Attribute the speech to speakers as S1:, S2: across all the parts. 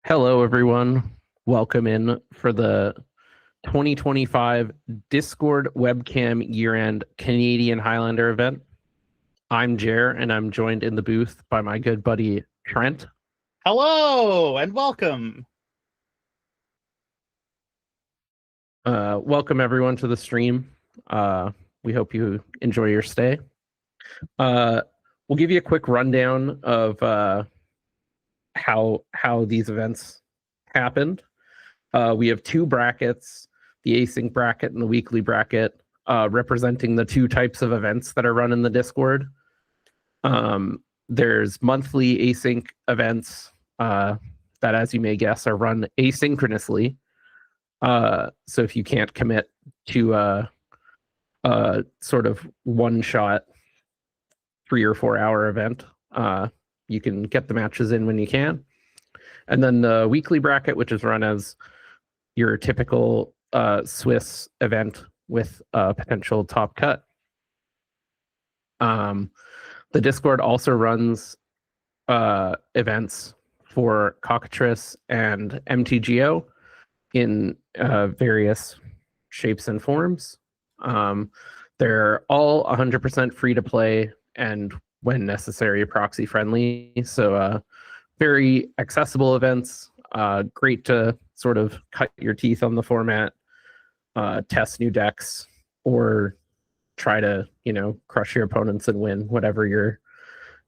S1: Hello, everyone. Welcome in for the 2025 Discord Webcam year-end Canadian Highlander event. I'm Jer, and I'm joined in the booth by my good buddy Trent.
S2: Hello and welcome.
S1: Welcome everyone to the stream. We hope you enjoy your stay. We'll give you a quick rundown of how these events happened. We have two brackets, the async bracket and the weekly bracket, representing the two types of events that are run in the Discord. There's monthly async events that, as you may guess, are run asynchronously. So if you can't commit to a sort of one-shot 3 or 4 hour event, you can get the matches in when you can. And then the weekly bracket, which is run as your typical Swiss event with a potential top cut. The Discord also runs events for Cockatrice and MTGO in various shapes and forms. They're all 100% free to play and, when necessary, proxy friendly. So very accessible events, great to sort of cut your teeth on the format, test new decks, or try to, crush your opponents and win, whatever your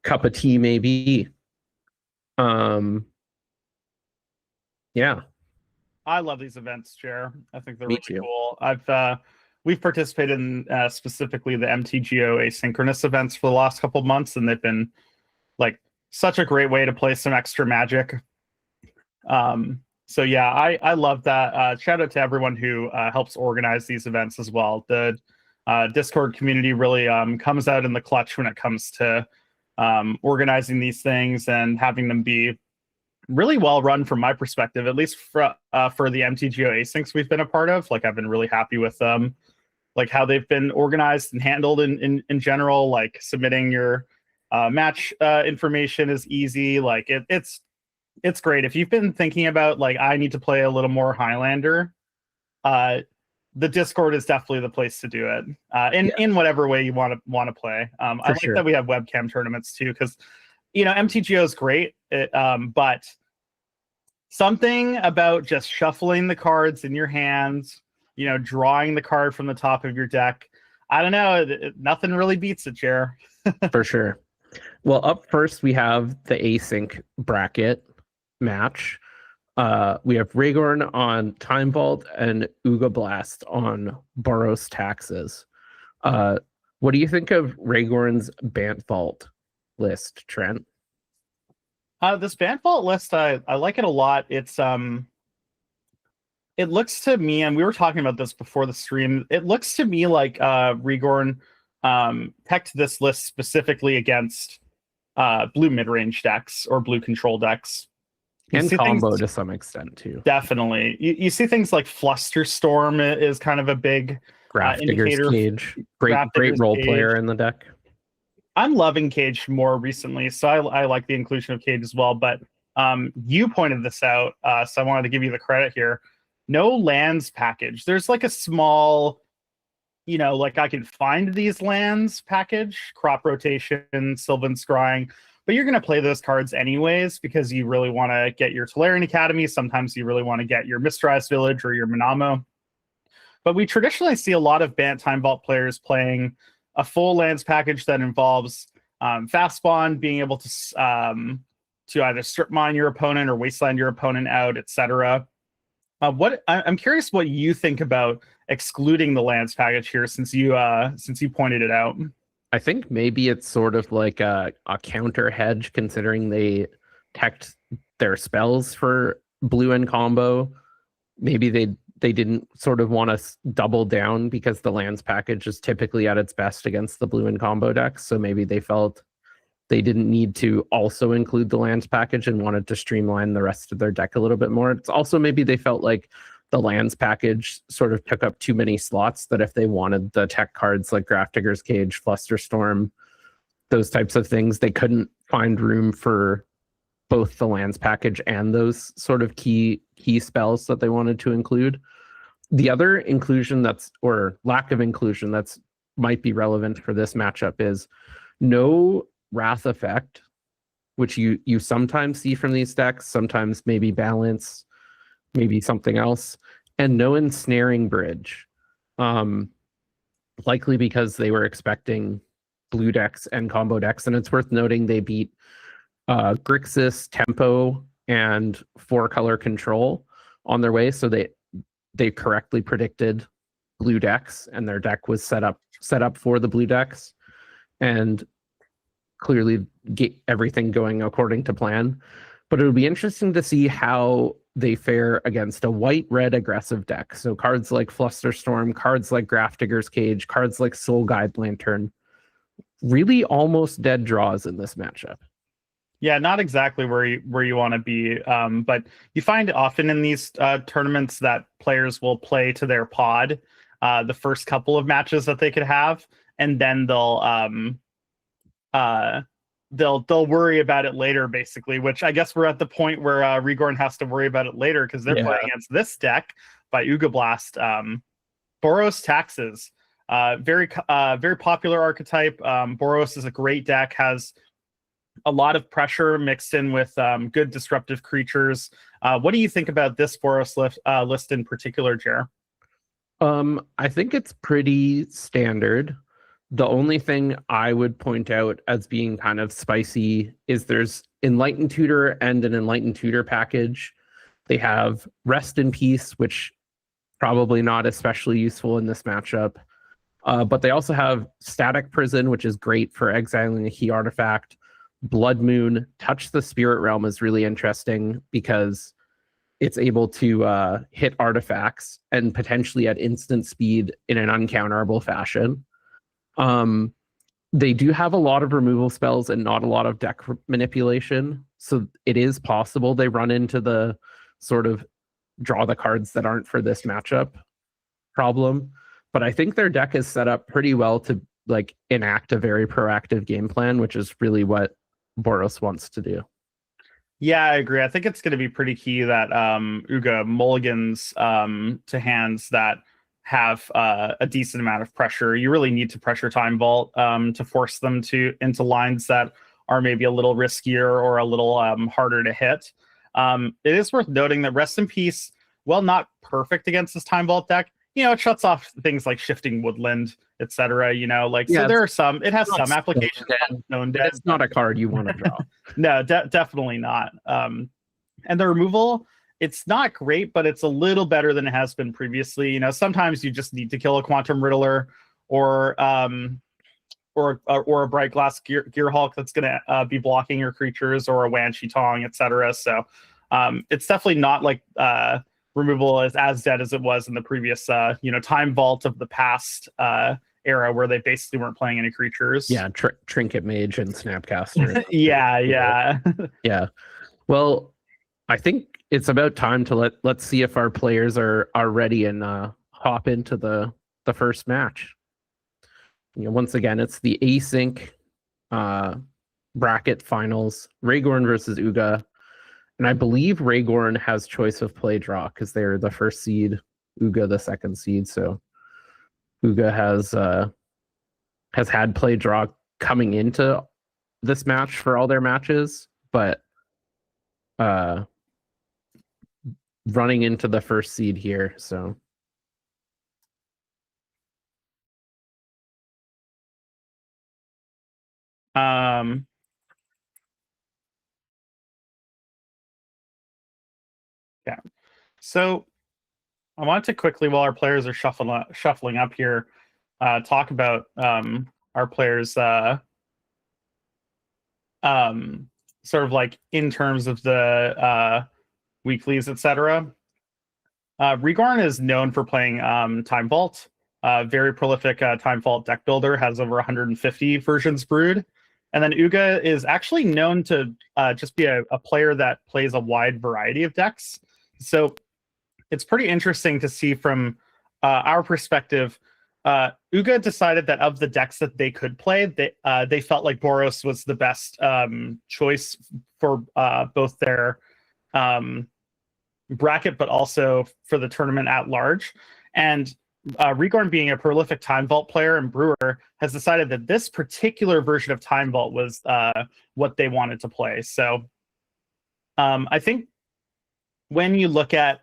S1: cup of tea may be. Yeah.
S2: I love these events, Jer. I think they're
S1: Me
S2: really
S1: too.
S2: cool. We've participated in specifically the MTGO asynchronous events for the last couple of months, and they've been like such a great way to play some extra Magic. So yeah, I love that. Shout out to everyone who helps organize these events as well. The Discord community really comes out in the clutch when it comes to organizing these things and having them be really well run from my perspective, at least for the MTGO asyncs we've been a part of. Like, I've been really happy with like how they've been organized and handled in general. Like, submitting your match information is easy. Like, it's great. If you've been thinking about, like, I need to play a little more Highlander, the Discord is definitely the place to do it. In whatever way you want to play. I like that we have webcam tournaments too, because MTGO is great, but something about just shuffling the cards in your hands, drawing the card from the top of your deck, I don't know, nothing really beats it, Jer.
S1: For sure. Well, up first we have the async bracket match. We have Rhaegorn on Time Vault and Uga Blast on Boros Taxes. What do you think of Rhaegorn's Bant Vault list, Trent?
S2: This Bant Vault list, I like it a lot. It looks to me, and we were talking about this before the stream, it looks to me like Rhaegorn teched this list specifically against blue mid-range decks or blue control decks.
S1: And combo to some extent too.
S2: Definitely. You see things like Flusterstorm is kind of a big
S1: indicator. Cage. Great role player in the deck.
S2: I'm loving Cage more recently, so I like the inclusion of Cage as well. But you pointed this out, so I wanted to give you the credit here. No lands package. There's like a small, like I can find these lands package, Crop Rotation, Sylvan Scrying, but you're going to play those cards anyways because you really want to get your Tolarian Academy. Sometimes you really want to get your Mistrais Village or your Monamo. But we traditionally see a lot of Bant Time Vault players playing a full lands package that involves fast spawn, being able to either strip mine your opponent or wasteland your opponent out, etc. I'm curious what you think about excluding the lands package here, since you pointed it out.
S1: I think maybe it's sort of like a counter hedge, considering they teched their spells for blue and combo. Maybe they didn't sort of want to double down because the lands package is typically at its best against the blue and combo decks. So maybe they felt they didn't need to also include the lands package and wanted to streamline the rest of their deck a little bit more. It's also maybe they felt like the lands package sort of took up too many slots, that if they wanted the tech cards like Grafdigger's Cage, Flusterstorm, those types of things, they couldn't find room for both the lands package and those sort of key spells that they wanted to include. The other inclusion or lack of inclusion that's might be relevant for this matchup is no Wrath effect, which you sometimes see from these decks, sometimes maybe balance, maybe something else, and no Ensnaring Bridge. Likely because they were expecting blue decks and combo decks, and it's worth noting they beat Grixis, Tempo, and 4-color Control on their way, so they correctly predicted blue decks, and their deck was set up for the blue decks, and clearly get everything going according to plan. But it'll be interesting to see how they fare against a white-red aggressive deck. So cards like Flusterstorm, cards like Grafdigger's Cage, cards like Soul Guide Lantern, really almost dead draws in this matchup.
S2: Yeah, not exactly where you want to be, but you find often in these tournaments that players will play to their pod the first couple of matches that they could have, and then they'll worry about it later, basically. Which I guess we're at the point where Rigorn has to worry about it later because they're playing against this deck by Uga Blast, Boros Taxes. Very popular archetype. Boros is a great deck, has a lot of pressure mixed in with good disruptive creatures. What do you think about this Boros list in particular, Jer?
S1: I think it's pretty standard. The only thing I would point out as being kind of spicy is there's Enlightened Tutor and an Enlightened Tutor package. They have Rest in Peace, which probably not especially useful in this matchup. But they also have Static Prison, which is great for exiling a key artifact. Blood Moon, Touch the Spirit Realm is really interesting because it's able to hit artifacts and potentially at instant speed in an uncounterable fashion. They do have a lot of removal spells and not a lot of deck manipulation. So it is possible they run into the sort of draw the cards that aren't for this matchup problem. But I think their deck is set up pretty well to like enact a very proactive game plan, which is really what Boros wants to do.
S2: Yeah, I agree. I think it's going to be pretty key that Uga mulligans to hands that have a decent amount of pressure. You really need to pressure Time Vault to force them into lines that are maybe a little riskier or a little harder to hit. It is worth noting that Rest in Peace, while not perfect against this Time Vault deck, it shuts off things like Shifting Woodland, etc. So there are some. It has some applications.
S1: Stone Dead. It's not a card you want to draw.
S2: No, definitely not. And the removal, it's not great, but it's a little better than it has been previously. Sometimes you just need to kill a Quantum Riddler or a Bright Glass Gearhulk that's going to be blocking your creatures, or a Wan Shi Tong, etc. So it's definitely not like removal is as dead as it was in the previous Time Vault of the past era, where they basically weren't playing any creatures.
S1: Yeah, Trinket Mage and Snapcaster.
S2: yeah.
S1: Well, I think it's about time to let's see if our players are ready and hop into the first match. Once again, it's the async bracket finals, Rhaegorn versus Uga. And I believe Rhaegorn has choice of play draw because they're the first seed, Uga the second seed. So Uga has had play draw coming into this match for all their matches, but running into the first seed here. So
S2: yeah. So I wanted to quickly, while our players are shuffling up here, talk about our players sort of like in terms of the weeklies, etc. Rhaegorn is known for playing Time Vault. Very prolific Time Vault deck builder, has over 150 versions brewed. And then Uga is actually known to just be a player that plays a wide variety of decks. So it's pretty interesting to see from our perspective Uga decided that of the decks that they could play, they felt like Boros was the best choice for both their bracket, but also for the tournament at large. And Regorn, being a prolific Time Vault player and brewer, has decided that this particular version of Time Vault was what they wanted to play. So I think when you look at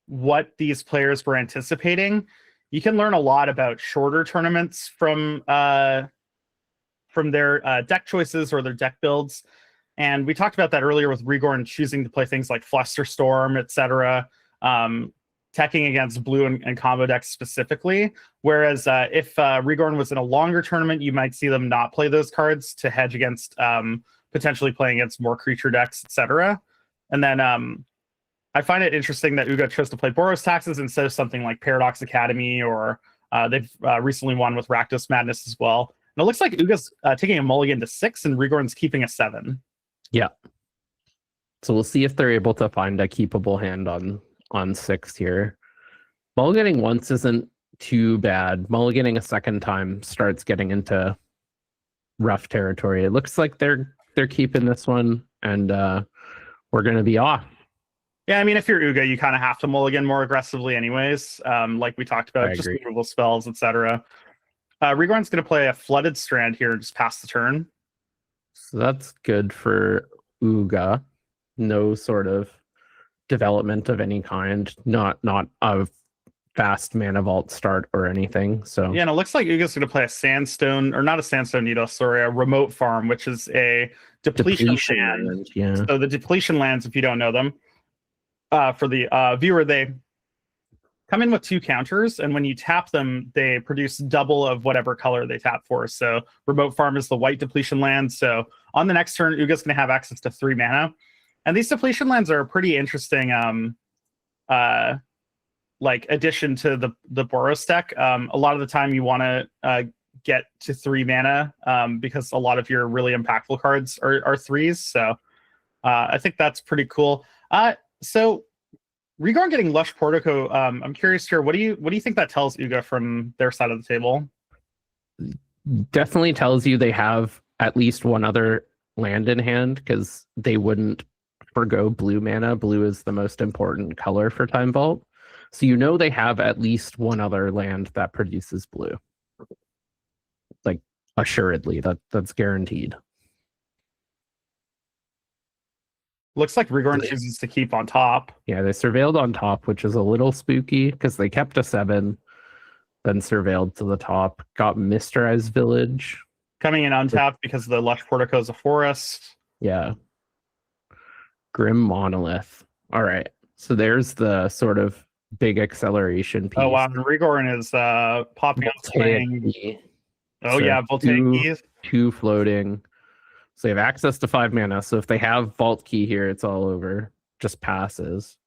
S2: what these players were anticipating, you can learn a lot about shorter tournaments from their deck choices or their deck builds. And we talked about that earlier with Regorn choosing to play things like Flusterstorm, etc., teching against blue and combo decks specifically. Whereas if Regorn was in a longer tournament, you might see them not play those cards to hedge against potentially playing against more creature decks, etc. And then I find it interesting that Uga chose to play Boros Taxes instead of something like Paradox Academy, or they've recently won with Rakdos Madness as well. And it looks like Uga's taking a mulligan to 6 and Regorn's keeping a 7.
S1: Yeah. So we'll see if they're able to find a keepable hand on 6 here. Mulliganing once isn't too bad. Mulliganing a second time starts getting into rough territory. It looks like they're keeping this one, and we're going to be off.
S2: Yeah, I mean, if you're Uga, you kind of have to mulligan more aggressively anyways, like we talked about, just removal spells, etc. Regorn's going to play a Flooded Strand here and just pass the turn.
S1: So that's good for Uga. No sort of development of any kind. Not a fast mana vault start or anything. So
S2: yeah, and it looks like Uga's going to play a Sandstone, or not a Sandstone Needle, sorry, a Remote Farm, which is a depletion land.
S1: Yeah.
S2: So the depletion lands, if you don't know them, for the viewer, they come in with 2 counters, and when you tap them, they produce double of whatever color they tap for. So Remote Farm is the white depletion land. So on the next turn, Uga's going to have access to 3 mana. And these depletion lands are a pretty interesting like addition to the Boros deck. A lot of the time you want to get to 3 mana because a lot of your really impactful cards are 3s. So I think that's pretty cool. So Regorn getting Lush Portico, I'm curious here, what do you think that tells Uga from their side of the table?
S1: Definitely tells you they have at least one other land in hand, because they wouldn't forgo blue mana. Blue is the most important color for Time Vault. So you know they have at least one other land that produces blue. Like, assuredly, that's guaranteed.
S2: Looks like Regorn chooses to keep on top.
S1: Yeah, they surveilled on top, which is a little spooky because they kept a 7, then surveilled to the top, got Mysterized Village.
S2: Coming in untapped because the Lush Portico is a forest.
S1: Yeah. Grim Monolith. All right. So there's the sort of big acceleration piece.
S2: Oh, wow. And Regorn is popping up playing. Oh, so yeah. Voltaic
S1: 2 floating. So they have access to 5 mana. So if they have Vault Key here, it's all over. Just passes.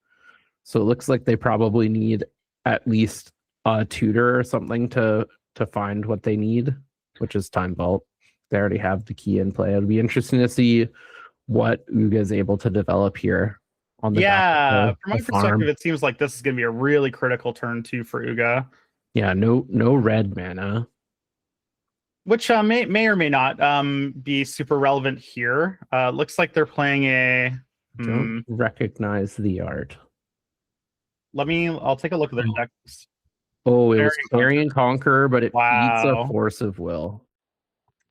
S1: So it looks like they probably need at least a tutor or something to find what they need, which is Time Vault. They already have the key in play. It'll be interesting to see what Uga is able to develop here on the
S2: from my perspective, it seems like this is going to be a really critical turn 2 for Uga.
S1: Yeah, no red mana.
S2: Which may or may not be super relevant here. Looks like they're playing a...
S1: Don't recognize the art.
S2: I'll take a look at their decks.
S1: Oh, it was Clarion Conqueror, but it eats a Force of Will.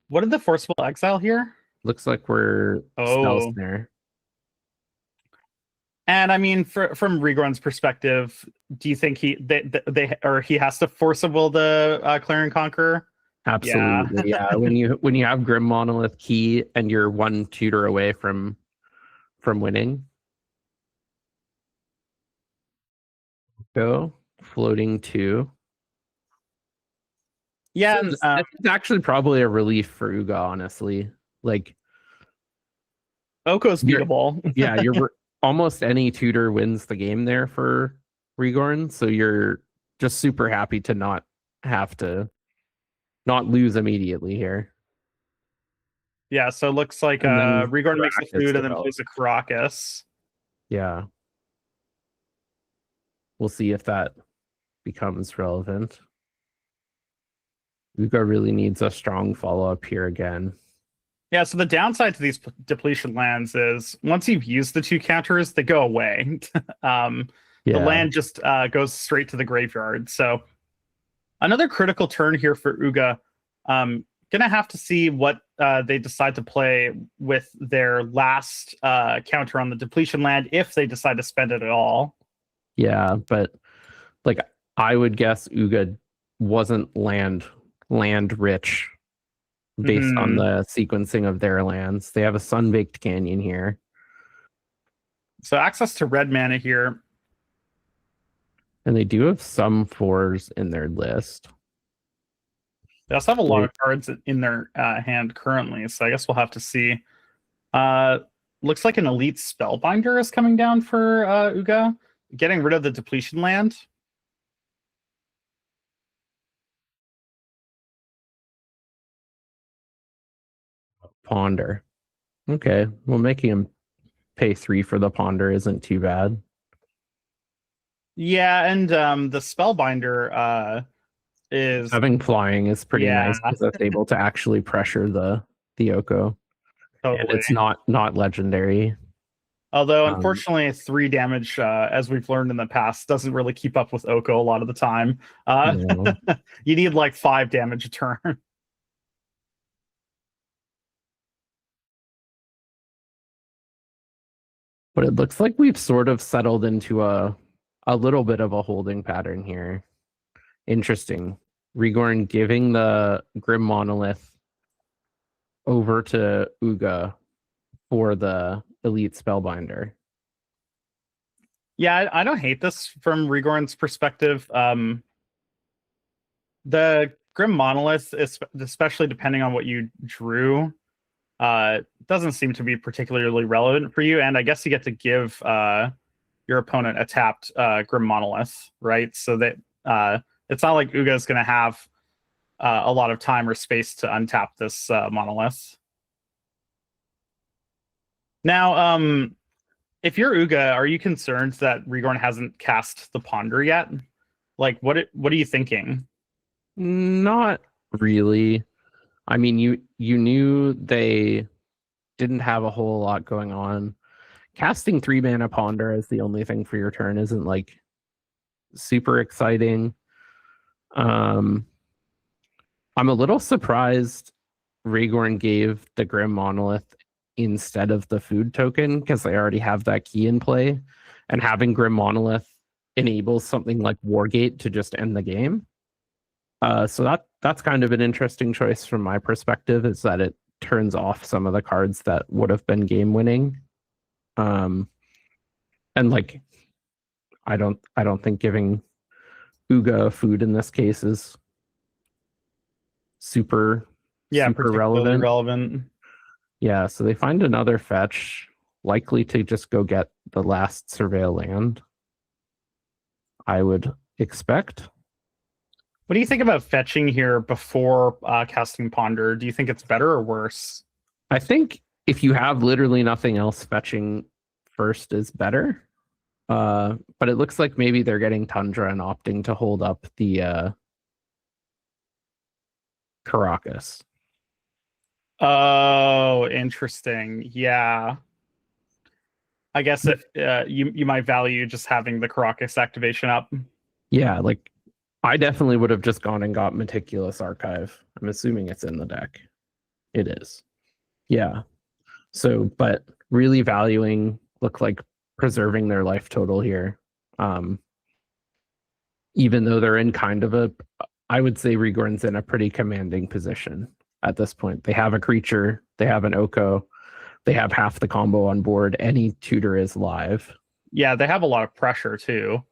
S2: What did the Forceful Exile here?
S1: Looks like we're spells there.
S2: And I mean, from Regorn's perspective, do you think he has to Force of Will the Clarion Conqueror?
S1: Absolutely, yeah. When you have Grim Monolith Key and you're 1 tutor away from winning. Go floating 2.
S2: Yeah,
S1: so it's actually probably a relief for Uga, honestly. Like,
S2: Oko's beatable.
S1: Yeah, you're almost any tutor wins the game there for Regorn, so you're just super happy to not have to lose immediately here.
S2: Yeah, so it looks like Regorn makes a food and then plays a Caracas.
S1: Yeah. We'll see if that becomes relevant. Uga really needs a strong follow-up here again.
S2: Yeah, so the downside to these depletion lands is once you've used the 2 counters, they go away. The
S1: Yeah.
S2: land just goes straight to the graveyard. So another critical turn here for Uga. Gonna have to see what they decide to play with their last counter on the depletion land, if they decide to spend it at all.
S1: Yeah, but like I would guess Uga wasn't land rich based on the sequencing of their lands. They have a Sunbaked Canyon here.
S2: So access to red mana here.
S1: And they do have some 4s in their list.
S2: They also have a lot of cards in their hand currently, so I guess we'll have to see. Looks like an Elite Spellbinder is coming down for Uga, getting rid of the depletion land.
S1: Ponder. Okay, well, making him pay 3 for the Ponder isn't too bad.
S2: Yeah, and the Spellbinder is
S1: having flying is pretty nice because it's able to actually pressure the Oko.
S2: Totally.
S1: And it's not legendary.
S2: Although, unfortunately, 3 damage, as we've learned in the past, doesn't really keep up with Oko a lot of the time.
S1: No.
S2: You need like 5 damage a turn.
S1: But it looks like we've sort of settled into a little bit of a holding pattern here. Interesting. Rigorn giving the Grim Monolith over to Uga for the Elite Spellbinder.
S2: Yeah, I don't hate this from Rigorn's perspective. The Grim Monolith, especially depending on what you drew, doesn't seem to be particularly relevant for you. And I guess you get to give your opponent a tapped Grim Monolith, right? So that it's not like Uga is going to have a lot of time or space to untap this Monolith. Now, if you're Uga, are you concerned that Rigorn hasn't cast the Ponder yet? Like, what are you thinking?
S1: Not really. I mean, you knew they didn't have a whole lot going on. Casting 3 mana Ponder as the only thing for your turn isn't like super exciting. I'm a little surprised Rigorn gave the Grim Monolith instead of the food token because they already have that key in play, and having Grim Monolith enables something like Wargate to just end the game. So that's kind of an interesting choice from my perspective, is that it turns off some of the cards that would have been game winning. And like I don't think giving Uga food in this case is super relevant. Yeah, so they find another fetch, likely to just go get the last Surveil land, I would expect.
S2: What do you think about fetching here before casting Ponder? Do you think it's better or worse?
S1: I think if you have literally nothing else, fetching first is better. But it looks like maybe they're getting Tundra and opting to hold up the Caracas.
S2: Oh, interesting. Yeah. I guess if you might value just having the Caracas activation up.
S1: Yeah, like I definitely would have just gone and got Meticulous Archive. I'm assuming it's in the deck. It is. Yeah. So, but really valuing, look like preserving their life total here. Even though they're in kind of a, I would say Rigorn's in a pretty commanding position at this point. They have a creature, they have an Oko, they have half the combo on board. Any tutor is live.
S2: Yeah, they have a lot of pressure too.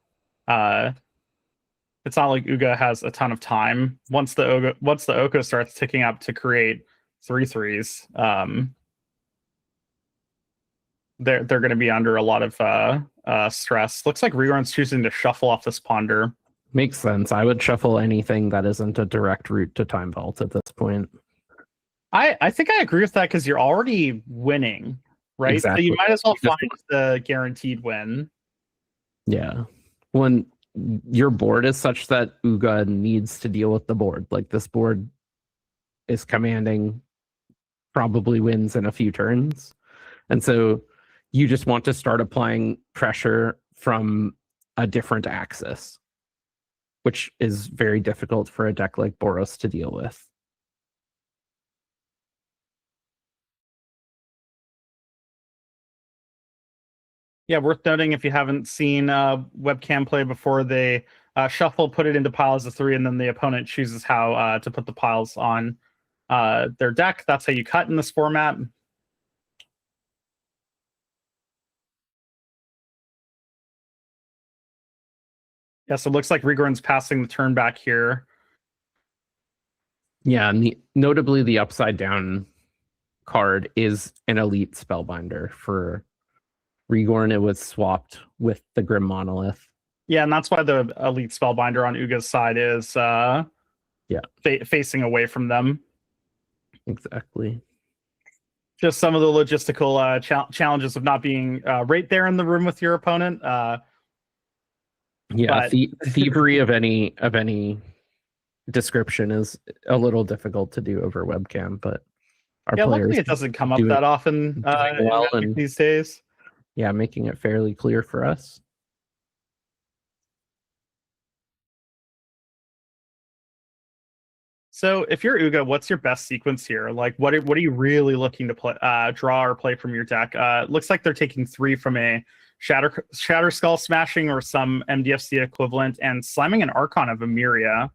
S2: It's not like Uga has a ton of time. Once the Oko starts ticking up to create 3/3s, they're going to be under a lot of stress. Looks like Rigorn's choosing to shuffle off this Ponder.
S1: Makes sense. I would shuffle anything that isn't a direct route to Time Vault at this point.
S2: I think I agree with that because you're already winning, right?
S1: Exactly.
S2: So you might as well find the guaranteed win.
S1: Yeah. When your board is such that Uga needs to deal with the board. Like this board is commanding probably wins in a few turns. And so you just want to start applying pressure from a different axis, which is very difficult for a deck like Boros to deal with.
S2: Yeah, worth noting if you haven't seen Webcam play before, they shuffle, put it into piles of 3, and then the opponent chooses how to put the piles on their deck. That's how you cut in this format. Yeah, so it looks like Rigorn's passing the turn back here.
S1: Yeah, and notably the upside down card is an elite spellbinder. For Rigorn, it was swapped with the Grim Monolith.
S2: Yeah, and that's why the elite spellbinder on Uga's side is facing away from them.
S1: Exactly.
S2: Just some of the logistical challenges of not being right there in the room with your opponent.
S1: Yeah, thievery of any description is a little difficult to do over webcam, but our players,
S2: luckily it doesn't come up that often
S1: well and
S2: these days.
S1: Yeah, making it fairly clear for us.
S2: So if you're Uga, what's your best sequence here? Like, what are you really looking to play, draw or play from your deck? Looks like they're taking 3 from a Shatter Skull smashing or some MDFC equivalent and slamming an Archon of Emeria.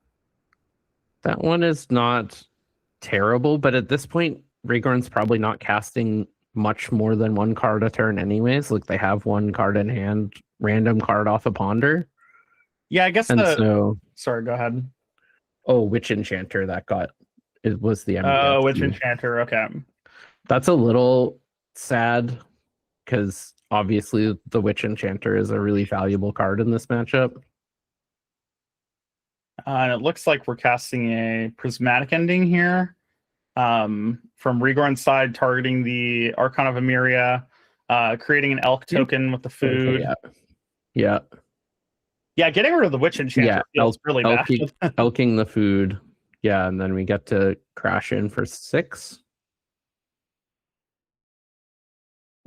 S1: That one is not terrible, but at this point, Rigorn's probably not casting much more than 1 card a turn anyways. Like, they have 1 card in hand, random card off a ponder.
S2: Yeah, I guess sorry, go ahead.
S1: Oh, Witch Enchanter it was the
S2: MDFC. Witch Enchanter, okay.
S1: That's a little sad because obviously the Witch Enchanter is a really valuable card in this matchup.
S2: And it looks like we're casting a Prismatic Ending here. From Rigorn's side, targeting the Archon of Emeria, creating an elk token with the food.
S1: Yeah.
S2: Yeah, getting rid of the Witch Enchanter feels really bad.
S1: Elking the food. Yeah, and then we get to crash in for 6.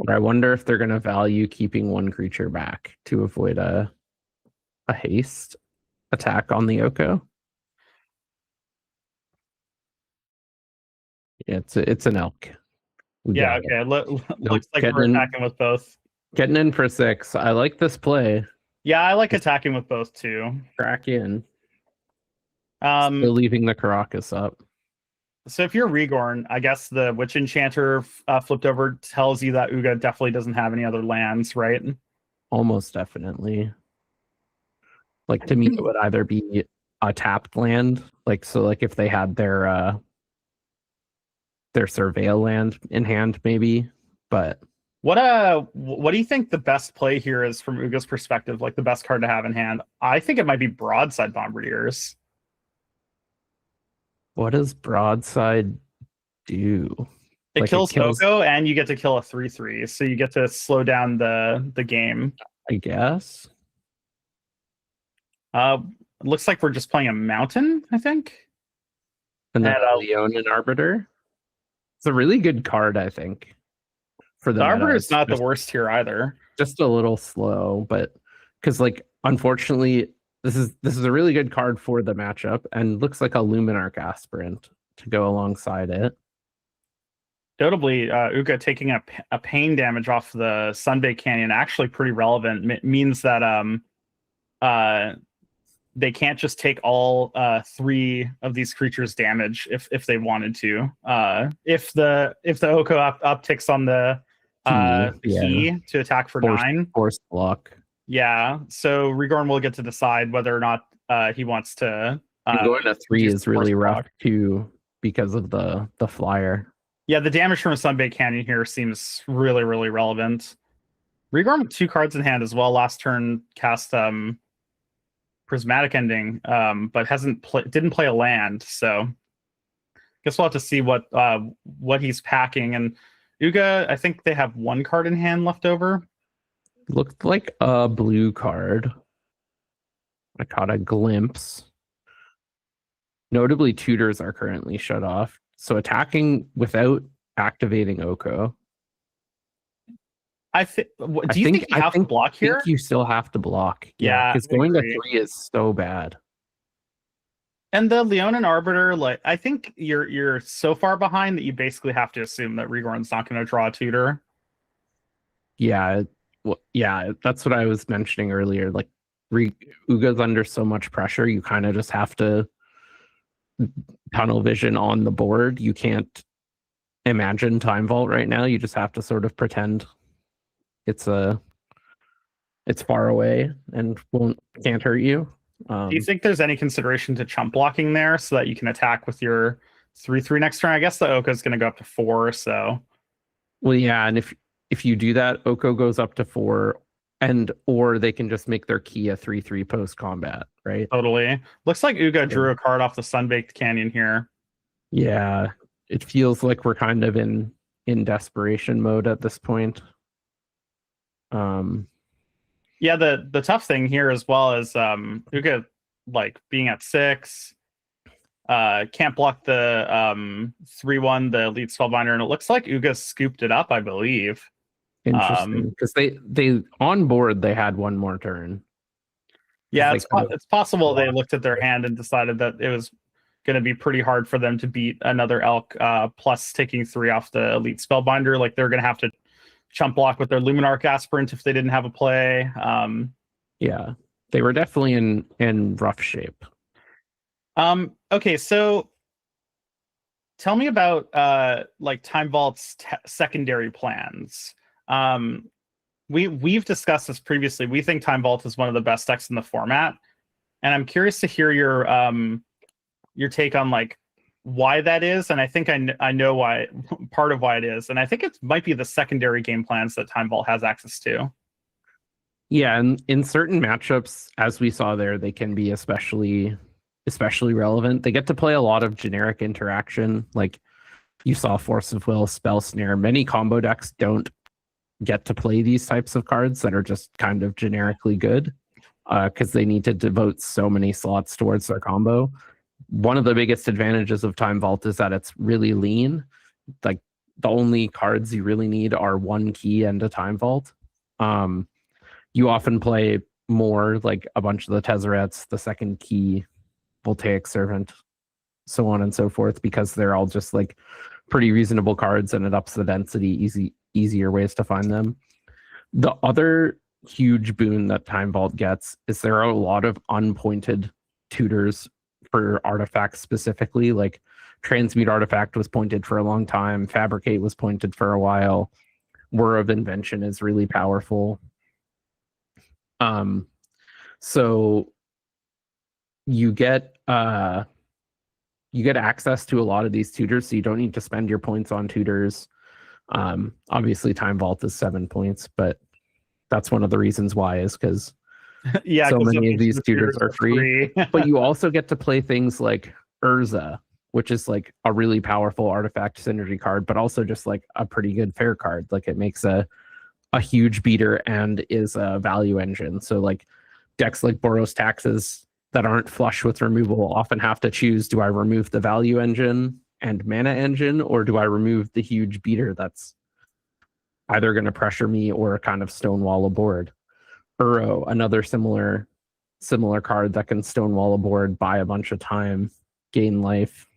S1: I wonder if they're going to value keeping 1 creature back to avoid a haste attack on the Oko. It's an elk.
S2: Yeah, okay. Looks like we're attacking with both.
S1: Getting in for 6. I like this play.
S2: Yeah, I like attacking with both too.
S1: Crack in. Still leaving the Caracas up.
S2: So if you're Rigorn, I guess the Witch Enchanter flipped over tells you that Uga definitely doesn't have any other lands, right?
S1: Almost definitely. Like, to me, it would either be a tapped land, like if they had their Surveil land in hand, maybe. But
S2: what do you think the best play here is from Uga's perspective? Like the best card to have in hand? I think it might be Broadside Bombardiers.
S1: What does Broadside do?
S2: It kills Oko, and you get to kill a 3/3, so you get to slow down the game.
S1: I guess.
S2: Looks like we're just playing a mountain, I think.
S1: And then Leonin Arbiter. It's a really good card, I think. For the
S2: Arbiter is not the worst here either.
S1: Just a little slow, but because unfortunately, this is a really good card for the matchup, and looks like a Luminarch Aspirant to go alongside it.
S2: Notably, Uga taking a pain damage off the Sunbaked Canyon, actually pretty relevant. Means that they can't just take all 3 of these creatures' damage if they wanted to. If the Oko upticks on the key to attack for 9.
S1: Force block.
S2: Yeah, so Rigorn will get to decide whether or not he wants to.
S1: Going to 3 is really rough too because of the flyer.
S2: Yeah, the damage from a Sunbaked Canyon here seems really, really relevant. Rigorn with 2 cards in hand as well. Last turn cast Prismatic Ending, but didn't play a land. So guess we'll have to see what he's packing. And Uga, I think they have 1 card in hand left over.
S1: Looked like a blue card. I caught a glimpse. Notably, tutors are currently shut off So attacking without activating Oko.
S2: Do you think you have to block
S1: I
S2: here?
S1: think you still have to block.
S2: Yeah,
S1: because
S2: I
S1: going to
S2: agree.
S1: 3 is so bad.
S2: And the Leonin Arbiter, like I think you're so far behind that you basically have to assume that Rigorn's not going to draw a tutor.
S1: Yeah, well, yeah, that's what I was mentioning earlier. Like, Uga's under so much pressure, you kind of just have to tunnel vision on the board. You can't imagine Time Vault right now. You just have to sort of pretend it's it's far away and can't hurt you.
S2: Do you think there's any consideration to chump blocking there so that you can attack with your 3/3 next turn? I guess the Oko is going to go up to 4, so
S1: Well, yeah, and if you do that, Oko goes up to 4, and or they can just make their key a 3/3 post combat, right?
S2: totally. Looks like Uga drew a card off the Sunbaked Canyon here.
S1: Yeah, it feels like we're kind of in desperation mode at this point.
S2: Yeah, the tough thing here as well is Uga like being at 6, can't block the 3/1, the Elite Spellbinder, and it looks like Uga scooped it up, I believe.
S1: Interesting, because they on board they had one more turn.
S2: Yeah, it's possible they looked at their hand and decided that it was going to be pretty hard for them to beat another elk, plus taking 3 off the Elite Spellbinder. Like they're going to have to chump block with their Luminarch Aspirant if they didn't have a play.
S1: Yeah, they were definitely in rough shape.
S2: Okay, so tell me about like Time Vault's secondary plans. We've discussed this previously. We think Time Vault is one of the best decks in the format, and I'm curious to hear your take on like why that is. And I think I know why, part of why it is, and I think it might be the secondary game plans that Time Vault has access to.
S1: Yeah, and in certain matchups, as we saw there, they can be especially relevant. They get to play a lot of generic interaction, like you saw Force of Will, Spell Snare. Many combo decks don't get to play these types of cards that are just kind of generically good, because they need to devote so many slots towards their combo. One of the biggest advantages of Time Vault is that it's really lean. Like the only cards you really need are 1 key and a Time Vault. You often play more, like a bunch of the Tezzerets, the second key, Voltaic Servant, so on and so forth, because they're all just like pretty reasonable cards and it ups the density, easier ways to find them. The other huge boon that Time Vault gets is there are a lot of unpointed tutors for artifacts specifically. Like Transmute Artifact was pointed for a long time, Fabricate was pointed for a while, Whir of Invention is really powerful. So you get access to a lot of these tutors, so you don't need to spend your points on tutors. Obviously Time Vault is 7 points, but that's one of the reasons why, is because
S2: Yeah,
S1: so many of these tutors are free. But you also get to play things like Urza, which is like a really powerful artifact synergy card, but also just like a pretty good fair card. Like it makes a huge beater and is a value engine. So like decks like Boros Taxes that aren't flush with removal often have to choose, do I remove the value engine and mana engine, or do I remove the huge beater that's either going to pressure me or kind of stonewall a board? Uro, another similar card that can stonewall a board, buy a bunch of time, gain life.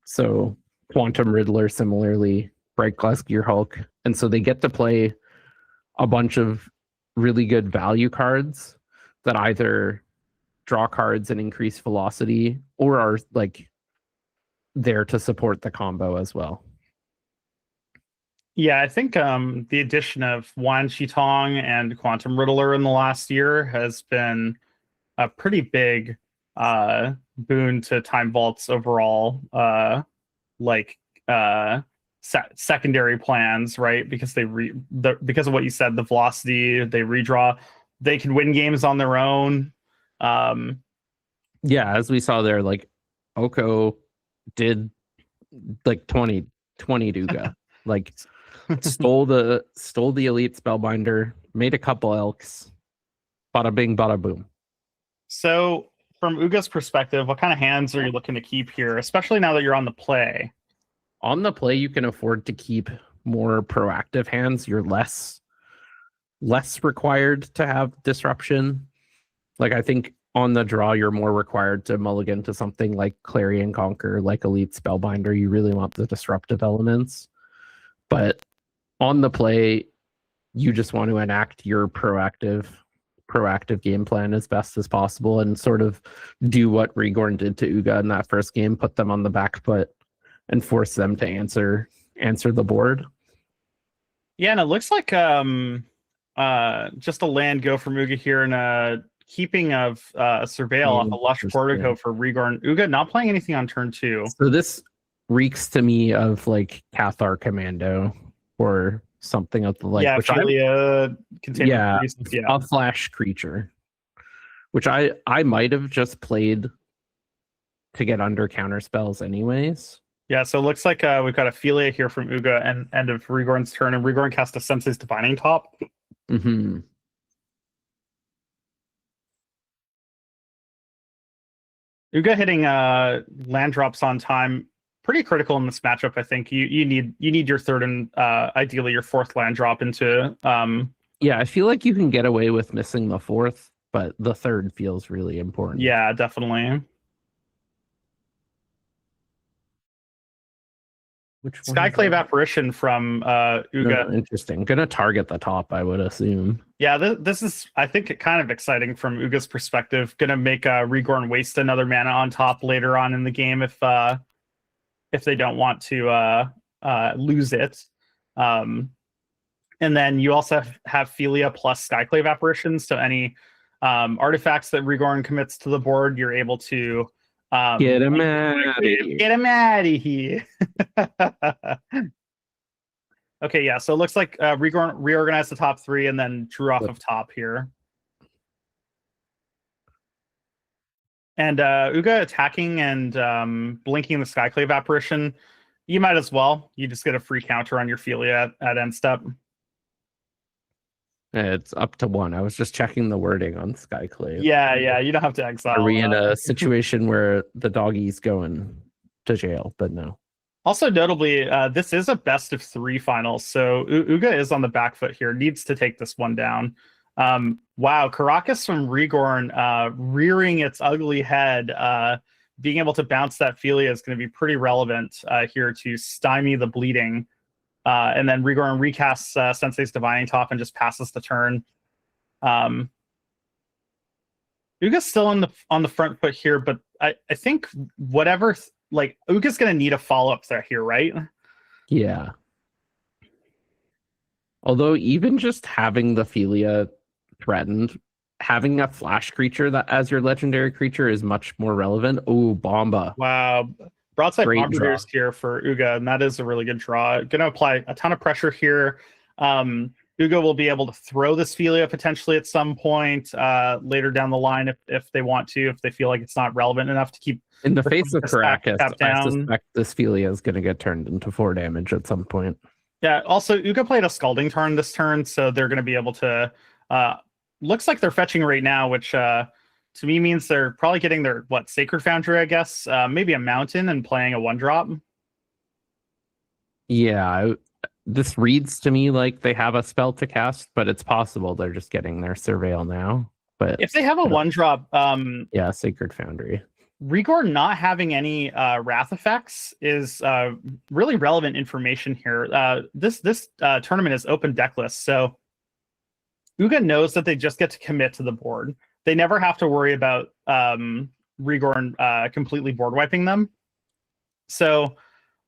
S1: So Quantum Riddler similarly, Bright Glass Gear Hulk. And so they get to play a bunch of really good value cards that either draw cards and increase velocity or are like there to support the combo as well.
S2: Yeah, I think the addition of Wan Qitong and Quantum Riddler in the last year has been a pretty big boon to Time Vault's overall secondary plans, right? Because because of what you said, the velocity, they redraw, they can win games on their own.
S1: Yeah, as we saw there, like Oko did like 20 Duga. Like stole the Elite Spellbinder, made a couple elks, bada bing, bada boom.
S2: So from Uga's perspective, what kind of hands are you looking to keep here, especially now that you're on the play?
S1: On the play, you can afford to keep more proactive hands. You're less required to have disruption. Like, I think on the draw, you're more required to mulligan to something like Clarion Conquer, like Elite Spellbinder. You really want the disruptive elements. But on the play, you just want to enact your proactive game plan as best as possible and sort of do what Rigorn did to Uga in that first game, put them on the back foot and force them to answer the board.
S2: Yeah, and it looks like just a land go from Uga here and a keeping of Surveil off a Lush Portico for Rigorn. Uga not playing anything on turn 2.
S1: So this reeks to me of like Cathar Commando or something of the like.
S2: Yeah, Philia,
S1: a flash creature, which I might have just played to get under counter spells anyways.
S2: Yeah, so it looks like we've got a Philia here from Uga and end of Rigorn's turn, and Rigorn cast a Sensei's Divining Top.
S1: Mm-hmm.
S2: Uga hitting land drops on time, pretty critical in this matchup. I think you need your third and ideally your fourth land drop into.
S1: Yeah, I feel like you can get away with missing the fourth, but the third feels really important.
S2: Yeah, definitely. Skyclave Apparition from Uga.
S1: No, interesting. Gonna target the top, I would assume.
S2: Yeah, this is, I think, kind of exciting from Uga's perspective. Gonna make Rigorn waste another mana on top later on in the game if they don't want to lose it. And then you also have Philia plus Skyclave Apparitions, so any artifacts that Rigorn commits to the board, you're able to
S1: get him out of here.
S2: Get him out of here. Okay, yeah, so it looks like Rigorn reorganized the top 3 and then drew off of top here. And Uga attacking and blinking the Skyclave Apparition. You might as well. You just get a free counter on your Philia at end step.
S1: It's up to 1. I was just checking the wording on Skyclave.
S2: Yeah, you don't have to exile.
S1: Are we in a situation where the doggy's going to jail? But no.
S2: Also, notably, this is a best of 3 finals, so Uga is on the back foot here. Needs to take this one down. Wow, Caracas from Rigorn rearing its ugly head. Being able to bounce that Philia is going to be pretty relevant here to stymie the bleeding. And then Rigorn recasts Sensei's Divining Top and just passes the turn. Uga's still on the front foot here, but I think whatever, like, Uga's going to need a follow-up there here, right?
S1: Yeah. Although even just having the Philia threatened, having a flash creature that as your legendary creature is much more relevant. Oh, Bomba.
S2: Wow. Broadside Bombardiers here for Uga, and that is a really good draw. Going to apply a ton of pressure here. Uga will be able to throw this Philia potentially at some point later down the line if they want to, if they feel like it's not relevant enough to keep.
S1: In the face of Caracas, I suspect this Philia is going to get turned into 4 damage at some point. Yeah,
S2: also, Uga played a Scalding Tarn this turn, so they're going to be able to... looks like they're fetching right now, which to me means they're probably getting their, Sacred Foundry, I guess. Maybe a Mountain and playing a 1-drop.
S1: Yeah, this reads to me like they have a spell to cast, but it's possible they're just getting their Surveil now. But
S2: if they have a 1-drop...
S1: yeah, Sacred Foundry.
S2: Rigor not having any wrath effects is really relevant information here. This tournament is open deckless, so Uga knows that they just get to commit to the board. They never have to worry about Rigor completely board wiping them. So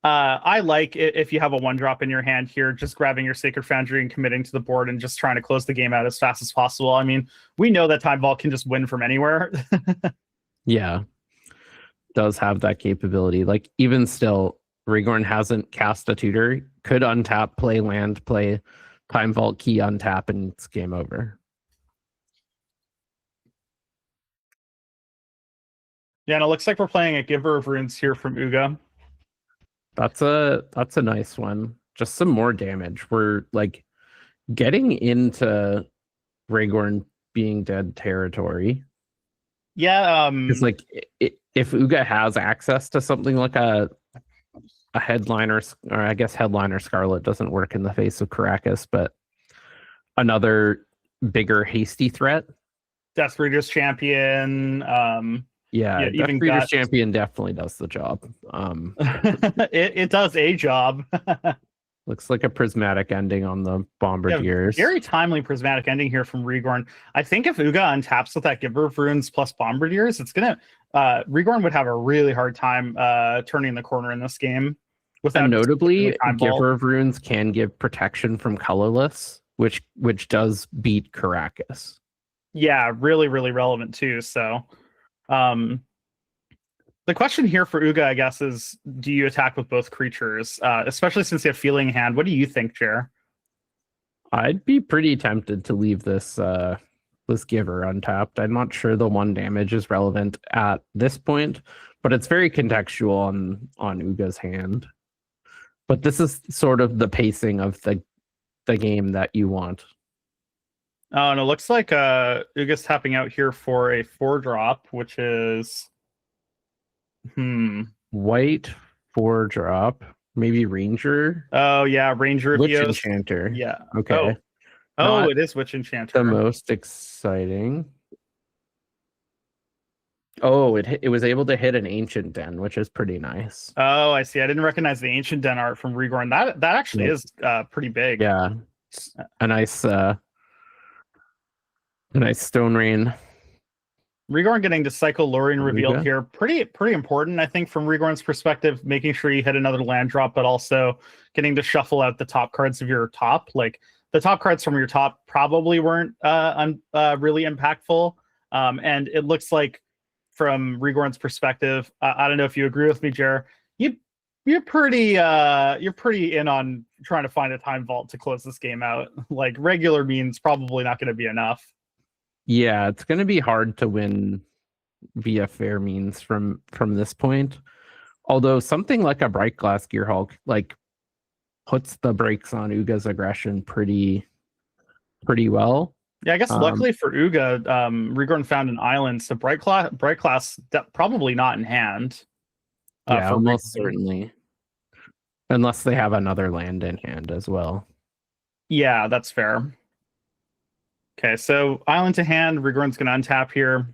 S2: I like if you have a 1-drop in your hand here, just grabbing your Sacred Foundry and committing to the board and just trying to close the game out as fast as possible. I mean, we know that Time Vault can just win from anywhere.
S1: Yeah. Does have that capability. Like, even still, Rigorn hasn't cast a tutor, could untap, play land, play Time Vault key, untap, and it's game over.
S2: Yeah, and it looks like we're playing a Giver of Runes here from Uga.
S1: That's a nice one. Just some more damage. We're like getting into Rigorn being dead territory.
S2: Yeah,
S1: Because like if Uga has access to something like a headliner, or I guess headliner Scarlet doesn't work in the face of Caracas, but another bigger hasty threat.
S2: Death Breeders Champion.
S1: Yeah, Death
S2: Even
S1: Breeders
S2: got
S1: Champion definitely does the job.
S2: it does a job.
S1: Looks like a prismatic ending on the
S2: Yeah,
S1: Bombardiers.
S2: very timely prismatic ending here from Rigorn. I think if Uga untaps with that Giver of Runes plus Bombardiers, it's gonna Rigorn would have a really hard time turning the corner in this game without
S1: And notably,
S2: Time Vault.
S1: Giver of Runes can give protection from colorless, which does beat Caracas.
S2: Yeah, really, really relevant too. So the question here for Uga, I guess, is do you attack with both creatures? Especially since you have Feeling Hand. What do you think, Jer?
S1: I'd be pretty tempted to leave this this Giver untapped. I'm not sure the 1 damage is relevant at this point, but it's very contextual on Uga's hand. But this is sort of the pacing of the game that you want.
S2: Oh, and it looks like Uga's tapping out here for a 4-drop, which is
S1: White 4-drop, maybe Ranger.
S2: Oh yeah, Ranger
S1: Witch
S2: Evios.
S1: Enchanter.
S2: Yeah.
S1: Okay.
S2: Oh, it is Witch Enchanter.
S1: The most exciting. Oh, it was able to hit an Ancient Den, which is pretty nice.
S2: Oh, I see. I didn't recognize the Ancient Den art from Rigorn. That actually is pretty big.
S1: Yeah. A nice Stone Rain.
S2: Rigorn getting to Cycle Lorien revealed
S1: Uga.
S2: here. Pretty important, I think, from Rigorn's perspective, making sure you hit another land drop, but also getting to shuffle out the top cards of your top. Like the top cards from your top probably weren't really impactful. And it looks like from Rigorn's perspective, I don't know if you agree with me, Jer. You're pretty in on trying to find a Time Vault to close this game out. Like regular means probably not going to be enough.
S1: Yeah, it's going to be hard to win via fair means from this point. Although something like a Bright Glass Gearhulk like puts the brakes on Uga's aggression pretty well.
S2: Yeah, I guess luckily for Uga, Rigorn found an island, so Bright Class probably not in hand.
S1: Yeah, almost certainly. Unless they have another land in hand as well.
S2: Yeah, that's fair. Okay, so island to hand, Rigorn's going to untap here.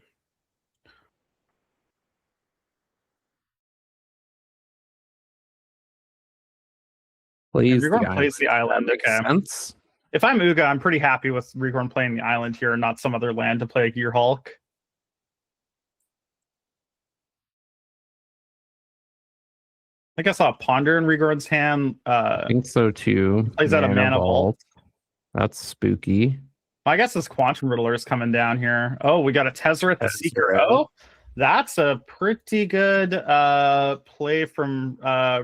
S2: Rigorn plays the island. Okay.
S1: Sense.
S2: If I'm Uga, I'm pretty happy with Rigorn playing the island here and not some other land to play a Gearhulk. I guess I'll Ponder in Rigorn's hand.
S1: I think so too.
S2: Plays out a Mana Vault.
S1: That's spooky.
S2: I guess this Quantum Riddler is coming down here. Oh, we got a Tezzeret the Seeker. Oh, that's a pretty good play from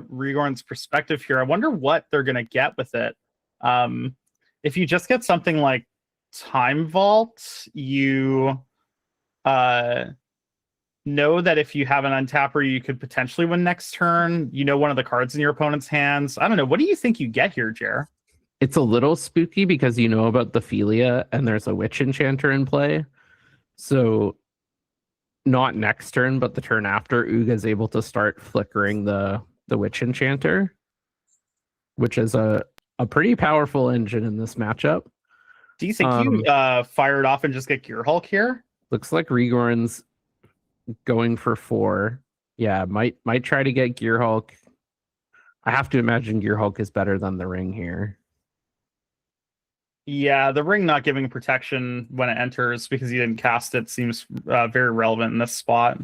S2: Rigorn's perspective here. I wonder what they're going to get with it. If you just get something like Time Vault, you know that if you have an untapper, you could potentially win next turn. You know one of the cards in your opponent's hands. I don't know. What do you think you get here, Jer?
S1: It's a little spooky because you know about the Philia and there's a Witch Enchanter in play. So not next turn, but the turn after, Uga is able to start flickering the Witch Enchanter, which is a pretty powerful engine in this matchup.
S2: Do you think you fire it off and just get Gearhulk here?
S1: Looks like Rigorn's going for 4. Yeah, might try to get Gearhulk. I have to imagine Gearhulk is better than the Ring here.
S2: Yeah, the Ring not giving protection when it enters because you didn't cast it seems very relevant in this spot.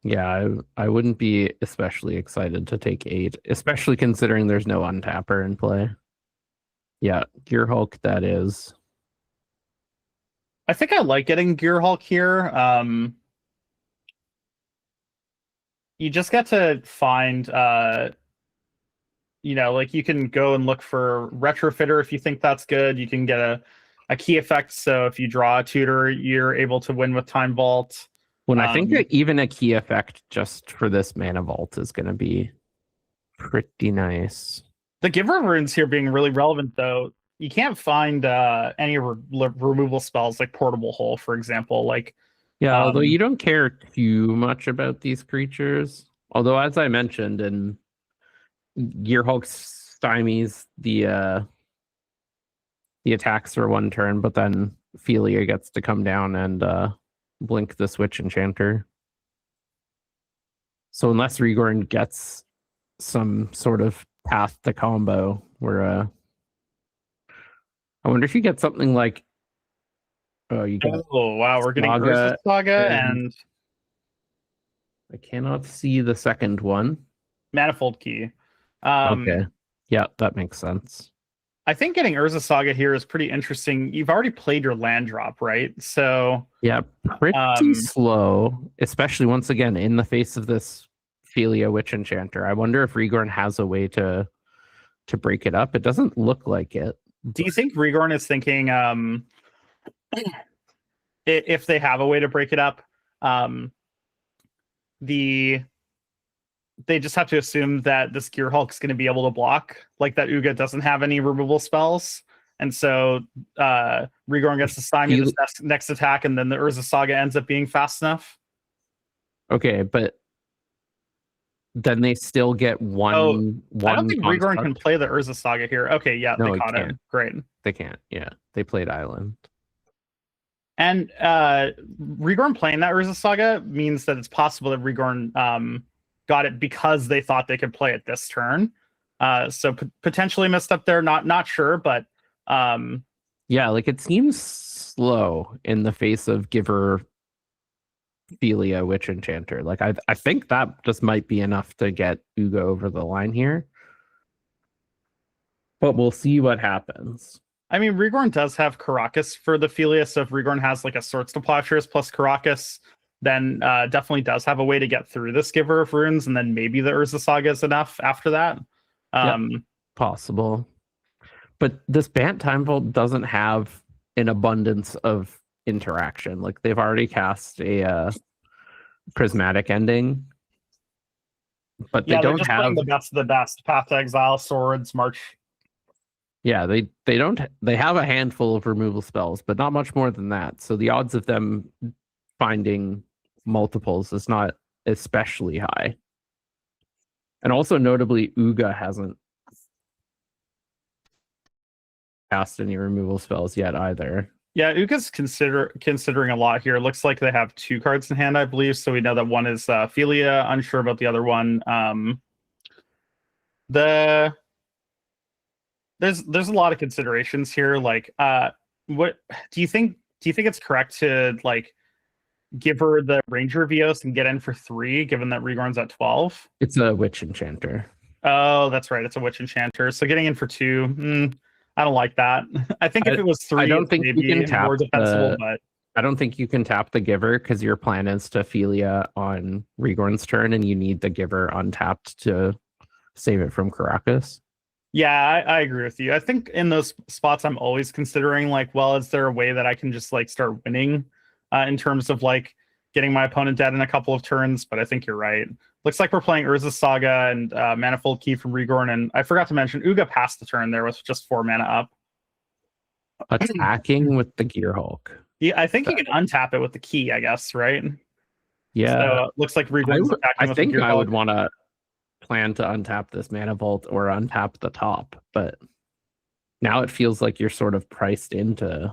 S1: Yeah, I wouldn't be especially excited to take 8, especially considering there's no untapper in play. Yeah, Gearhulk that is.
S2: I think I like getting Gearhulk here. You just get to find like you can go and look for Retrofitter if you think that's good. You can get a key effect. So if you draw a tutor, you're able to win with Time Vault.
S1: When I think that even a key effect just for this Mana Vault is going to be pretty nice.
S2: The Giver of Runes here being really relevant, though. You can't find any removal spells like Portable Hole, for example. Like
S1: Yeah, although
S2: Um,
S1: you don't care too much about these creatures. Although, as I mentioned, and Gearhulk stymies the attacks for one turn, but then Ophelia gets to come down and blink the Switch Enchanter. So unless Rigorn gets some sort of path to combo, where I wonder if you get something like you get
S2: oh wow, we're getting Urza
S1: Saga,
S2: Saga
S1: and
S2: and
S1: I cannot see the second one.
S2: Manifold Key.
S1: Okay, yeah, that makes sense.
S2: I think getting Urza Saga here is pretty interesting. You've already played your land drop, right? So
S1: Yeah, pretty
S2: um,
S1: slow, especially once again in the face of this Ophelia Witch Enchanter. I wonder if Rigorn has a way to break it up. It doesn't look like it.
S2: do you think Rigorn is thinking if they have a way to break it up, um, the they just have to assume that this Gear Hulk's going to be able to block, like that Uga doesn't have any removal spells, and so Rigorn gets to stymie this next attack, and then the Urza Saga ends up being fast enough.
S1: Okay, but then they still get one.
S2: I don't think Rigorn
S1: construct.
S2: can play the Urza Saga here. Okay, yeah,
S1: No,
S2: they caught it. Great.
S1: They can't. Yeah, they played Island.
S2: And Rigorn playing that Urza Saga means that it's possible that Rigorn got it because they thought they could play it this turn. So potentially missed up there. Not sure, but
S1: yeah, like it seems slow in the face of Giver Ophelia Witch Enchanter. Like I think that just might be enough to get Uga over the line here. But we'll see what happens.
S2: I mean, Rigorn does have Caracas for the Ophelia, so if Rigorn has like a Swords to Plowshares plus Caracas, then definitely does have a way to get through this Giver of Runes, and then maybe the Urza Saga is enough after that.
S1: Yep, possible. But this Bant Time Vault doesn't have an abundance of interaction. Like they've already cast a prismatic ending, but they don't
S2: just
S1: have
S2: the best of the best. Path to Exile, Swords, March.
S1: Yeah, they don't. They have a handful of removal spells, but not much more than that. So the odds of them finding multiples is not especially high. And also notably, Uga hasn't cast any removal spells yet either.
S2: Yeah, Uga's considering a lot here. It looks like they have 2 cards in hand, I believe. So we know that one is Ophelia. Unsure about the other one. There's a lot of considerations here. Like, what do you think? Do you think it's correct to like give her the Ranger Vios and get in for 3, given that Rigorn's at 12?
S1: It's a Witch Enchanter.
S2: Oh, that's right. It's a Witch Enchanter. So getting in for 2, I don't like that. I think if it was 3,
S1: I don't think you can tap
S2: more defensible, but
S1: I don't think you can tap the Giver because your plan is to Ophelia on Rigorn's turn, and you need the Giver untapped to save it from Caracas.
S2: Yeah, I agree with you. I think in those spots, I'm always considering like, well, is there a way that I can just like start winning in terms of like getting my opponent dead in a couple of turns? But I think you're right. Looks like we're playing Urza Saga and Manifold Key from Rigorn. And I forgot to mention, Uga passed the turn there with just 4 mana up.
S1: Attacking with the Gearhulk.
S2: Yeah, I think you can untap it with the key, I guess, right?
S1: Yeah.
S2: So looks like Rigorn's attacking
S1: I think I would want to plan to untap this Mana Vault or untap the top, but now it feels like you're sort of priced into.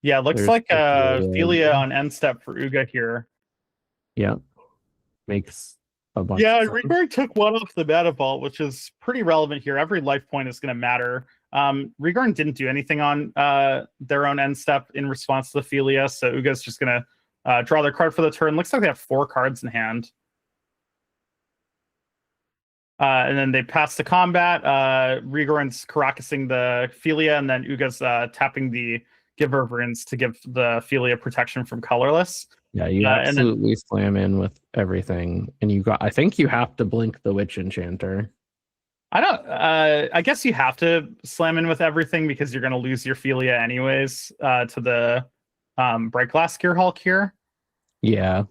S2: Yeah, looks like Ophelia on end step for Uga here.
S1: Yeah, makes a bunch.
S2: Yeah, Rigorn took 1 off the Mana Vault, which is pretty relevant here. Every life point is going to matter. Rigorn didn't do anything on their own end step in response to Ophelia, so Uga's just going to draw their card for the turn. Looks like they have 4 cards in hand. And then they pass to combat. Rigorn's Caracasing the Ophelia, and then Uga's tapping the Giver of Runes to give the Ophelia protection from colorless.
S1: Yeah, you absolutely slam in with everything, and I think you have to blink the Witch Enchanter.
S2: I guess you have to slam in with everything because you're going to lose your Ophelia anyways to the Bright Glass Gearhulk here.
S1: Yeah.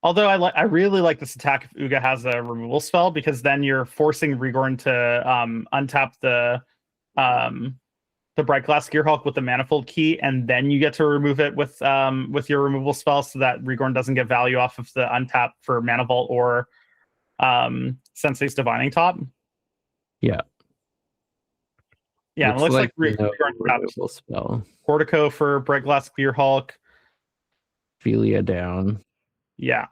S2: Although I really like this attack if Uga has a removal spell, because then you're forcing Rigorn to untap the the Bright Glass Gearhulk with the Manifold Key, and then you get to remove it with your removal spell, so that Regorn doesn't get value off of the untap for Mana Vault or Sensei's Divining Top.
S1: Yeah.
S2: Yeah, it looks like
S1: no
S2: Regorn
S1: removal spell.
S2: Portico for Bright Glass Gearhulk.
S1: Philia down.
S2: Yeah.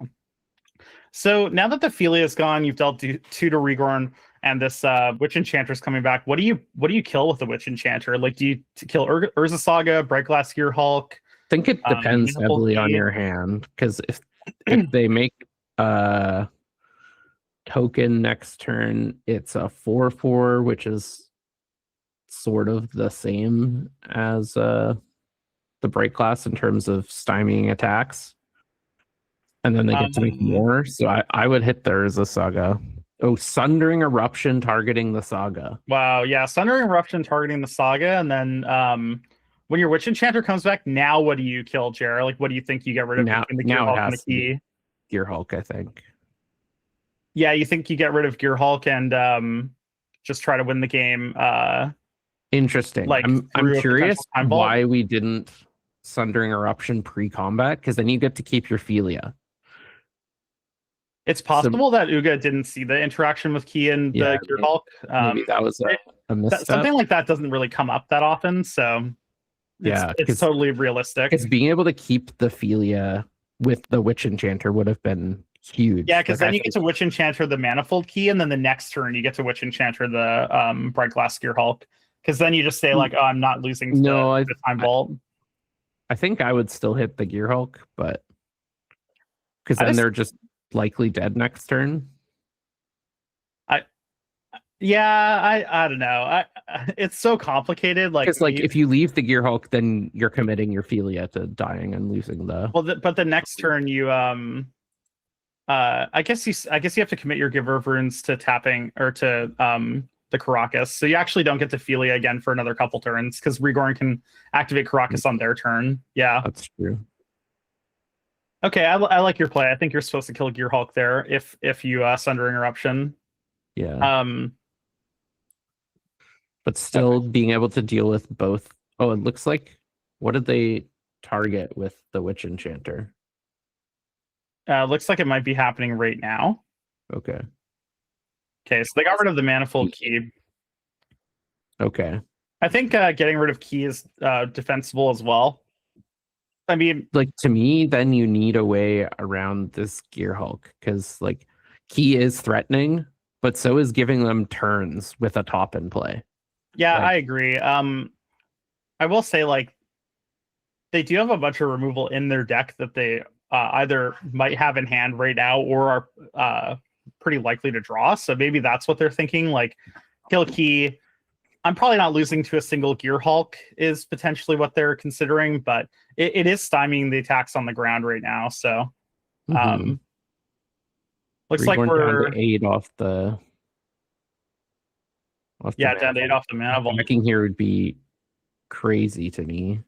S2: So now that the Philia is gone, you've dealt 2 to Regorn, and this Witch Enchanter's coming back. What do you kill with the Witch Enchanter? Like, do you kill Urza Saga, Bright Glass Gearhulk?
S1: I think it depends heavily on your hand, because if they make token next turn, it's a 4/4, which is sort of the same as the Bright Glass in terms of stymieing attacks. And then they get to make more. So I would hit the Urza Saga. Oh, Sundering Eruption targeting the Saga.
S2: Wow, yeah, Sundering Eruption targeting the Saga, and then when your Witch Enchanter comes back, now what do you kill, Jer? Like, what do you think you get rid of between the Gearhulk and the Key?
S1: Gearhulk, I think.
S2: Yeah, you think you get rid of Gearhulk and just try to win the game.
S1: Interesting.
S2: Like,
S1: I'm curious why we didn't Sundering Eruption pre-combat, because then you get to keep your Philia.
S2: It's possible that Uga didn't see the interaction with Key and the Gearhulk.
S1: Maybe that was a misstep.
S2: Something like that doesn't really come up that often, so it's totally realistic.
S1: Because being able to keep the Philia with the Witch Enchanter would have been huge.
S2: Yeah, because then you get to Witch Enchanter the Manifold Key, and then the next turn you get to Witch Enchanter the Bright Glass Gearhulk. Because then you just say, like, oh, I'm not losing to the Time Vault.
S1: I think I would still hit the Gearhulk, but because then they're just likely dead next turn.
S2: I don't know. It's so complicated. Like,
S1: because if you leave the Gearhulk, then you're committing your Philia to dying and losing the.
S2: Well, but the next turn you I guess you have to commit your Giver of Runes to tapping or to the Karakas, so you actually don't get to Philia again for another couple turns because Regorn can activate Karakas on their turn. Yeah,
S1: that's true.
S2: Okay, I like your play. I think you're supposed to kill Gearhulk there if you Sundering Eruption.
S1: Yeah. But still being able to deal with both. Oh, it looks like, what did they target with the Witch Enchanter?
S2: Looks like it might be happening right now.
S1: Okay.
S2: Okay, so they got rid of the Manifold Key.
S1: Okay.
S2: I think getting rid of Key is defensible as well. I mean,
S1: like, to me, then you need a way around this Gearhulk, because like Key is threatening, but so is giving them turns with a top in play.
S2: Yeah, I agree. I will say, like, they do have a bunch of removal in their deck that they either might have in hand right now or are pretty likely to draw. So maybe that's what they're thinking. Like, kill Key. I'm probably not losing to a single Gearhulk is potentially what they're considering, but it is stymieing the attacks on the ground right now. So looks like we're
S1: down to 8 off the.
S2: Down to 8 off the Mana Vault.
S1: Backing here would be crazy to me,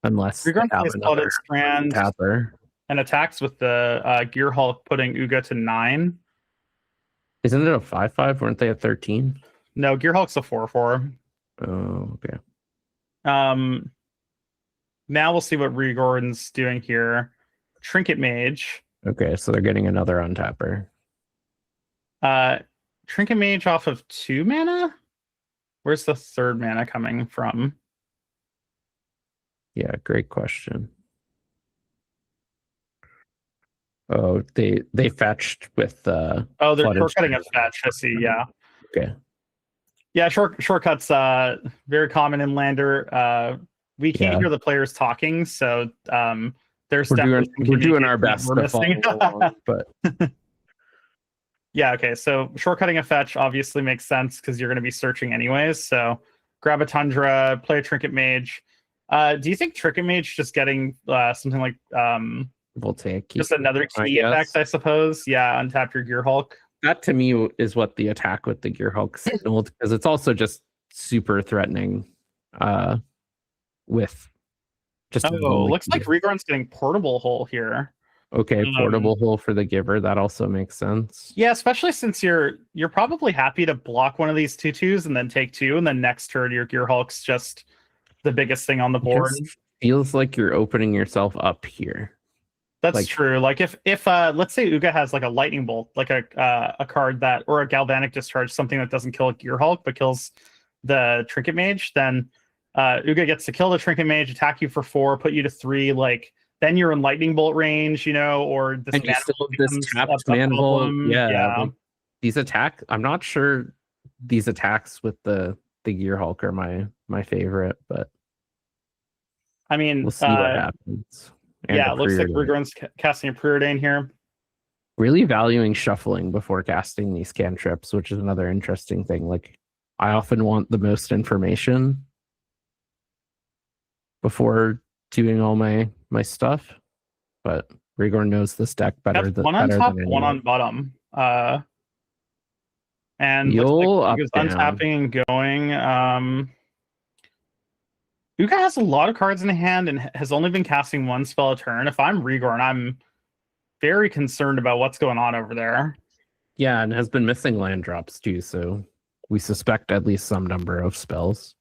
S1: unless
S2: Regorn plays Paladin Strand
S1: tapper
S2: and attacks with the Gearhulk, putting Uga to 9.
S1: Isn't it a 5/5? Weren't they at 13?
S2: No, Gearhulk's a 4/4.
S1: Oh, okay.
S2: Now we'll see what Regorn's doing here. Trinket Mage.
S1: Okay, so they're getting another untapper.
S2: Trinket Mage off of 2 mana? Where's the 3rd mana coming from?
S1: Yeah, great question. Oh, they fetched with
S2: they're shortcutting a fetch. I see. Yeah.
S1: Okay.
S2: Yeah, shortcuts very common in Lander. We can't hear the players talking, so there's
S1: we're doing our best
S2: we're missing.
S1: Along, but
S2: yeah, okay. So shortcutting a fetch obviously makes sense because you're going to be searching anyways. So grab a Tundra, play a Trinket Mage. Do you think Trinket Mage just getting something like
S1: Voltaic
S2: just another key effect, I suppose? Yeah, untap your Gearhulk.
S1: That to me is what the attack with the Gearhulk signaled, because it's also just super threatening with just
S2: looks like Regorn's getting Portable Hole here.
S1: Okay, Portable Hole for the Giver, that also makes sense.
S2: Yeah, especially since you're probably happy to block one of these 2/2s and then take 2, and then next turn your Gearhulk's just the biggest thing on the
S1: It
S2: board.
S1: just feels like you're opening yourself up here.
S2: That's
S1: like-
S2: true. Like if let's say Uga has like a lightning bolt, like a card that, or a galvanic discharge, something that doesn't kill Gear Hulk but kills the Trinket Mage, then Uga gets to kill the Trinket Mage, attack you for 4, put you to 3. Like then you're in lightning bolt range, or this
S1: And you still have this
S2: becomes
S1: tapped
S2: a
S1: mana vault.
S2: problem.
S1: Yeah. Like, these I'm not sure these attacks with the Gear Hulk are my favorite, but
S2: I mean,
S1: we'll see what happens. And
S2: yeah, it looks like Rigorn's casting a Preordain here.
S1: Really valuing shuffling before casting these cantrips, which is another interesting thing. Like, I often want the most information before doing all my stuff, but Rigor knows this deck better than
S2: one on top,
S1: than
S2: one
S1: anyone.
S2: on bottom. And
S1: You'll
S2: looks
S1: up
S2: like
S1: down.
S2: untapping and going. Uga has a lot of cards in hand and has only been casting 1 spell a turn. If I'm Rigor, I'm very concerned about what's going on over there.
S1: Yeah, and has been missing land drops too, so we suspect at least some number of spells.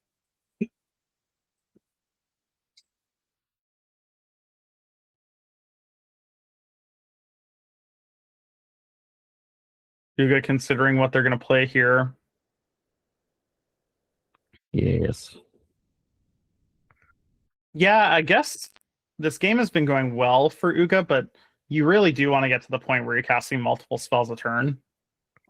S2: Uga considering what they're going to play here.
S1: Yes.
S2: Yeah, I guess this game has been going well for Uga, but you really do want to get to the point where you're casting multiple spells a turn.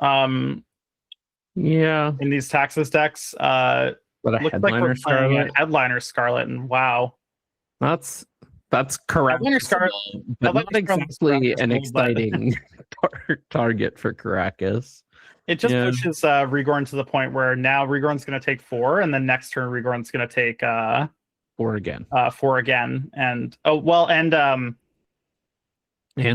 S1: Yeah.
S2: In these Taxes decks,
S1: But a
S2: looks like
S1: Headliner
S2: we're playing
S1: Scarlet.
S2: a Headliner Scarlet, and wow,
S1: That's correct.
S2: Headliner Scarlet,
S1: but not
S2: Headliner Scarlet's
S1: exactly an
S2: cool, but-
S1: exciting target for Caracas.
S2: It just
S1: Yeah.
S2: pushes Rigorn to the point where now Rigorn's going to take 4, and then next turn Rigorn's going to take
S1: 4 again.
S2: 4 again, and
S1: And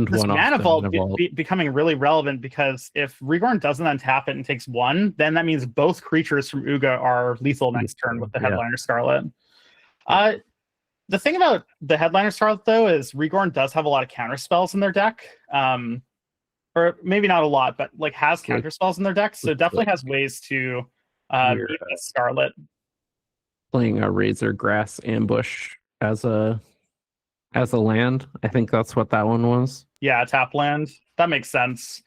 S2: this
S1: one
S2: mana
S1: off
S2: vault
S1: the mana vault.
S2: becoming really relevant, because if Rigorn doesn't untap it and takes 1, then that means both creatures from Uga are lethal next turn with the
S1: Yeah.
S2: Headliner Scarlet. The thing about the Headliner Scarlet, though, is Rigorn does have a lot of counter spells in their deck. Or maybe not a lot, but like has counter spells in their deck, so definitely has ways to beat the Scarlet.
S1: Playing a Razor Grass Ambush as a land. I think that's what that one was.
S2: Yeah, tap land. That makes sense.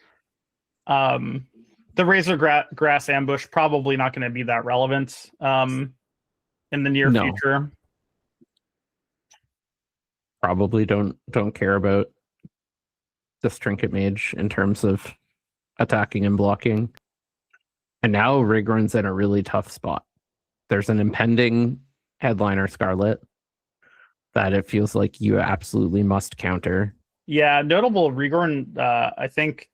S2: The Razor Grass Ambush probably not going to be that relevant in the near future.
S1: Probably don't care about this Trinket Mage in terms of attacking and blocking. And now Rigorn's in a really tough spot. There's an impending Headliner Scarlet that it feels like you absolutely must counter.
S2: Yeah, notable Rigorn, I think,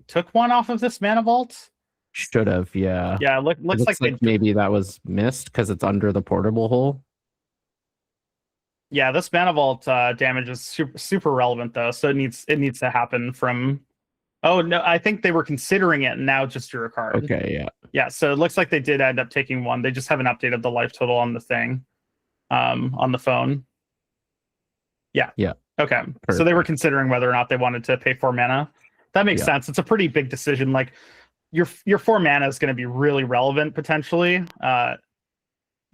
S2: took 1 off of this mana vault.
S1: Should have, yeah.
S2: Yeah, looks like
S1: maybe that was missed because it's under the portable hole.
S2: Yeah, this mana vault damage is super relevant, though, so it needs to happen from. Oh no, I think they were considering it and now just drew a card.
S1: Okay, yeah.
S2: Yeah, so it looks like they did end up taking 1. They just haven't updated the life total on the thing, on the phone. Yeah.
S1: Yeah.
S2: Okay.
S1: Perfect.
S2: So they were considering whether or not they wanted to pay 4 mana. That makes sense. It's a pretty big decision. Like your 4 mana is going to be really relevant potentially.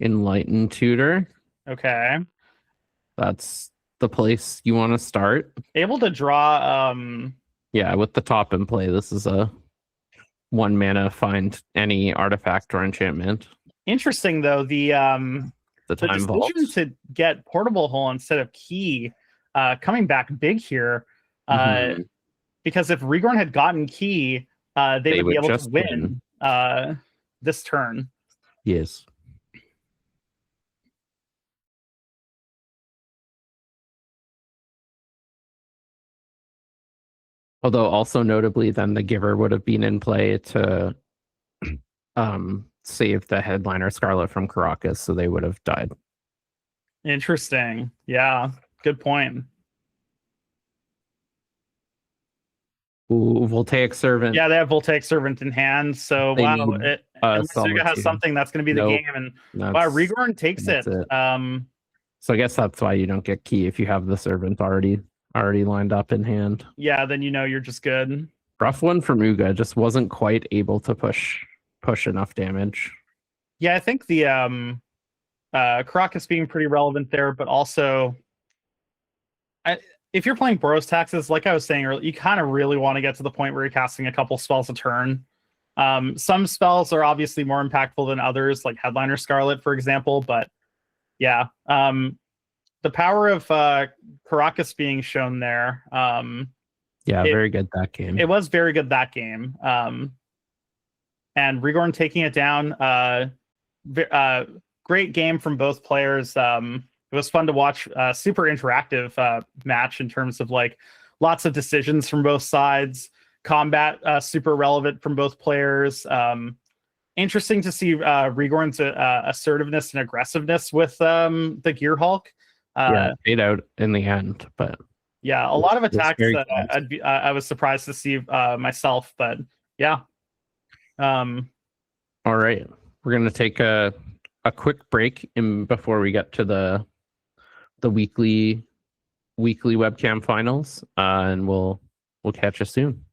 S1: Enlightened Tutor.
S2: Okay.
S1: That's the place you want to start.
S2: Able to draw.
S1: Yeah, with the top in play, this is a 1 mana find any artifact or enchantment.
S2: Interesting though, the
S1: time vault.
S2: decision to get Portable Hole instead of Key coming back big here. Because if Rigorn had gotten Key, they would be able to win this turn.
S1: Yes. Although also notably, then the Giver would have been in play to save the Headliner Scarlet from Caracas, so they would have died.
S2: Interesting. Yeah, good point.
S1: Ooh, Voltaic Servant.
S2: Yeah, they have Voltaic Servant in hand, so
S1: They
S2: wow,
S1: need,
S2: Suga has something that's going to be the game, and wow, Rigorn takes it.
S1: So I guess that's why you don't get Key if you have the Servant already lined up in hand.
S2: Yeah, then you're just good.
S1: Rough one from Uga, just wasn't quite able to push enough damage.
S2: Yeah, I think the Caracas being pretty relevant there, but also if you're playing Boros Taxes, like I was saying earlier, you kind of really want to get to the point where you're casting a couple spells a turn. Some spells are obviously more impactful than others, like Headliner Scarlet, for example. But yeah, the power of Caracas being shown there.
S1: Yeah,
S2: it,
S1: very good that game.
S2: it was very good that game. And Rigorn taking it down. Great game from both players. It was fun to watch. Super interactive match in terms of like lots of decisions from both sides. Combat super relevant from both players. Interesting to see Rigorn's assertiveness and aggressiveness with the Gear Hulk.
S1: Yeah, it paid out in the end, but
S2: yeah, a lot of attacks
S1: very
S2: that I was surprised to see myself, but yeah.
S1: All right, we're gonna take a quick break in before we get to the weekly webcam finals, and we'll catch you soon.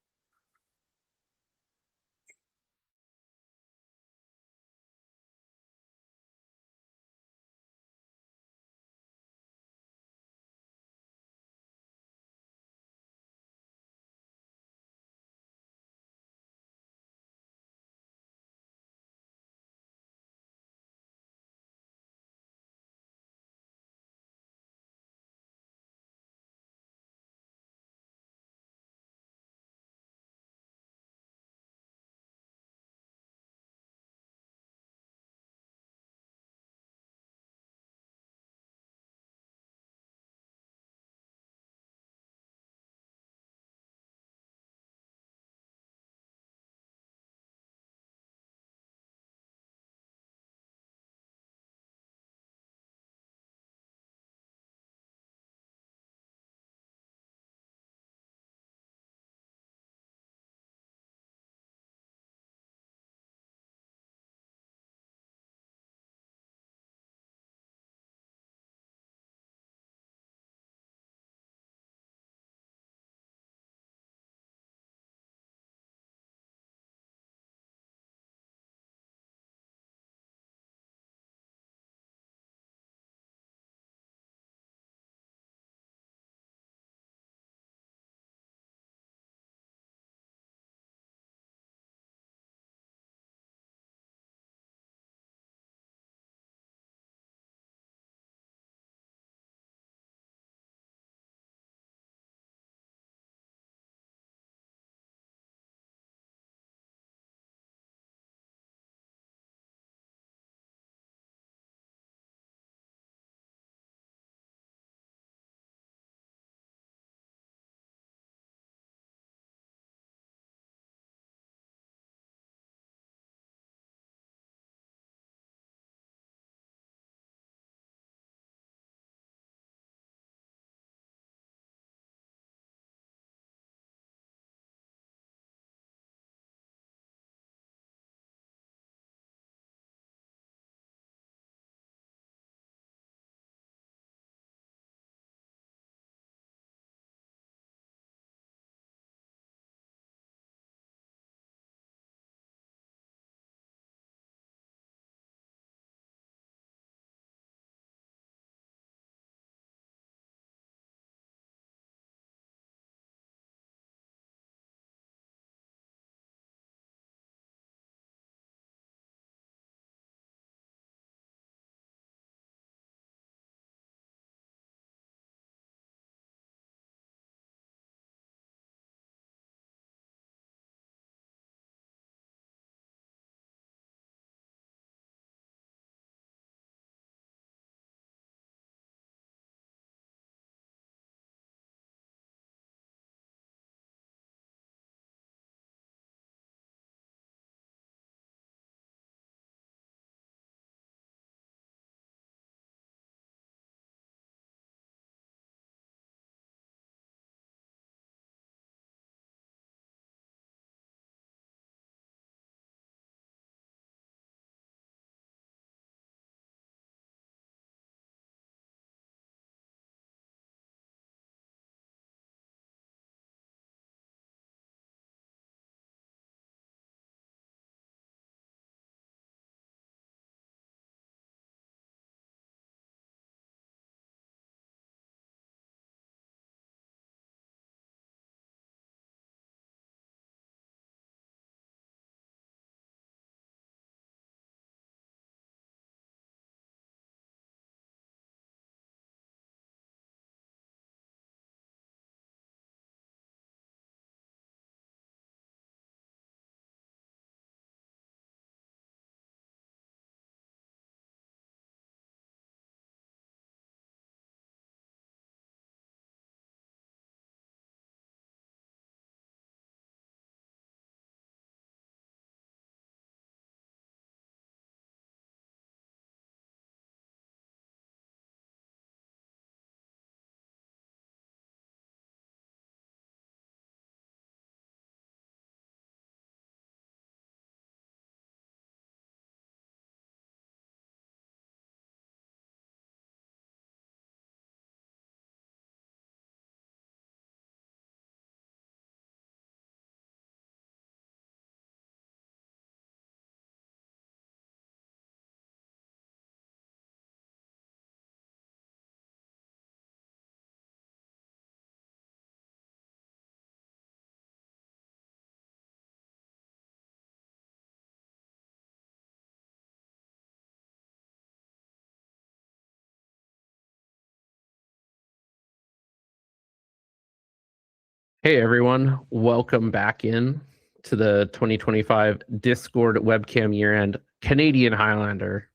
S1: Hey everyone, welcome back in to the 2025 Discord Webcam year-end Canadian Highlander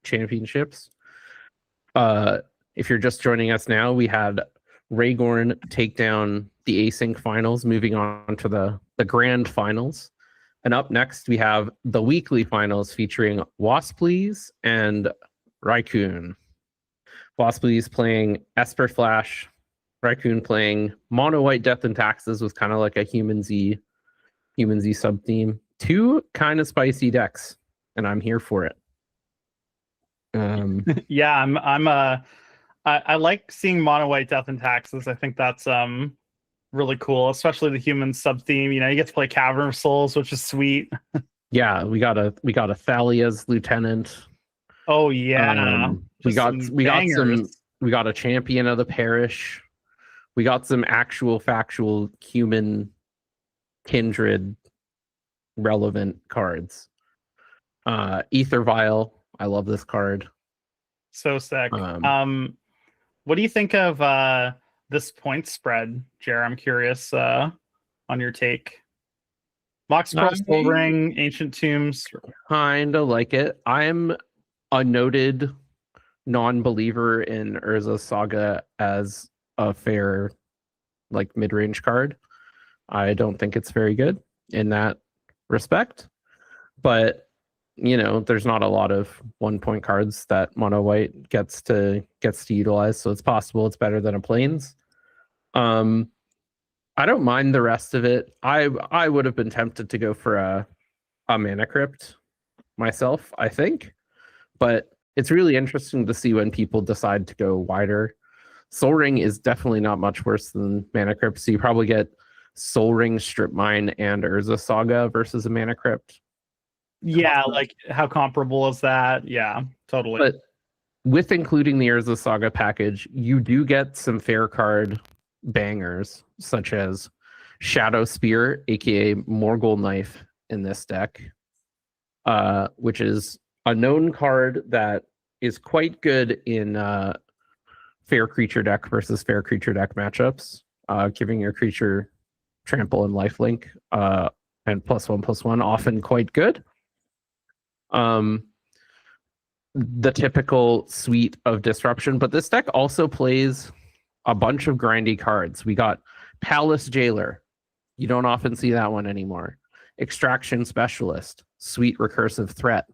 S1: championships. If you're just joining us now, we had Rhaegorn take down the async finals, moving on to the grand finals. And up next, we have the weekly finals featuring Waspleys and Raccoon. Waspleys playing Esper Flash, Raccoon playing Mono White Death and Taxes with kind of like a Human Z sub theme. Two kind of spicy decks, and I'm here for it.
S2: Yeah, I like seeing Mono White Death and Taxes. I think that's really cool, especially the human sub theme. You know, you get to play Cavern of Souls, which is sweet.
S1: Yeah, we got a Thalia's Lieutenant.
S2: Oh yeah,
S1: we got a Champion of the Parish. We got some actual factual human kindred relevant cards. Ether Vial, I love this card.
S2: So sick. What do you think of this point spread, Jer? I'm curious on your take. Mox Pro, Soul Ring, Ancient Tombs.
S1: Kinda like it. I'm a noted non-believer in Urza Saga as a fair like mid-range card. I don't think it's very good in that respect, but you know, there's not a lot of 1-point cards that Mono White gets to utilize, so it's possible it's better than a Plains. I don't mind the rest of it. I would have been tempted to go for a Mana Crypt myself, I think, but it's really interesting to see when people decide to go wider. Soul Ring is definitely not much worse than Mana Crypt, so you probably get Soul Ring, Strip Mine, and Urza Saga versus a Mana Crypt.
S2: Yeah, like how comparable is that? Yeah, totally.
S1: But with including the Urza Saga package, you do get some fair card bangers, such as Shadow Spear, aka Morgul Knife, in this deck, which is a known card that is quite good in fair creature deck versus fair creature deck matchups, giving your creature trample and lifelink, and +1/+1, often quite good. The typical suite of disruption, but this deck also plays a bunch of grindy cards. We got Palace Jailer. You don't often see that one anymore. Extraction Specialist, sweet recursive threat.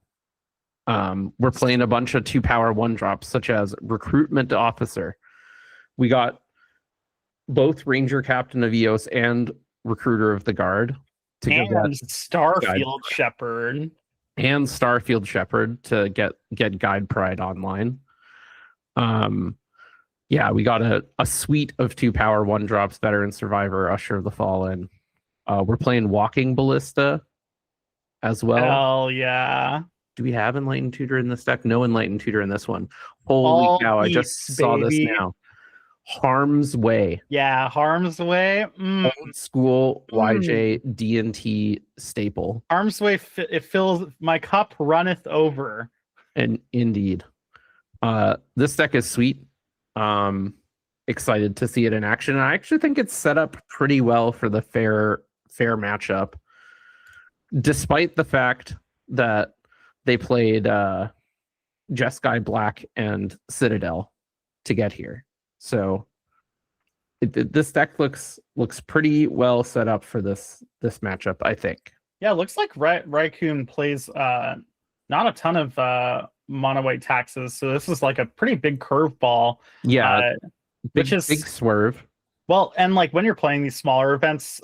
S1: We're playing a bunch of 2-power 1-drops, such as Recruitment Officer. We got both Ranger Captain of Eos and Recruiter of the Guard
S2: to and Starfield Shepherd.
S1: And Starfield Shepherd to get Guide Pride online. Yeah, we got a suite of 2-power 1-drops, Veteran Survivor, Usher of the Fallen. We're playing Walking Ballista as well.
S2: Hell yeah.
S1: Do we have Enlightened Tutor in this deck? No Enlightened Tutor in this one. Holy cow, I just saw this now. Harm's Way.
S2: Yeah, Harm's Way.
S1: Old school YJ D&T staple.
S2: Harm's Way, it fills my cup runneth over.
S1: And indeed. This deck is sweet. Excited to see it in action. And I actually think it's set up pretty well for the fair matchup. Despite the fact that they played Jeskai Black and Citadel to get here. So this deck looks pretty well set up for this matchup, I think.
S2: Yeah, it looks like Raccoon plays not a ton of Mono White Taxes, so this is like a pretty big curveball.
S1: Yeah, big swerve.
S2: Well, and like when you're playing these smaller events,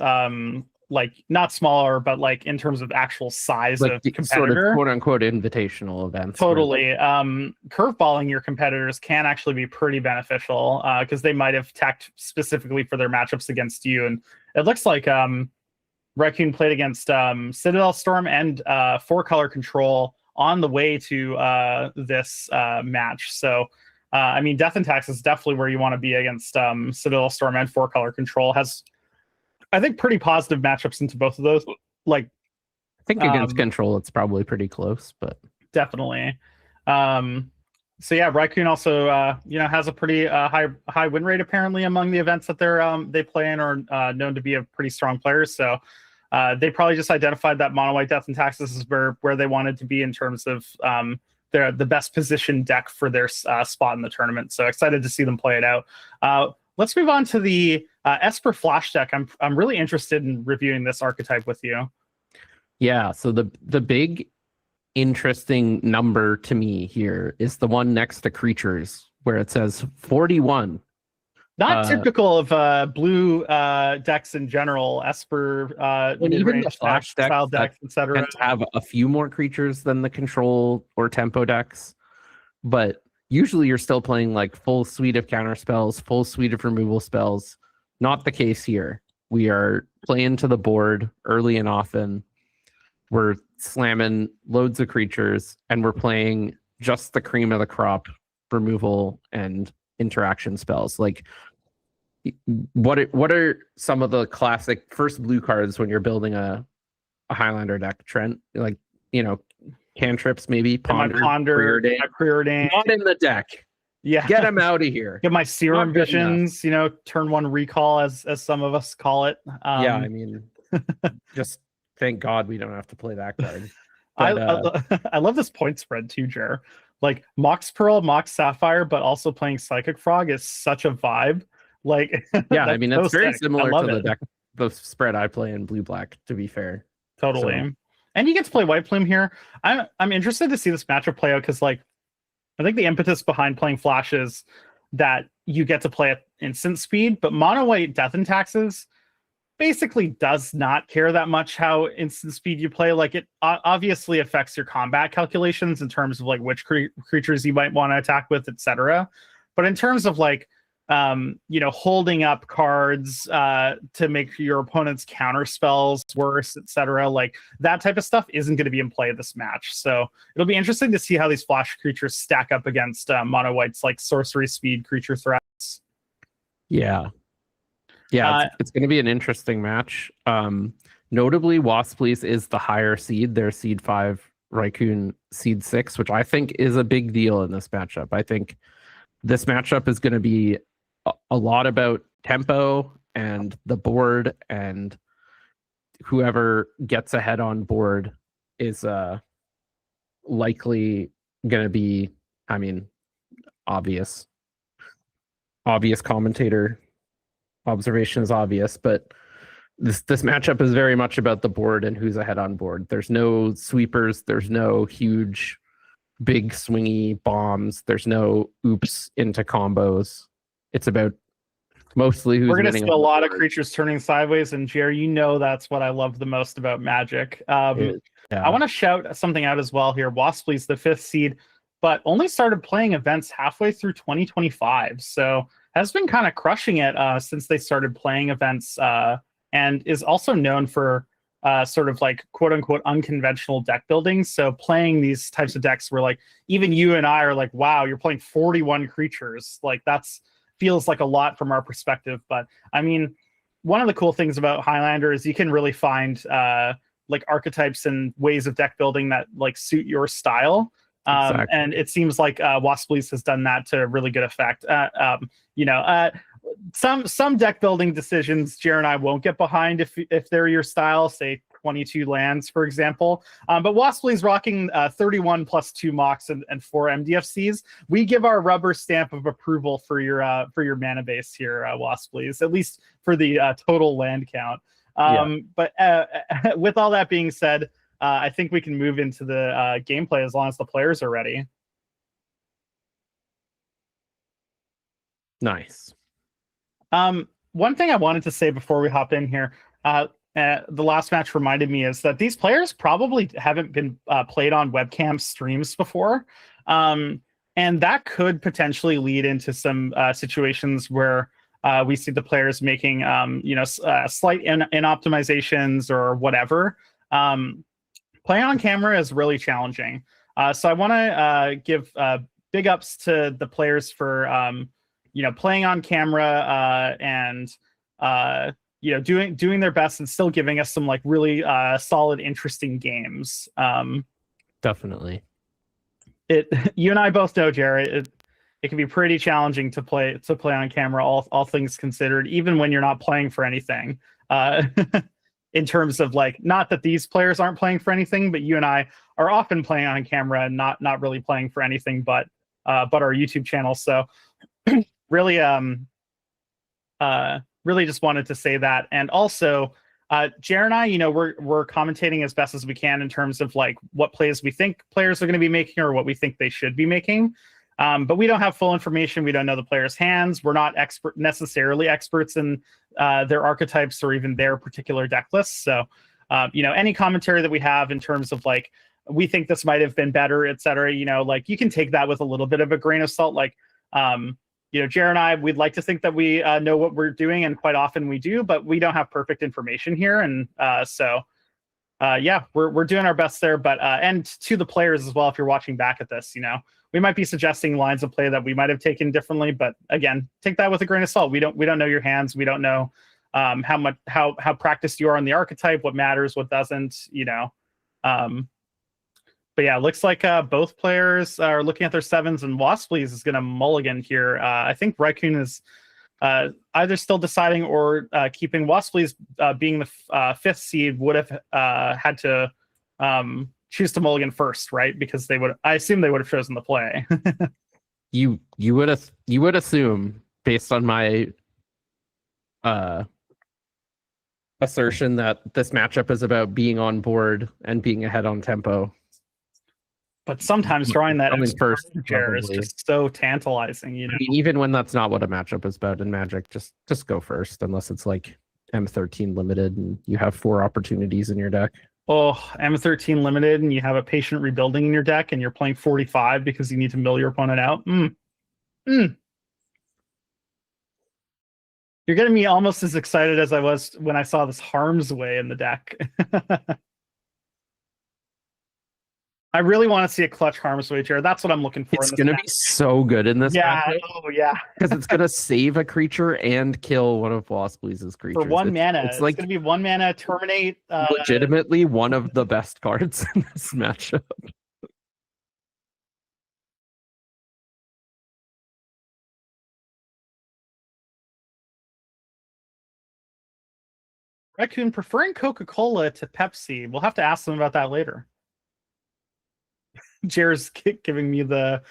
S2: like not smaller, but like in terms of actual size
S1: like
S2: of competitor,
S1: sort of quote unquote invitational events.
S2: Totally. Curveballing your competitors can actually be pretty beneficial because they might have tacked specifically for their matchups against you. And it looks like Raccoon played against Citadel Storm and 4-color control on the way to this match. So I mean, Death and Tax is definitely where you want to be against Citadel Storm and 4-color control. Has, I think, pretty positive matchups into both of those. Like,
S1: I think against control, it's probably pretty close, but
S2: definitely. So yeah, Raikkonen also has a pretty high win rate apparently among the events that they play in, or known to be a pretty strong player. So they probably just identified that mono white death and taxes is where they wanted to be in terms of the best positioned deck for their spot in the tournament. So excited to see them play it out. Let's move on to the Esper Flash deck. I'm really interested in reviewing this archetype with you.
S1: Yeah, so the big interesting number to me here is the one next to creatures where it says 41.
S2: Not typical of blue decks in general, Esper
S1: and even the flash decks,
S2: style decks, etc.
S1: tend to have a few more creatures than the control or tempo decks, but usually you're still playing like full suite of counter spells, full suite of removal spells. Not the case here. We are playing to the board early and often. We're slamming loads of creatures, and we're playing just the cream of the crop removal and interaction spells. Like, what are some of the classic first blue cards when you're building a Highlander deck, Trent? Like, cantrips, maybe ponder,
S2: preordain.
S1: Not in the deck.
S2: Yeah,
S1: get them out of here.
S2: Get my serum visions. Turn one recall, as some of us call it.
S1: Yeah, I mean, just. Thank God we don't have to play that card. But,
S2: I love this point spread too, Jer. Like Mox Pearl, Mox Sapphire, but also playing Psychic Frog is such a vibe. Like,
S1: yeah, I mean, it's very similar to the spread I play in Blue Black, to be fair.
S2: Totally. So. And you get to play White Plume here. I'm interested to see this matchup play out because, like, I think the impetus behind playing Flash is that you get to play at instant speed, but mono white Death and Taxes basically does not care that much how instant speed you play. Like, it obviously affects your combat calculations in terms of like which creatures you might want to attack with, etc. But in terms of like holding up cards to make your opponent's counter spells worse, etc., like that type of stuff isn't going to be in play this match. So it'll be interesting to see how these flash creatures stack up against mono white's like sorcery speed creature threats.
S1: Yeah, it's going to be an interesting match. Notably, Waspleys is the higher seed. They're seed 5, Raikkonen seed 6, which I think is a big deal in this matchup. I think this matchup is going to be a lot about tempo and the board, and whoever gets ahead on board is likely going to be, I mean, obvious commentator observation is obvious, but this matchup is very much about the board and who's ahead on board. There's no sweepers, there's no huge big swingy bombs, there's no oops into combos. It's about mostly who's winning.
S2: We're gonna see a lot of creatures turning sideways, and Jerry, that's what I love the most about Magic. I want to shout something out as well here. Waspleys, the 5th seed, but only started playing events halfway through 2025, so has been kind of crushing it since they started playing events, and is also known for sort of like quote unquote unconventional deck building. So playing these types of decks where like even you and I are like, wow, you're playing 41 creatures. Like that's feels like a lot from our perspective. But I mean, one of the cool things about Highlander is you can really find like archetypes and ways of deck building that like suit your style. Exactly. And it seems like Waspleys has done that to really good effect. Some deck building decisions Jer and I won't get behind if they're your style, say 22 lands, for example. But Waspleys rocking 31 plus 2 Mox and 4 MDFCs. We give our rubber stamp of approval for your mana base here, Waspleys, at least for the total land count. But with all that being said, I think we can move into the gameplay as long as the players are ready.
S1: Nice.
S2: One thing I wanted to say before we hop in here, the last match reminded me is that these players probably haven't been played on webcam streams before. And that could potentially lead into some situations where we see the players making slight in-optimizations or whatever. Playing on camera is really challenging. So I want to give big ups to the players for playing on camera and doing their best and still giving us some like really solid, interesting games.
S1: Definitely.
S2: You and I both know, Jared. It can be pretty challenging to play on camera, all things considered, even when you're not playing for anything. Uh, in terms of like, not that these players aren't playing for anything, but you and I are often playing on camera and not really playing for anything but our YouTube channel. So really, really just wanted to say that. And also, Jared and I, we're commentating as best as we can in terms of like what plays we think players are going to be making or what we think they should be making. But we don't have full information. We don't know the player's hands. We're not necessarily experts in their archetypes or even their particular deck lists. So, any commentary that we have in terms of like, we think this might have been better, et cetera, like you can take that with a little bit of a grain of salt. Like, Jared and I, we'd like to think that we know what we're doing, and quite often we do, but we don't have perfect information here. And yeah, we're doing our best there. But and to the players as well, if you're watching back at this, we might be suggesting lines of play that we might have taken differently. But again, take that with a grain of salt. We don't know your hands. We don't know how practiced you are on the archetype, what matters, what doesn't. But yeah, it looks like both players are looking at their sevens, and Waspleys is going to mulligan here. I think Raccoon is either still deciding or keeping. Waspleys being the fifth seed would have had to choose to mulligan first, right? Because I assume they would have chosen the play.
S1: You would assume, based on my assertion, that this matchup is about being on board and being ahead on tempo.
S2: But sometimes drawing that
S1: first
S2: chair is just so tantalizing,
S1: I mean, even when that's not what a matchup is about in Magic, just go first, unless it's like M13 limited and you have 4 opportunities in your deck.
S2: Oh, M13 limited and you have a patient rebuilding in your deck and you're playing 45 because you need to mill your opponent out. You're getting me almost as excited as I was when I saw this Harm's Way in the deck. I really want to see a clutch Harm's Way, Jared. That's what I'm looking for.
S1: It's going to be so good in this
S2: matchup. Oh, yeah.
S1: Because it's going to save a creature and kill one of Waspleys' creatures.
S2: For 1 mana. It's like going to be 1 mana, terminate.
S1: Legitimately one of the best cards in this matchup.
S2: Raccoon preferring Coca-Cola to Pepsi. We'll have to ask them about that later. Jared's giving me the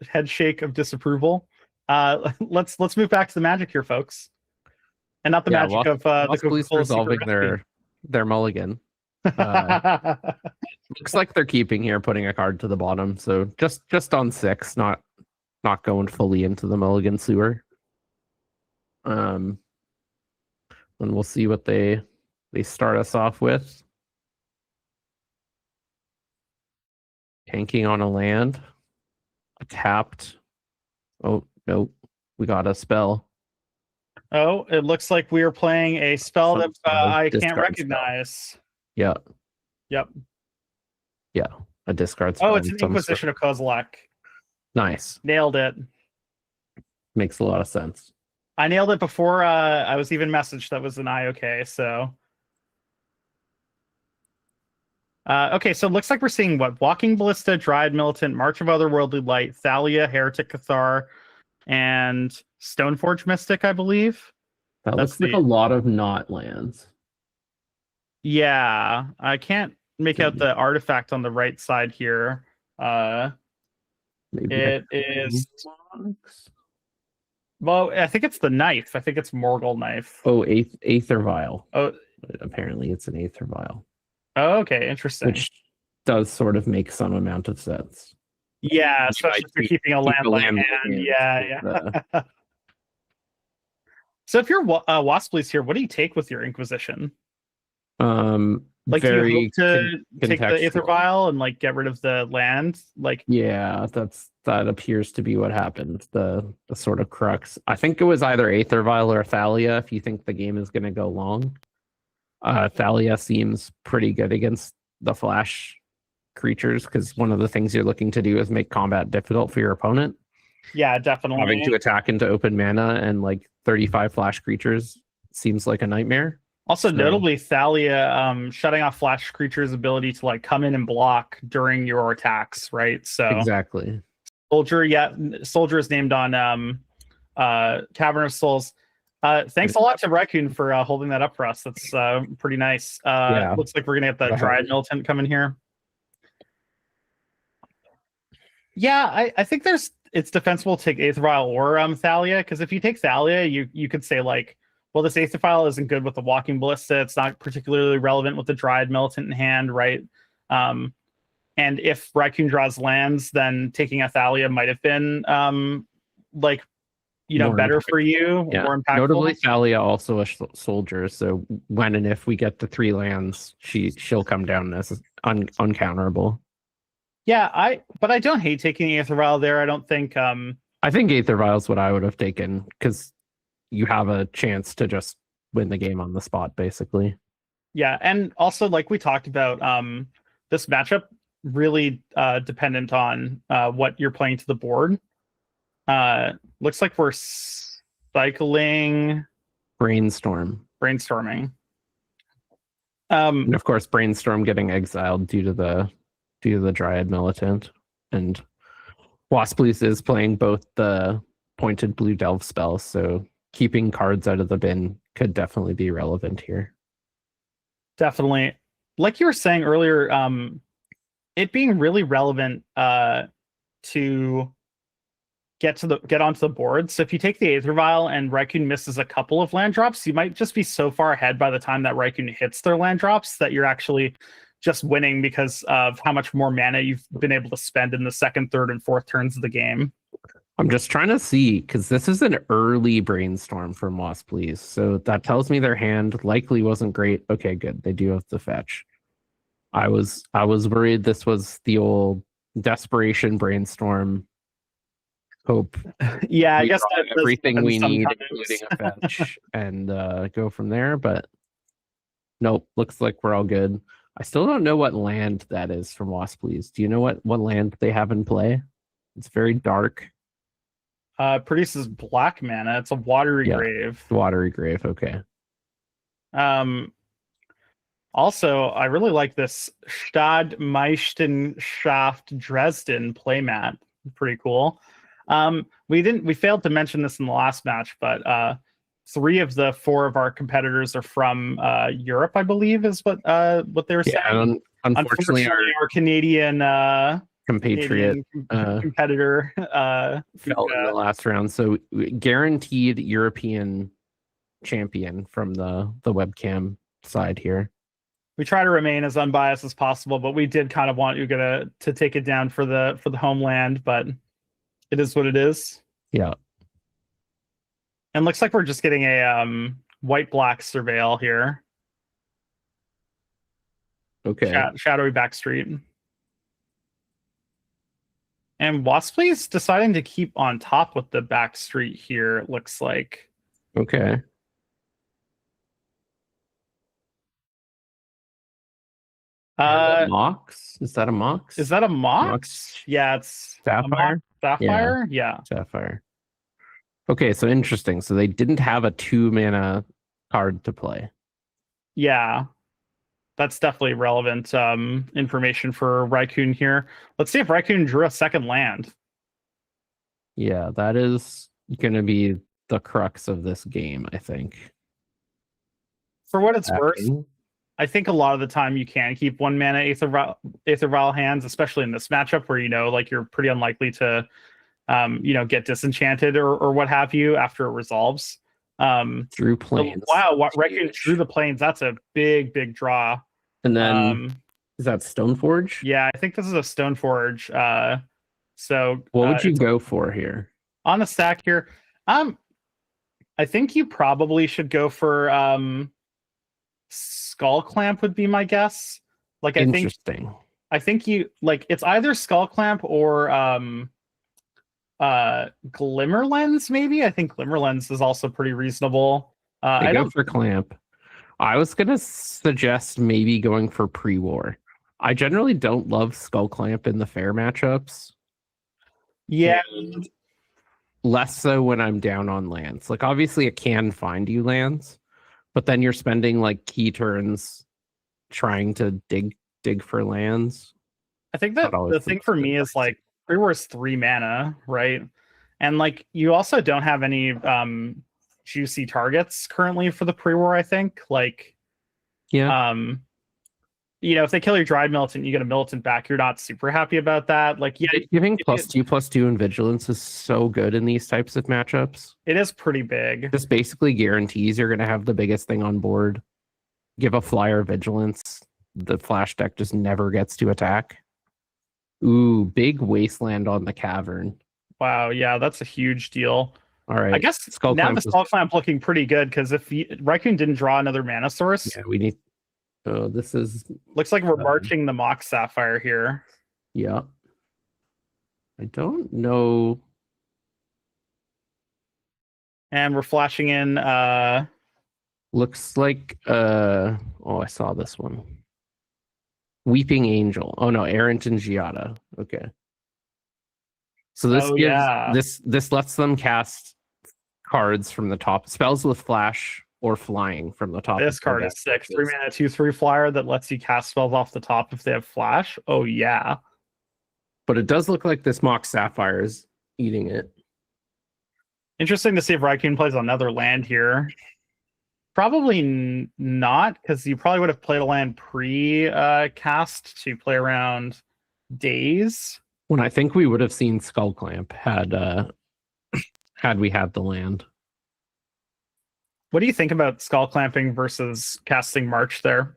S2: head shake of disapproval. Let's move back to the Magic here, folks, and not the magic of the Coca-Cola
S1: resolving their mulligan. Looks like they're keeping here, putting a card to the bottom. So just on 6, not going fully into the mulligan sewer. And we'll see what they start us off with. Tanking on a land. A tapped. Oh, nope. We got a spell.
S2: Oh, it looks like we are playing a spell that I can't recognize. Spell.
S1: Yeah.
S2: Yep.
S1: Yeah. A discard spell.
S2: Oh, it's an Inquisition of Kozilek.
S1: Nice.
S2: Nailed it.
S1: Makes a lot of sense.
S2: I nailed it before I was even messaged that was an IOK, so... okay, so it looks like we're seeing what? Walking Ballista, Dryad Militant, March of Otherworldly Light, Thalia, Heretic Cathar, and Stoneforge Mystic, I believe.
S1: That looks like a lot of not lands.
S2: Yeah, I can't make out the artifact on the right side here.
S1: Maybe
S2: it is... Well, I think it's the knife. I think it's Morgul Knife.
S1: Oh, Aether Vial.
S2: Oh,
S1: apparently it's an Aether Vial.
S2: Oh, okay, interesting.
S1: Which does sort of make some amount of sense.
S2: Yeah, especially if you're keeping a land like hand. Yeah. So if you're Waspleys here, what do you take with your Inquisition? Like, do you hope to take the Aether Vial and like get rid of the land? Like,
S1: yeah, that appears to be what happened. The sort of crux. I think it was either Aether Vial or Thalia. If you think the game is going to go long, Thalia seems pretty good against the flash creatures because one of the things you're looking to do is make combat difficult for your opponent.
S2: Yeah, definitely.
S1: Having to attack into open mana and like 35 flash creatures seems like a nightmare.
S2: Also,
S1: So-
S2: notably, Thalia shutting off flash creatures' ability to like come in and block during your attacks, right? So
S1: Exactly.
S2: Soldier is named on Cavern of Souls. Thanks a lot to Raccoon for holding that up for us. That's pretty nice.
S1: Yeah.
S2: Looks like we're gonna get the
S1: Go ahead.
S2: Dryad Militant coming here. Yeah, I think it's defensible to take Aether Vial or Thalia, because if you take Thalia, you could say like, well, this Aether Vial isn't good with the Walking Ballista. It's not particularly relevant with the Dryad Militant in hand, right? And if Raccoon draws lands, then taking a Thalia might have been like,
S1: More
S2: better
S1: impactful.
S2: for you,
S1: Yeah.
S2: more impactful.
S1: Notably, Thalia also a soldier. So when and if we get the 3 lands, she'll come down as uncounterable.
S2: Yeah, but I don't hate taking Aether Vial there. I don't think
S1: I think Aether Vial is what I would have taken, because you have a chance to just win the game on the spot, basically.
S2: yeah, and also like we talked about, this matchup really dependent on what you're playing to the board. Looks like we're cycling brainstorming.
S1: And of course, Brainstorm getting exiled due to the Dryad Militant, and Wasplease is playing both the pointed blue delve spells, so keeping cards out of the bin could definitely be relevant here.
S2: Definitely, like you were saying earlier, it being really relevant to get onto the board. So if you take the Aether Vial and Raccoon misses a couple of land drops, you might just be so far ahead by the time that Raccoon hits their land drops that you're actually just winning because of how much more mana you've been able to spend in the second, third, and fourth turns of the game.
S1: I'm just trying to see, because this is an early Brainstorm from Wasplease, so that tells me their hand likely wasn't great. Okay, good. They do have the fetch. I was worried this was the old desperation Brainstorm. Hope.
S2: Yeah, I guess
S1: that everything we need,
S2: sometimes.
S1: including a fetch, and go from there. But nope, looks like we're all good. I still don't know what land that is from Wasplease. Do you know what land they have in play? It's very dark.
S2: Produces black mana. It's a watery grave.
S1: Watery grave. Okay.
S2: Also, I really like this Stadtmeisterschaft Dresden playmat. Pretty cool. We failed to mention this in the last match, but 3 of the 4 of our competitors are from Europe, I believe, is what they were saying.
S1: Unfortunately,
S2: our Canadian
S1: compatriot
S2: competitor
S1: fell in the last round. So guaranteed European champion from the webcam side here.
S2: We try to remain as unbiased as possible, but we did kind of want Uga to take it down for the homeland, but it is what it is.
S1: Yeah.
S2: And looks like we're just getting a white-black surveil here.
S1: Okay.
S2: Shadowy backstreet. And Wasplease deciding to keep on top with the backstreet here, it looks like.
S1: Okay. Mox? Is that a Mox?
S2: Is that a Mox? Yeah, it's
S1: Sapphire.
S2: Sapphire? Yeah.
S1: Sapphire. Okay, so interesting. So they didn't have a 2-mana card to play.
S2: Yeah. That's definitely relevant information for Raccoon here. Let's see if Raccoon drew a second land.
S1: Yeah, that is going to be the crux of this game, I think.
S2: For what it's worth, I think a lot of the time you can keep 1 mana Aether Vial hands, especially in this matchup where like you're pretty unlikely to get disenchanted or what have you after it resolves.
S1: Drew Plains.
S2: Wow, Raccoon drew the Plains. That's a big draw.
S1: And then is that Stoneforge?
S2: Yeah, I think this is a Stoneforge. So
S1: what would you go for here?
S2: On the stack here? I think you probably should go for Skull Clamp would be my guess. Like
S1: Interesting.
S2: I think you like it's either Skull Clamp or Glimmer Lens, maybe. I think Glimmer Lens is also pretty reasonable.
S1: I go for Clamp. I was gonna suggest maybe going for Pre-War. I generally don't love Skull Clamp in the fair matchups.
S2: Yeah.
S1: And less so when I'm down on lands. Like obviously it can find you lands, But then you're spending like key turns trying to dig for lands.
S2: I think that
S1: Not always
S2: the
S1: the
S2: thing
S1: most
S2: for me is
S1: advice.
S2: like pre-war is 3 mana, right? And like you also don't have any juicy targets currently for the pre-war, I think. Like
S1: Yeah.
S2: you know, if they kill your Dried Militant, you get a Militant back, you're not super happy about that. Like, yeah,
S1: Giving +2/+2 and vigilance is so good in these types of matchups.
S2: it is pretty big.
S1: Just basically guarantees you're gonna have the biggest thing on board. Give a flyer vigilance. The flash deck just never gets to attack. Ooh, big wasteland on the cavern.
S2: Wow, yeah, that's a huge deal.
S1: All right.
S2: I guess
S1: Skull
S2: now
S1: Clamp
S2: the Skull Clamp looking pretty good because if Raikkoon didn't draw another mana source,
S1: yeah, we need. Oh, this is.
S2: looks like we're marching the Mox Sapphire here.
S1: Yeah. I don't know.
S2: And we're flashing in
S1: Looks like. Oh, I saw this one. Weeping Angel. Oh no, Errant and Giada. Okay. So this this lets them cast cards from the top, spells with flash or flying from the top.
S2: This card is sick. 3 mana, 2/3 flyer that lets you cast spells off the top if they have flash. Oh yeah.
S1: But it does look like this Mox Sapphire is eating it.
S2: Interesting to see if Raikkoon plays another land here. Probably not, because you probably would have played a land pre-cast to play around days.
S1: When I think we would have seen Skull Clamp had we had the land.
S2: What do you think about Skull Clamping versus casting March there?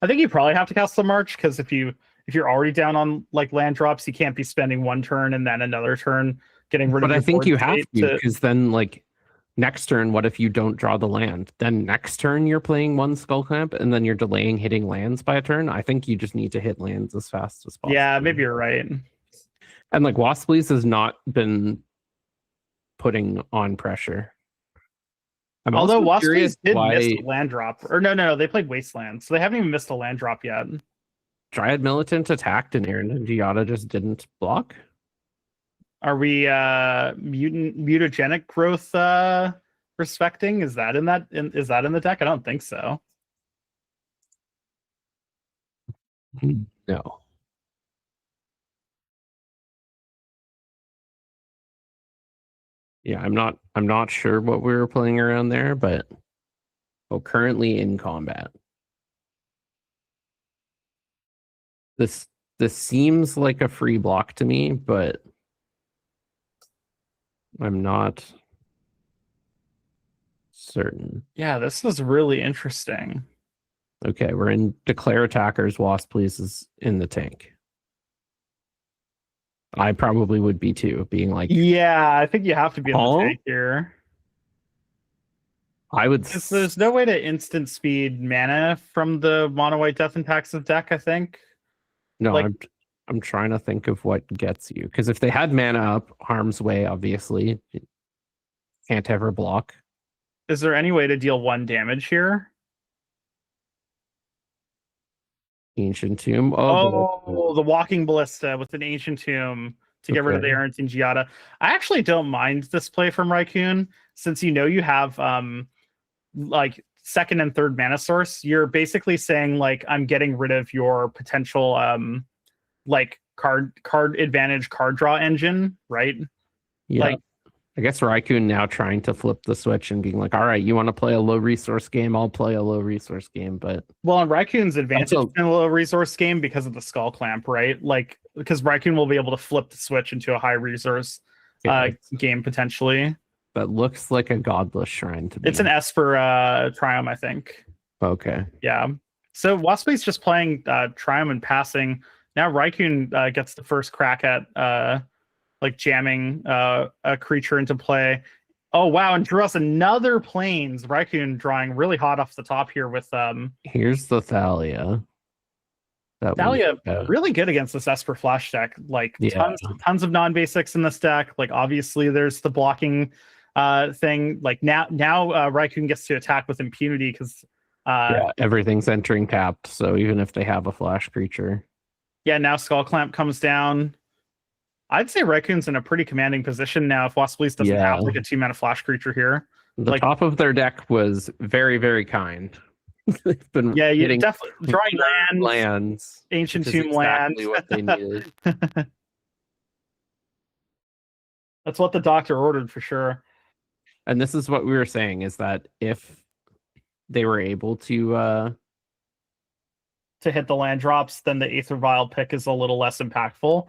S2: I think you probably have to cast the March, because if you're already down on like land drops, you can't be spending one turn and then another turn getting rid of.
S1: But I think you have to,
S2: to
S1: because then like next turn, what if you don't draw the land? Then next turn you're playing one Skull Clamp and then you're delaying hitting lands by a turn. I think you just need to hit lands as fast as possible.
S2: Yeah, maybe you're right.
S1: And like Waspleys has not been putting on pressure.
S2: Although Waspleys did miss a land drop. Or no, they played Wasteland, so they haven't even missed a land drop yet.
S1: Dryad Militant attacked and Errant and Giada just didn't block.
S2: Are we mutagenic growth respecting? Is that in the deck? I don't think so.
S1: No. Yeah, I'm not sure what we were playing around there, but currently in combat. This seems like a free block to me, but I'm not certain.
S2: Yeah, this is really interesting.
S1: Okay, we're in Declare Attackers. Waspleys is in the tank. I probably would be too, being like...
S2: Yeah, I think you have to be in the tank here.
S1: I would...
S2: There's no way to instant speed mana from the mono white Death and Taxes deck, I think.
S1: No, like, I'm trying to think of what gets you. Because if they had mana up, Harm's Way, obviously. Can't ever block.
S2: Is there any way to deal 1 damage here?
S1: Ancient Tomb.
S2: Oh, the Walking Ballista with an Ancient Tomb to get rid of the Errant and Giada. I actually don't mind this play from Raikkoon, since you know you have like second and third mana source. You're basically saying like, I'm getting rid of your potential like card advantage card draw engine, right?
S1: Yeah. Like, I guess Raikkoon now trying to flip the switch and being like, all right, you want to play a low resource game? I'll play a low resource game. But
S2: well, and Raikkoon's advantage in a low resource game because of the Skull Clamp, right? Like, because Raikkoon will be able to flip the switch into a high resource game potentially.
S1: That looks like a godless shrine to me.
S2: It's an Esper Triumph, I think.
S1: Okay.
S2: Yeah. So Wasple's just playing Triumph and passing. Now Raikkoon gets the first crack at like jamming a creature into play. Oh wow, and drew us another Plains. Raikkoon drawing really hot off the top here with
S1: here's the Thalia.
S2: Thalia really good against this Esper Flash deck. Like tons of non-basics in this deck. Like obviously there's the blocking thing. Like now Raikkoon gets to attack with impunity because
S1: everything's entering tapped. So even if they have a flash creature.
S2: Yeah, now Skull Clamp comes down. I'd say Raikkoon's in a pretty commanding position now if Waspleys doesn't have like a 2-mana flash creature here.
S1: The
S2: Like-
S1: top of their deck was very, very kind. They've been
S2: Yeah, you
S1: hitting
S2: definitely drawing
S1: lands,
S2: ancient
S1: which is
S2: tomb
S1: exactly
S2: lands.
S1: what they needed.
S2: That's what the doctor ordered for sure.
S1: And this is what we were saying, is that if they were able to
S2: To hit the land drops, then the Aether Vial pick is a little less impactful.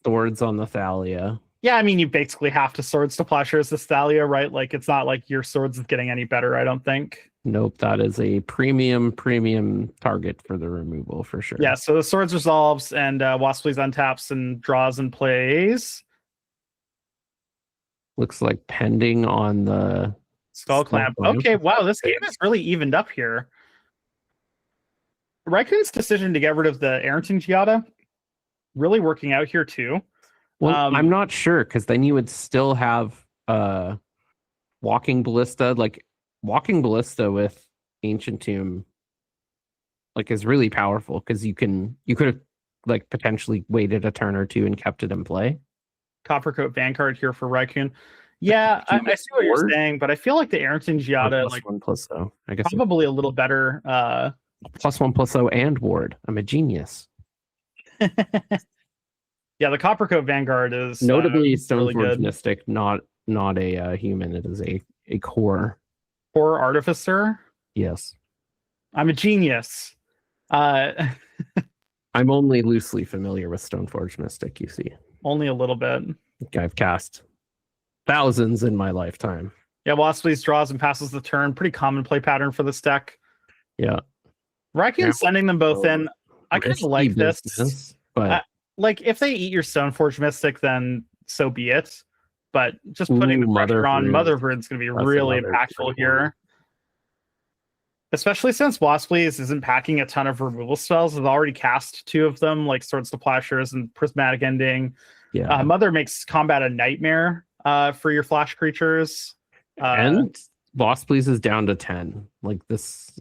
S1: swords on the Thalia.
S2: Yeah, I mean, you basically have to Swords to Plowshares the Thalia, right? Like, it's not like your swords is getting any better, I don't think.
S1: Nope, that is a premium target for the removal for sure.
S2: Yeah, so the Swords resolves, and Waspleys untaps and draws and plays.
S1: Looks like pending on the
S2: Skull Clamp. Okay, wow, this game is really evened up here. Raikun's decision to get rid of the Arrington Giada really working out here too.
S1: Well, I'm not sure, because then you would still have Walking Ballista. Like, Walking Ballista with Ancient Tomb like is really powerful, because you could have like potentially waited a turn or two and kept it in play.
S2: Coppercoat Vanguard here for Raikun. Yeah, I see what you're saying, but I feel like the Arrington Giada like
S1: +1/+0. I guess
S2: probably a little better.
S1: +1/+0 and ward. I'm a genius.
S2: Yeah, the Coppercoat Vanguard is
S1: Notably
S2: really
S1: Stoneforge
S2: good.
S1: Mystic, not a human. It is a core.
S2: Core Artificer.
S1: Yes.
S2: I'm a genius.
S1: I'm only loosely familiar with Stoneforge Mystic, you see.
S2: Only a little bit.
S1: I've cast thousands in my lifetime.
S2: Yeah, Waspleys draws and passes the turn. Pretty common play pattern for this deck.
S1: Yeah.
S2: Raikun sending them both in. I kind of like this.
S1: But
S2: like, if they eat your Stoneforge Mystic, then so be it. But just putting the pressure on Mother of Rune's going to be really impactful here. Especially since Waspleys isn't packing a ton of removal spells. They've already cast 2 of them, like Swords to Plowshares and Prismatic Ending.
S1: Yeah.
S2: Mother makes combat a nightmare for your flash creatures.
S1: And Waspleys is down to 10. Like this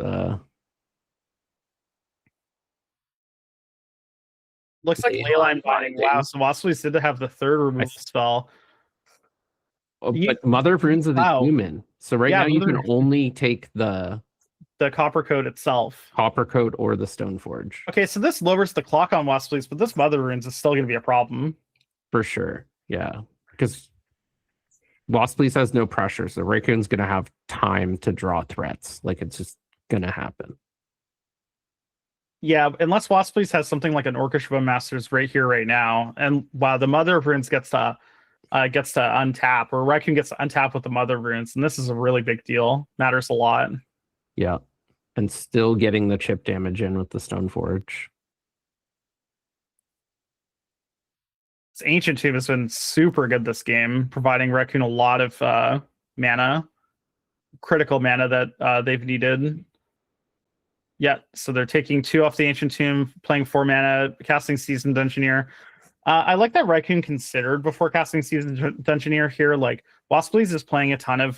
S2: looks like Leyline Binding. Wow, so Waspleys did have the 3rd removal spell.
S1: But Mother of Runes is a human. So now you can only take the
S2: Coppercoat itself.
S1: Coppercoat or the Stoneforge.
S2: Okay, so this lowers the clock on Waspleys, but this Mother Runes is still going to be a problem.
S1: For sure, yeah. Because Waspleys has no pressure, so Raikun's going to have time to draw threats. Like, it's just going to happen.
S2: Yeah, unless Waspleys has something like an Orcish Masters right here, right now. And wow, the Mother of Runes gets to untap, or Raikun gets to untap with the Mother of Runes, and this is a really big deal. Matters a lot.
S1: Yeah, and still getting the chip damage in with the Stoneforge.
S2: This Ancient Tomb has been super good this game, providing Raikun a lot of mana, critical mana that they've needed. Yeah, so they're taking 2 off the Ancient Tomb, playing 4 mana, casting Seasoned Engineer. I like that Raikun considered before casting Seasoned Engineer here. Like, Waspleys is playing a ton of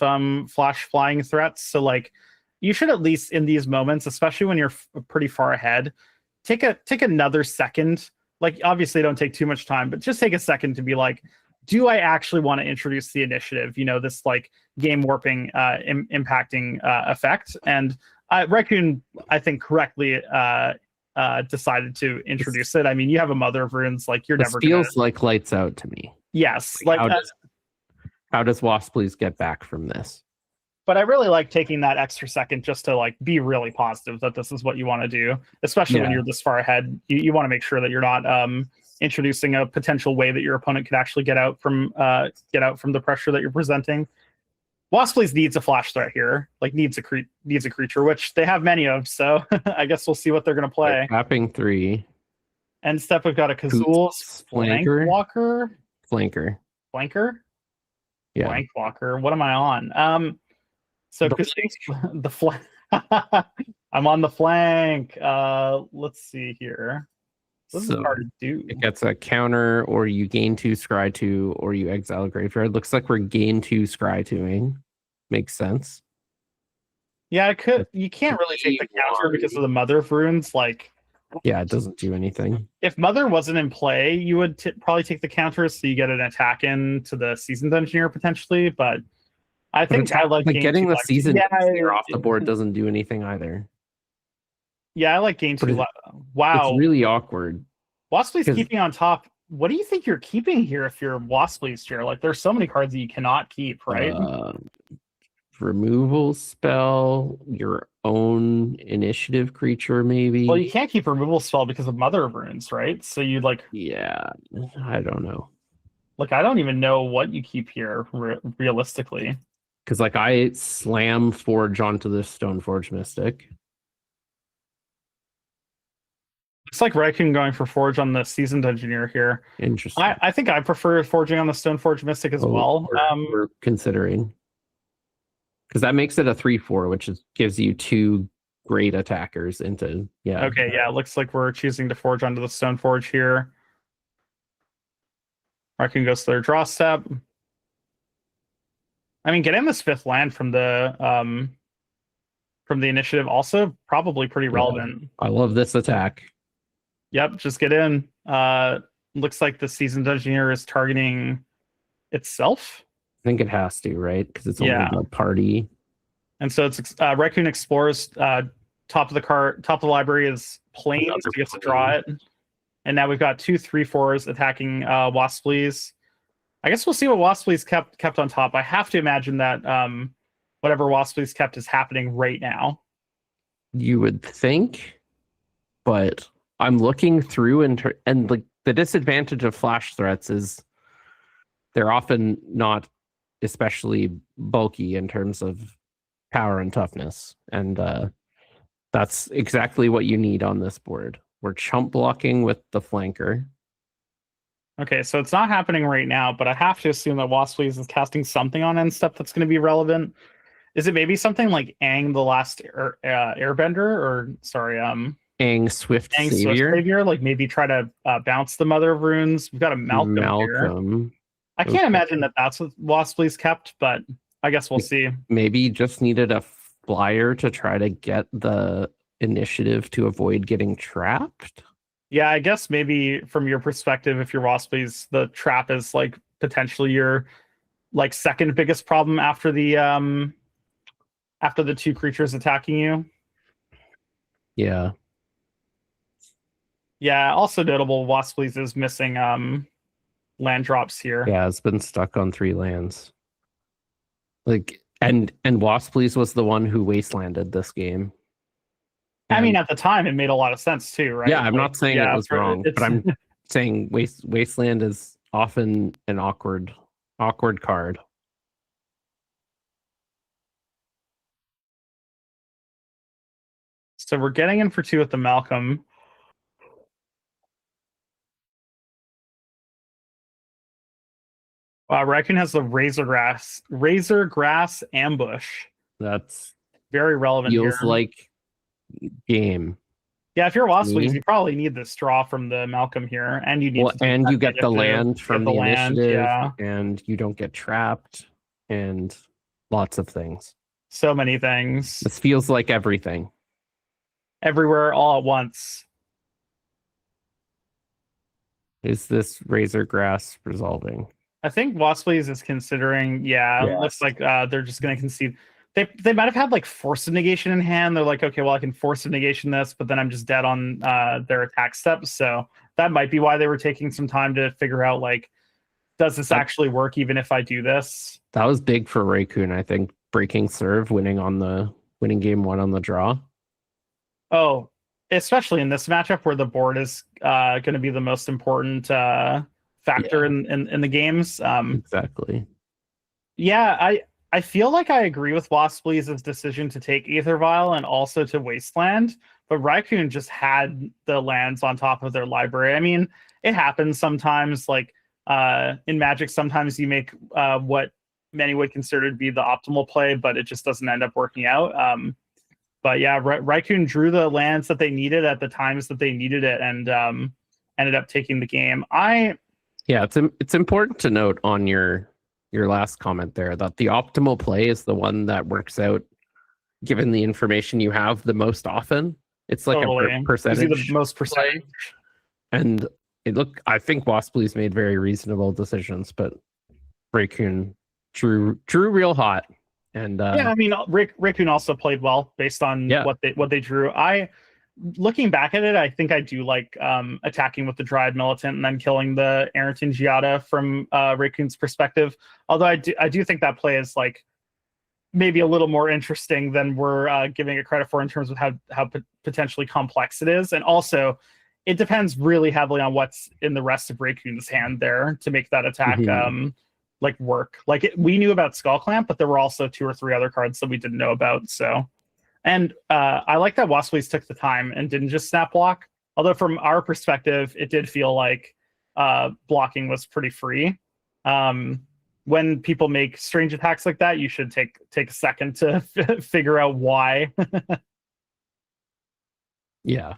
S2: flash flying threats, so like, you should at least in these moments, especially when you're pretty far ahead, take another second. Like, obviously don't take too much time, but just take a second to be like, do I actually want to introduce the initiative? You know, this like game warping impacting effect. And Raikun, I think, correctly decided to introduce it. I mean, you have a Mother of Runes, like, you're never
S1: feels like lights out to me.
S2: Yes. Like,
S1: how does Waspleys get back from this?
S2: But I really like taking that extra second just to like be really positive that this is what you want to do, especially when you're this far ahead. You want to make sure that you're not introducing a potential way that your opponent could actually get out from the pressure that you're presenting. Waspleys needs a flash threat here, like needs a creature, which they have many of. So I guess we'll see what they're going to play.
S1: Tapping 3.
S2: End step, we've got a Kazul's
S1: Flanker.
S2: Flanker.
S1: Yeah.
S2: Flank Walker. What am I on? So the flank. I'm on the flank. Let's see here. This is hard to do.
S1: It gets a counter, or you gain 2 scry 2, or you exile a graveyard. Looks like we're gain 2 scry 2ing. Makes sense.
S2: Yeah, it could. You can't really take the counter because of the Mother of Runes. Like,
S1: yeah, it doesn't do anything.
S2: If Mother wasn't in play, you would probably take the counter, so you get an attack in to the Seasoned Engineer potentially. But I
S1: But
S2: think I like
S1: like
S2: game
S1: getting
S2: two
S1: the
S2: live.
S1: season
S2: Yeah,
S1: off the board doesn't do anything either.
S2: yeah, I like game
S1: But
S2: two.
S1: it's
S2: Wow,
S1: really awkward.
S2: Wasply's
S1: 'Cause-
S2: keeping on top. What do you think you're keeping here if you're Wasply's chair? Like, there's so many cards that you cannot keep, right?
S1: Removal spell, your own initiative creature, maybe.
S2: Well, you can't keep removal spell because of Mother of Runes, right? So you like,
S1: Yeah, I don't know.
S2: like I don't even know what you keep here realistically.
S1: Because like I slam Forge onto the Stoneforge Mystic.
S2: It's like Raikou going for Forge on the Seasoned Engineer here.
S1: Interesting.
S2: I think I prefer forging on the Stoneforge Mystic as well.
S1: We're considering. Because that makes it a 3/4, which gives you 2 great attackers into, yeah.
S2: Okay, yeah, it looks like we're choosing to forge onto the Stoneforge here. Raikou goes to their draw step. I mean, getting this 5th land from the initiative also probably pretty relevant.
S1: I love this attack.
S2: Yep, just get in. Looks like the Seasoned Engineer is targeting itself.
S1: I think it has to, right? Because it's only
S2: Yeah.
S1: the party.
S2: And so it's Raccoon explores top of the library is plains.
S1: Another
S2: He gets to draw it. And now we've got 2 3/4s attacking Waspleys. I guess we'll see what Waspleys kept on top. I have to imagine that whatever Waspleys kept is happening right now.
S1: You would think, but I'm looking through and like the disadvantage of flash threats is they're often not especially bulky in terms of power and toughness, and that's exactly what you need on this board. We're chump blocking with the flanker.
S2: Okay, so it's not happening right now, but I have to assume that Waspleys is casting something on end step that's going to be relevant. Is it maybe something like Aang the Last Airbender, or sorry,
S1: Aang Swift
S2: Aang
S1: Savior.
S2: Swift Savior? Like maybe try to bounce the Mother of Runes. We've got a Malcolm here. I can't imagine that that's what Waspleys kept, but I guess we'll see.
S1: Maybe just needed a flyer to try to get the initiative to avoid getting trapped.
S2: Yeah, I guess maybe from your perspective, if you're Waspleys, the trap is like potentially your like second biggest problem after the 2 creatures attacking you.
S1: Yeah.
S2: Yeah, also notable, Waspleys is missing land drops here.
S1: Yeah, it's been stuck on 3 lands. Like and Waspleys was the one who wastelanded this game.
S2: I mean, at the time, it made a lot of sense too, right?
S1: Yeah, I'm not saying it was wrong, but I'm saying wasteland is often an awkward card.
S2: So we're getting in for 2 with the Malcolm. Raccoon has the Razor Grass Ambush.
S1: That's
S2: very relevant
S1: feels
S2: here.
S1: like game.
S2: Yeah, if you're Waspleys, you probably need this draw from the Malcolm here, and you need
S1: you get the land from the initiative, and you don't get trapped, and lots of things.
S2: So many things.
S1: This feels like everything.
S2: Everywhere, all at once.
S1: Is this Razor Grass resolving?
S2: I think Waspleys is considering, it looks like they're just going to concede. They might have had like Force of Negation in hand. They're like, okay, well, I can Force of Negation this, but then I'm just dead on their attack steps. So that might be why they were taking some time to figure out, like, does this actually work even if I do this?
S1: That was big for Raccoon, I think. Breaking serve, winning game 1 on the draw.
S2: Oh, especially in this matchup where the board is going to be the most important factor in the games.
S1: Exactly.
S2: Yeah, I feel like I agree with Waspleys' decision to take Aether Vial and also to Wasteland, but Raccoon just had the lands on top of their library. I mean, it happens sometimes. Like in Magic, sometimes you make what many would consider to be the optimal play, but it just doesn't end up working out. But yeah, Raccoon drew the lands that they needed at the times that they needed it, and ended up taking the game.
S1: It's important to note on your last comment there that the optimal play is the one that works out given the information you have the most often. It's like a percentage.
S2: The most percentage.
S1: And I think Waspleys made very reasonable decisions, but Raccoon drew real hot. And
S2: yeah, I mean, Raccoon also played well based on what they drew. Looking back at it, I think I do like attacking with the Dryad Militant and then killing the Arrington Giada from Raccoon's perspective. Although I do think that play is like maybe a little more interesting than we're giving it credit for in terms of how potentially complex it is. And also, it depends really heavily on what's in the rest of Raccoon's hand there to make that attack like work. Like we knew about Skull Clamp, but there were also 2 or 3 other cards that we didn't know about. So, and I like that Waspleys took the time and didn't just snap block. Although from our perspective, it did feel like blocking was pretty free. When people make strange attacks like that, you should take a second to figure out why.
S1: Yeah.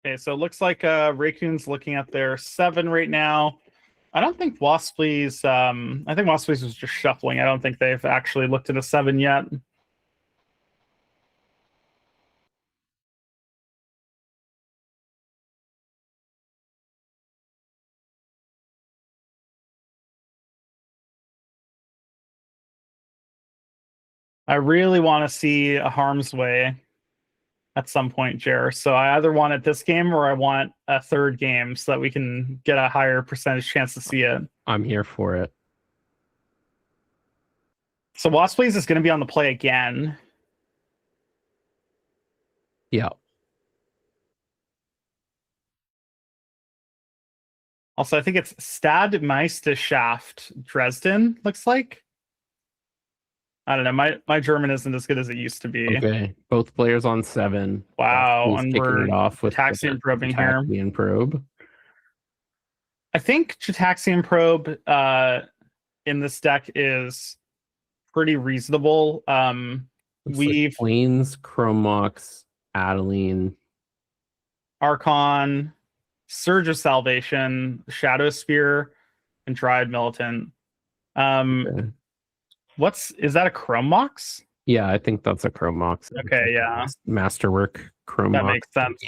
S2: Okay, so it looks like Raccoon's looking at their 7 right now. I don't think Waspleys. I think Waspleys was just shuffling. I don't think they've actually looked at a 7 yet. I really want to see a Harm's Way at some point, Jer. So I either want it this game or I want a 3rd game so that we can get a higher percentage chance to see it.
S1: I'm here for it.
S2: So Waspleys is going to be on the play again.
S1: Yeah.
S2: Also, I think it's Stadmeisterschaft Dresden, looks like. I don't know. My German isn't as good as it used to be.
S1: Okay. Both players on 7.
S2: Wow.
S1: And we're it off with
S2: Gitaxian probing here.
S1: Gitaxian probe.
S2: I think Gitaxian probe in this deck is pretty reasonable. We've
S1: like Plains, Chromox, Adeline,
S2: Archon, Surge of Salvation, Shadow Spear, and Dryad Militant.
S1: Okay.
S2: Is that a Chromox?
S1: Yeah, I think that's a Chromox.
S2: Okay, yeah.
S1: Masterwork Chromox.
S2: That makes sense.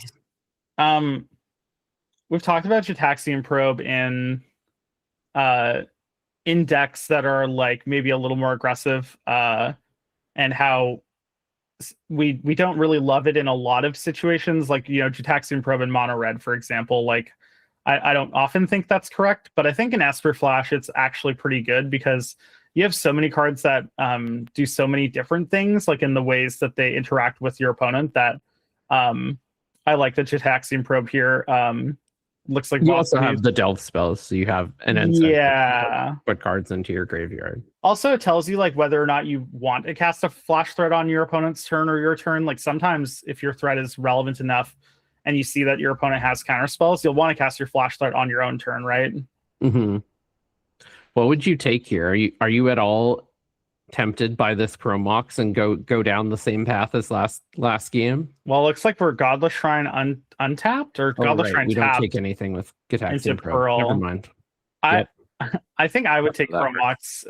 S2: We've talked about Gitaxian probe in decks that are like maybe a little more aggressive, and how we don't really love it in a lot of situations, like Gitaxian probe in mono red, for example. Like I don't often think that's correct, but I think in Esper Flash it's actually pretty good because you have so many cards that do so many different things, like in the ways that they interact with your opponent, that I like the Gitaxian probe here. Looks like
S1: you also have the delve spells, so you have an incentive to put cards into your graveyard.
S2: Also, it tells you like whether or not you want to cast a flash threat on your opponent's turn or your turn. Like sometimes if your threat is relevant enough and you see that your opponent has counter spells, you'll want to cast your flash threat on your own turn, right?
S1: Mm-hmm. What would you take here? Are you at all tempted by this Chromox and go down the same path as last game?
S2: Well, it looks like we're Godless Shrine untapped or Godless Shrine
S1: we
S2: tapped.
S1: Don't take anything with Gitaxian
S2: Pearl.
S1: Never mind.
S2: I think I would take Chromox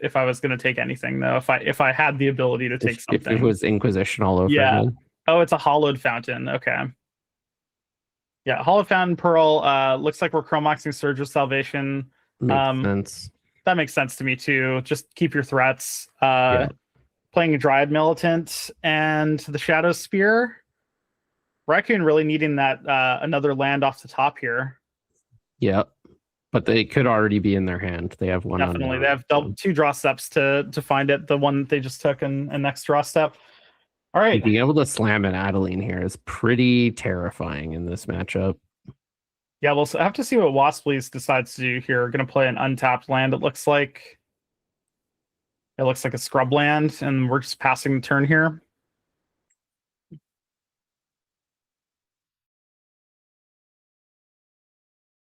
S2: if I was going to take anything, though. If I had the ability to take something.
S1: If it was Inquisition all over again.
S2: Oh, it's a Hollowed Fountain. Okay. Yeah, Hollowed Fountain Pearl. Looks like we're Chromoxing Surge of Salvation.
S1: Makes sense.
S2: That makes sense to me too. Just keep your threats. Playing a Dryad Militant and the Shadow Spear. Raccoon really needing that another land off the top here.
S1: Yeah, but they could already be in their hand. They have one.
S2: Definitely, they have 2 draw steps to find it. The one that they just took and next draw step. All right,
S1: being able to slam an Adeline here is pretty terrifying in this matchup.
S2: Yeah, we'll have to see what Waspleys decides to do here. We're going to play an untapped land, it looks like. It looks like a scrub land, and we're just passing the turn here.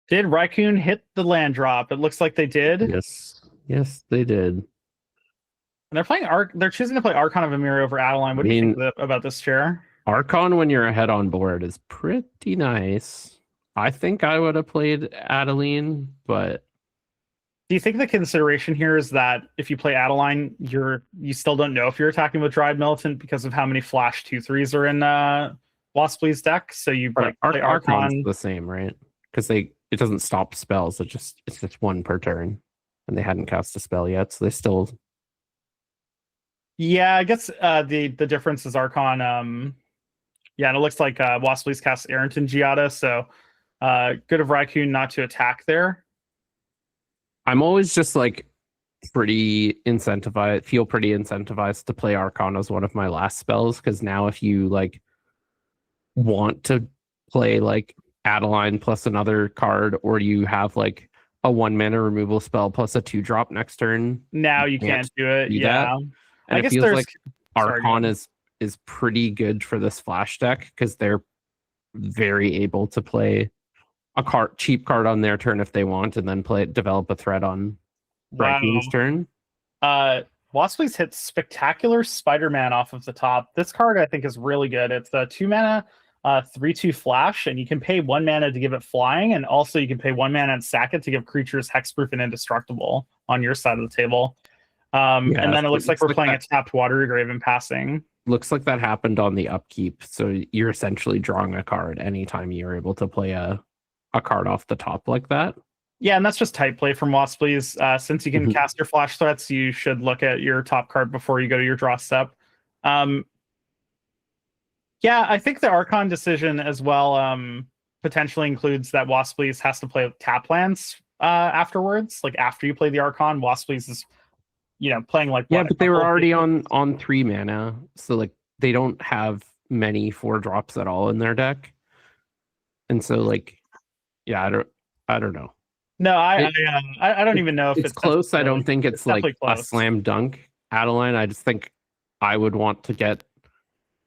S2: Did Raccoon hit the land drop? It looks like they did.
S1: Yes, they did.
S2: And they're playing They're choosing to play Archon of Emir over Adeline. What do you think about this, Chair?
S1: Archon, when you're ahead on board, is pretty nice. I think I would have played Adeline, but
S2: do you think the consideration here is that if you play Adeline, you still don't know if you're attacking with Dryad Militant because of how many flash 2/3s are Wasply's deck. So you like play
S1: Archon's
S2: Archon.
S1: the same, right? Because it doesn't stop spells. It's just one per turn, and they hadn't cast a spell yet, so they still.
S2: Yeah, I guess the difference is Archon. Yeah, and it looks like Wasply's cast Arrington Giada, so good of Raccoon not to attack there.
S1: I'm always just like pretty incentivized to play Archon as one of my last spells, because now if you like want to play like Adeline plus another card, or you have like a 1-mana removal spell plus a 2-drop next turn,
S2: Now you can't do it.
S1: do
S2: Yeah,
S1: that. And
S2: I
S1: it
S2: guess
S1: feels
S2: there's
S1: like Archon is pretty good for this flash deck, because they're very able to play a cheap card on their turn if they want, and then develop a threat on Raccoon's turn.
S2: Wasply's hit Spectacular Spider-Man off of the top. This card I think is really good. It's a 2-mana 3/2 flash, and you can pay 1 mana to give it flying, and also you can pay 1 mana and sack it to give creatures hexproof and indestructible on your side of the table. And then it looks like we're playing a tapped Watery Grave and passing.
S1: Looks like that happened on the upkeep, so you're essentially drawing a card anytime you're able to play a card off the top like that.
S2: Yeah, and that's just type play from Wasply's. Since you can cast your flash threats, you should look at your top card before you go to your draw step. Yeah, I think the Archon decision as well potentially includes that Wasply's has to play tap lands afterwards. Like after you play the Archon, Wasply's is playing like
S1: but they were already on 3 mana, so like they don't have many 4-drops at all in their deck, and so like I don't know.
S2: No, I don't even know if
S1: it's close. I don't think it's like a slam dunk Adeline. I just think I would want to get,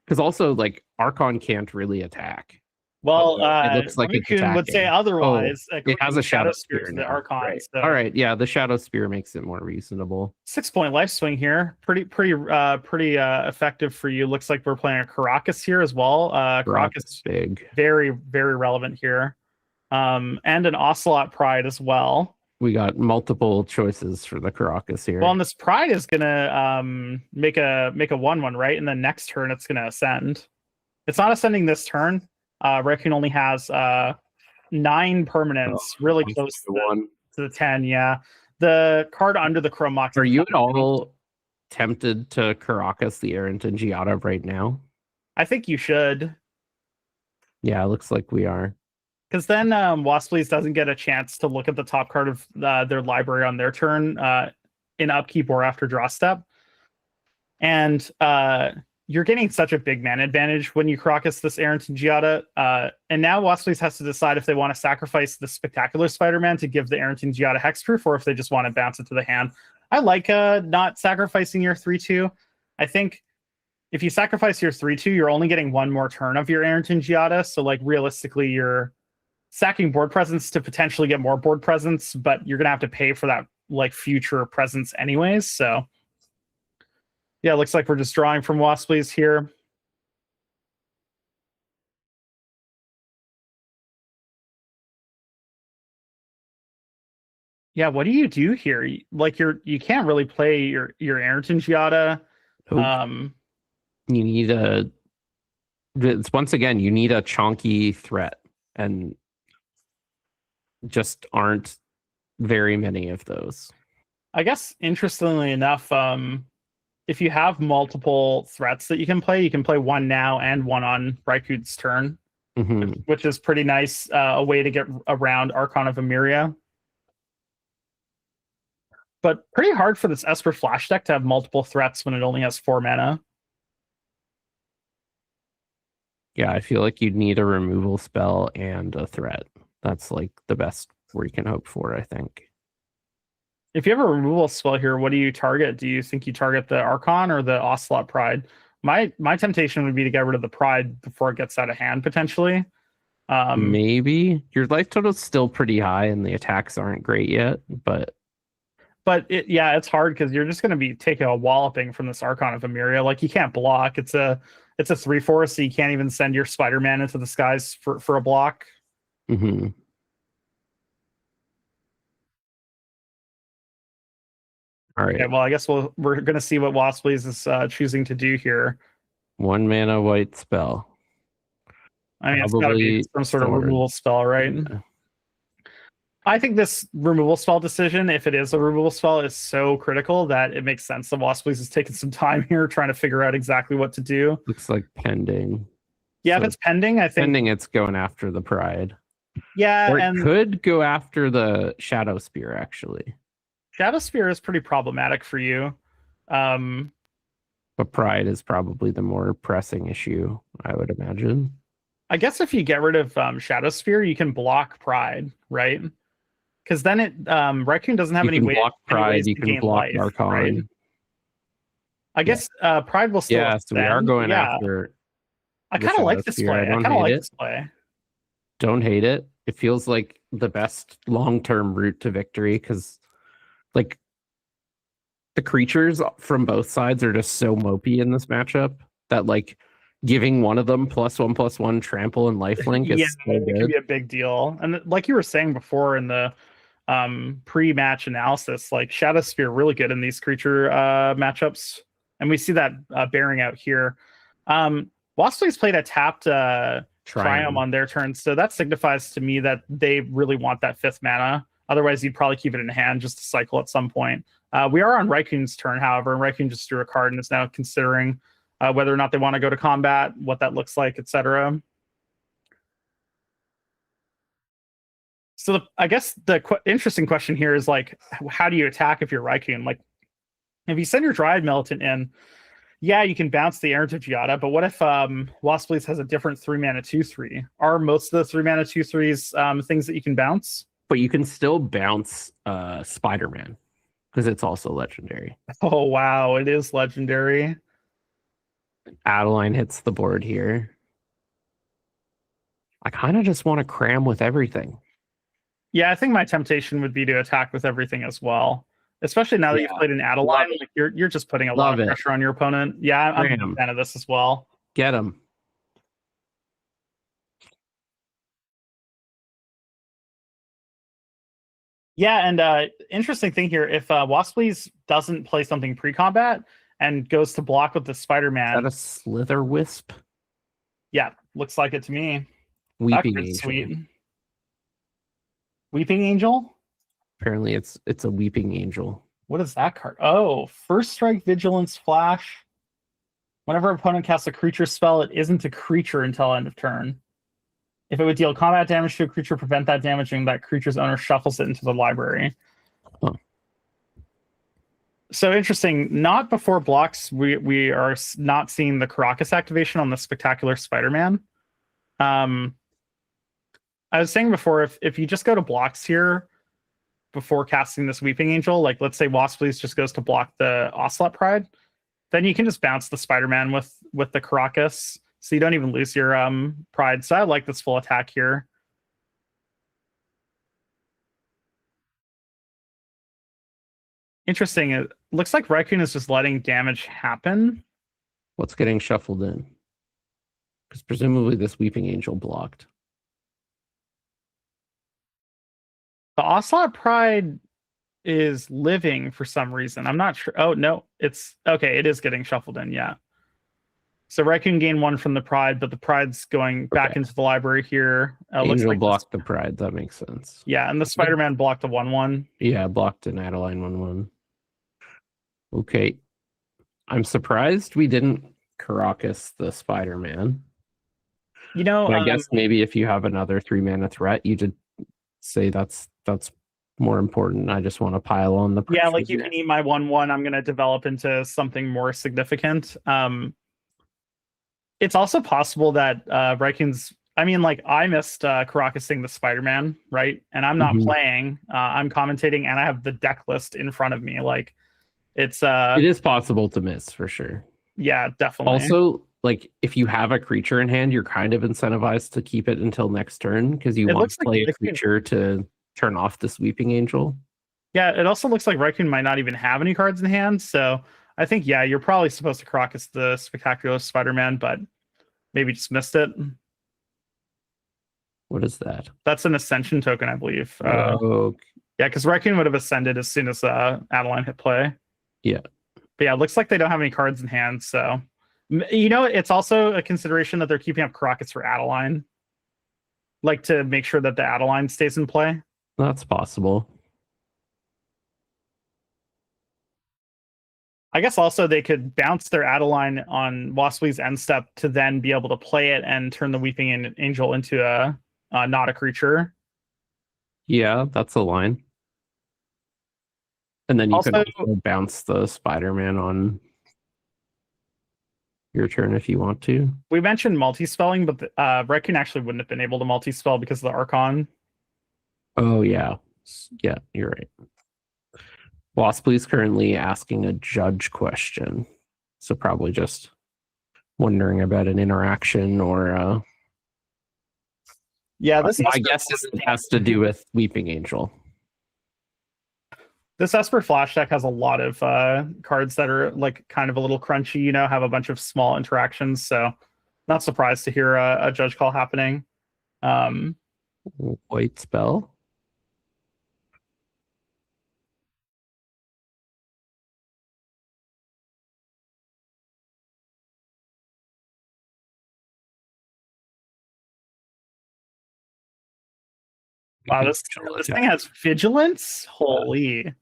S1: because also like Archon can't really attack.
S2: Well,
S1: it looks like
S2: Raccoon would say otherwise.
S1: It has a Shadow Spear
S2: to the Archon.
S1: Right.
S2: So.
S1: All right, yeah, the Shadow Spear makes it more reasonable.
S2: 6-point life swing here, pretty effective for you. Looks like we're playing a Caracas here as well. Caracas
S1: big,
S2: very very relevant here, and an Ocelot Pride as well.
S1: We got multiple choices for the Caracas here.
S2: Well, and this Pride is gonna make a 1/1, right? And then next turn it's gonna ascend. It's not ascending this turn. Raccoon only has 9 permanents, really close to the 10. Yeah, the card under the Chrome Mox.
S1: Are you at all tempted to Caracas the Arrington Giada right now?
S2: I think you should.
S1: Yeah, it looks like we are.
S2: Because then Wasply's doesn't get a chance to look at the top card of their library on their turn in upkeep or after draw step. And you're getting such a big mana advantage when you Caracas this Arrington Giada. And now Wasply's has to decide if they want to sacrifice the Spectacular Spider-Man to give the Arrington Giada hexproof, or if they just want to bounce it to the hand. I like not sacrificing your 3/2. I think if you sacrifice your 3/2, you're only getting 1 more turn of your Arrington Giada. So like realistically, you're sacking board presence to potentially get more board presence, but you're gonna have to pay for that like future presence anyways. So yeah, it looks like we're just drawing from Wasply's here. Yeah, what do you do here? Like you can't really play your Arrington Giada.
S1: You need it's once again, you need a chonky threat, and just aren't very many of those.
S2: I guess interestingly enough, if you have multiple threats that you can play one now and one on Raccoon's turn, which is pretty nice. A way to get around Archon of Emeria. But pretty hard for this Esper Flash deck to have multiple threats when it only has 4 mana.
S1: Yeah, I feel like you'd need a removal spell and a threat. That's like the best we can hope for, I think.
S2: If you have a removal spell here, what do you target? Do you think you target the Archon or the Ocelot Pride? My temptation would be to get rid of the Pride before it gets out of hand, potentially.
S1: Maybe. Your life total's still pretty high and the attacks aren't great yet, but
S2: it's hard because you're just going to be taking a walloping from this Archon of Emeria. Like, you can't block. It's a 3/4, so you can't even send your Spider-Man into the skies for a block. All right. Okay, well, I guess we're going to see what Wasply's is choosing to do here.
S1: 1 mana white spell.
S2: I mean, it's got to be
S1: Probably
S2: some sort of
S1: sword.
S2: removal spell, right?
S1: Yeah.
S2: I think this removal spell decision, if it is a removal spell, is so critical that it makes sense that Waspleys has taken some time here trying to figure out exactly what to do.
S1: Looks like pending.
S2: Yeah,
S1: So
S2: if it's pending, I think.
S1: pending, it's going after the pride.
S2: Yeah,
S1: Or it
S2: and
S1: could go after the shadow spear, actually.
S2: Shadow Spear is pretty problematic for you. Um,
S1: But pride is probably the more pressing issue, I would imagine.
S2: I guess if you get rid of Shadow Spear, you can block Pride, right? Because then it Raccoon doesn't have
S1: You
S2: any
S1: can
S2: way.
S1: block pride,
S2: ways
S1: you
S2: to
S1: can
S2: gain
S1: block
S2: life,
S1: Archon.
S2: right? I guess Pride will still.
S1: Yeah, so we are
S2: ascend.
S1: going
S2: Yeah,
S1: after
S2: I
S1: the
S2: kind of
S1: Shadow
S2: like this
S1: Spear.
S2: play.
S1: I
S2: I
S1: don't
S2: kind of
S1: hate
S2: like
S1: it.
S2: this play.
S1: Don't hate it. It feels like the best long-term route to victory because, like, the creatures from both sides are just so mopey in this matchup that, like, giving one of them +1/+1 trample and lifelink is
S2: Yeah,
S1: so
S2: it can
S1: good.
S2: be a big deal. And like you were saying before in the pre-match analysis, like Shadow Spear really good in these creature matchups, and we see that bearing out here. Waspleys played a tapped Triumph on their turn, so that signifies to me that they really want that 5th mana. Otherwise, you'd probably keep it in hand just to cycle at some point. We are on Raikun's turn, however, and Raikun just drew a card and is now considering whether or not they want to go to combat, what that looks like, etc. So I guess the interesting question here is, like, how do you attack if you're Raikun? Like, if you send your Dryad Militant in, yeah, you can bounce the Errant of Giada, but what if Waspleys has a different 3-mana 2/3? Are most of the 3-mana 2/3s things that you can bounce?
S1: But you can still bounce Spider-Man because it's also legendary.
S2: Oh, wow, it is legendary.
S1: Adeline hits the board here. I kind of just want to cram with everything.
S2: Yeah, I think my temptation would be to attack with everything as well. Especially now that you've played an Adeline, like you're just putting a lot of pressure on your opponent. Yeah, I'm a fan of this as well.
S1: Get him.
S2: Yeah, and interesting thing here, if Waspleys doesn't play something pre-combat and goes to block with the Spider-Man.
S1: Is that a Slither Wisp?
S2: Yeah, looks like it to me.
S1: Weeping Angel.
S2: Sweet. Weeping Angel?
S1: Apparently it's a Weeping Angel.
S2: What is that card? Oh, First Strike, Vigilance, Flash. Whenever opponent casts a creature spell, it isn't a creature until end of turn. If it would deal combat damage to a creature, prevent that damaging, that creature's owner shuffles it into the library.
S1: Huh.
S2: So interesting. Not before blocks, we are not seeing the Caracas activation on the Spectacular Spider-Man. I was saying before, if you just go to blocks here before casting this Weeping Angel, like let's say Waspleys just goes to block the Ocelot Pride, then you can just bounce the Spider-Man with the Caracas, so you don't even lose your Pride. So I like this full attack here. Interesting. It looks like Raccoon is just letting damage happen.
S1: What's getting shuffled in? Because presumably this Weeping Angel blocked.
S2: The Ocelot Pride is living for some reason. I'm not sure. Oh, no. It's okay. It is getting shuffled in. Yeah. So Raccoon gained 1 from the Pride, but the Pride's going back into the library here.
S1: Angel like blocked the Pride. That makes sense.
S2: Yeah, and the Spider-Man blocked a 1/1.
S1: Yeah, blocked an Adeline 1/1. Okay. I'm surprised we didn't Caracas the Spider-Man.
S2: You know,
S1: I guess maybe if you have another 3-mana threat, you could say that's more important. I just want to pile on the pressure.
S2: Yeah, like you can eat my 1/1. I'm going to develop into something more significant. It's also possible that Raikun's. I mean, like I missed Caracasing the Spider-Man, right? And I'm not playing. I'm commentating, and I have the deck list in front of me. Like, it
S1: is possible to miss for sure.
S2: Yeah, definitely.
S1: Also, like if you have a creature in hand, you're kind of incentivized to keep it until next turn because you want to play a creature to turn off this Weeping Angel.
S2: Yeah, it also looks like Raccoon might not even have any cards in hand, so I think, yeah, you're probably supposed to Caracas the Spectacular Spider-Man, but maybe just missed it.
S1: What is that?
S2: That's an Ascension token, I believe.
S1: Okay.
S2: Yeah, because Raccoon would have ascended as soon as Adeline hit play.
S1: Yeah.
S2: But yeah, it looks like they don't have any cards in hand, so You know, it's also a consideration that they're keeping up Crockets for Adeline, like to make sure that the Adeline stays in play.
S1: That's possible.
S2: I guess also they could bounce their Adeline on Wasply's end step to then be able to play it and turn the Weeping Angel into a not a creature.
S1: Yeah, that's a line. And then you can
S2: Also,
S1: also bounce the Spider-Man on your turn if you want to.
S2: we mentioned multi-spelling, but Raccoon actually wouldn't have been able to multi-spell because of the Archon.
S1: Oh, yeah. Yeah, you're right. Wasply's currently asking a judge question. So probably just wondering about an interaction or
S2: Yeah, this
S1: my guess is it has to do with Weeping Angel.
S2: This Esper Flash deck has a lot of cards that are like kind of a little crunchy, you know, have a bunch of small interactions. So not surprised to hear a judge call happening.
S1: White spell.
S2: Wow, this thing has vigilance. Holy.
S1: This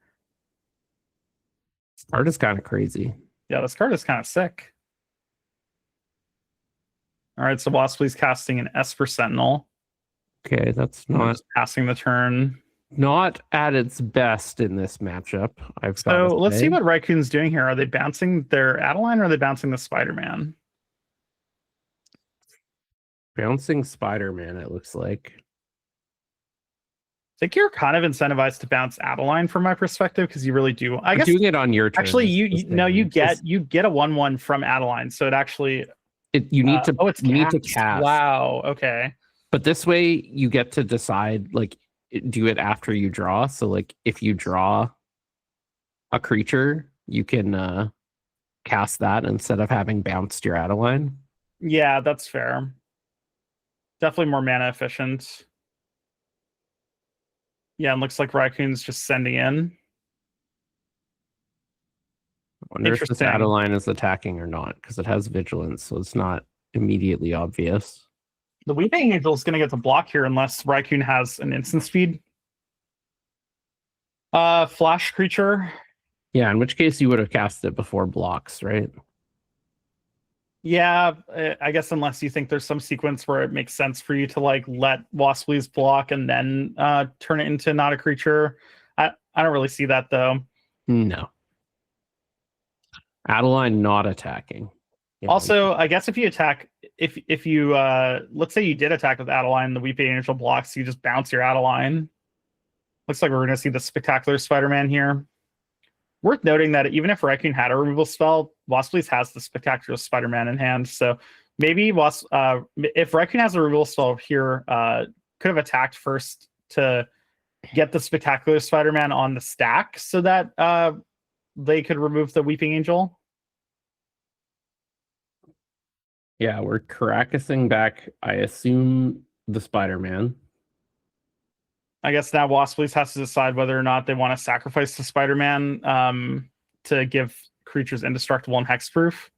S1: card is kind of crazy.
S2: Yeah, this card is kind of sick. All right, so Wasply's casting an Esper Sentinel.
S1: Okay, that's not
S2: passing the turn.
S1: Not at its best in this matchup.
S2: So let's see what Raccoon's doing here. Are they bouncing their Adeline or are they bouncing the Spider-Man?
S1: Bouncing Spider-Man, it looks like.
S2: I think you're kind of incentivized to bounce Adeline from my perspective because you really do. I guess
S1: doing it on your turn.
S2: Actually, you get a 1/1 from Adeline, so it actually
S1: you need to cast.
S2: Wow. Okay.
S1: But this way, you get to decide like do it after you draw. So like if you draw a creature, you can cast that instead of having bounced your Adeline.
S2: Yeah, that's fair. Definitely more mana efficient. Yeah, it looks like Raccoon's just sending in.
S1: I wonder if this Adeline is attacking or not, because it has vigilance, so it's not immediately obvious.
S2: The Weeping Angel is going to get the block here unless Raccoon has an instant speed. Flash creature.
S1: Yeah, in which case you would have cast it before blocks, right?
S2: Yeah, I guess unless you think there's some sequence where it makes sense for you to like let Wasply's block and then turn it into not a creature. I don't really see that though.
S1: No. Adeline not attacking.
S2: Yeah. Also, I guess if you attack, if you let's say you did attack with Adeline, the Weeping Angel blocks, you just bounce your Adeline. Looks like we're going to see the Spectacular Spider-Man here. Worth noting that even if Raccoon had a removal spell, Wasply's has the Spectacular Spider-Man in hand. So maybe if Raccoon has a removal spell here, could have attacked first to get the Spectacular Spider-Man on the stack so that they could remove the Weeping Angel.
S1: Yeah, we're Caracasing back, I assume, the Spider-Man.
S2: I guess now Wasply's has to decide whether or not they want to sacrifice the Spider-Man to give creatures indestructible and hexproof.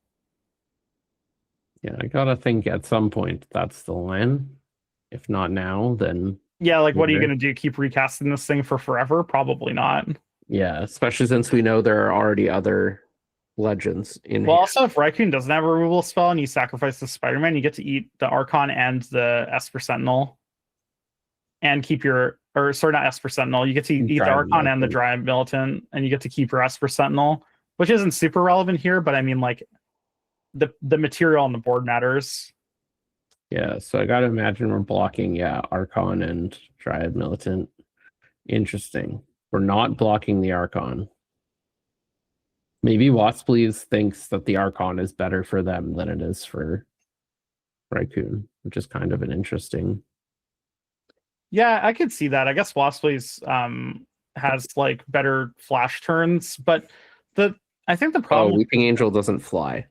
S1: Yeah, I gotta think at some point that's the line. If not now, then
S2: yeah, like what are you gonna do? Keep recasting this thing for forever? Probably not.
S1: Yeah, especially since we know there are already other legends in
S2: well
S1: here.
S2: Also, if Raccoon doesn't have a removal spell and you sacrifice the Spider-Man, you get to eat the Archon and the Esper Sentinel and keep your not Esper Sentinel, you get to eat the Archon and the Dryad Militant and you get to keep your Esper Sentinel, which isn't super relevant here, but I mean like the material on the board matters.
S1: Yeah, so I gotta imagine we're blocking Archon and Dryad Militant. Interesting. We're not blocking the Archon. Maybe Wasply's thinks that the Archon is better for them than it is for Raccoon, which is kind of an interesting.
S2: Yeah, I could see that. I guess Wasply's has like better flash turns, but I think the problem.
S1: Weeping Angel doesn't fly.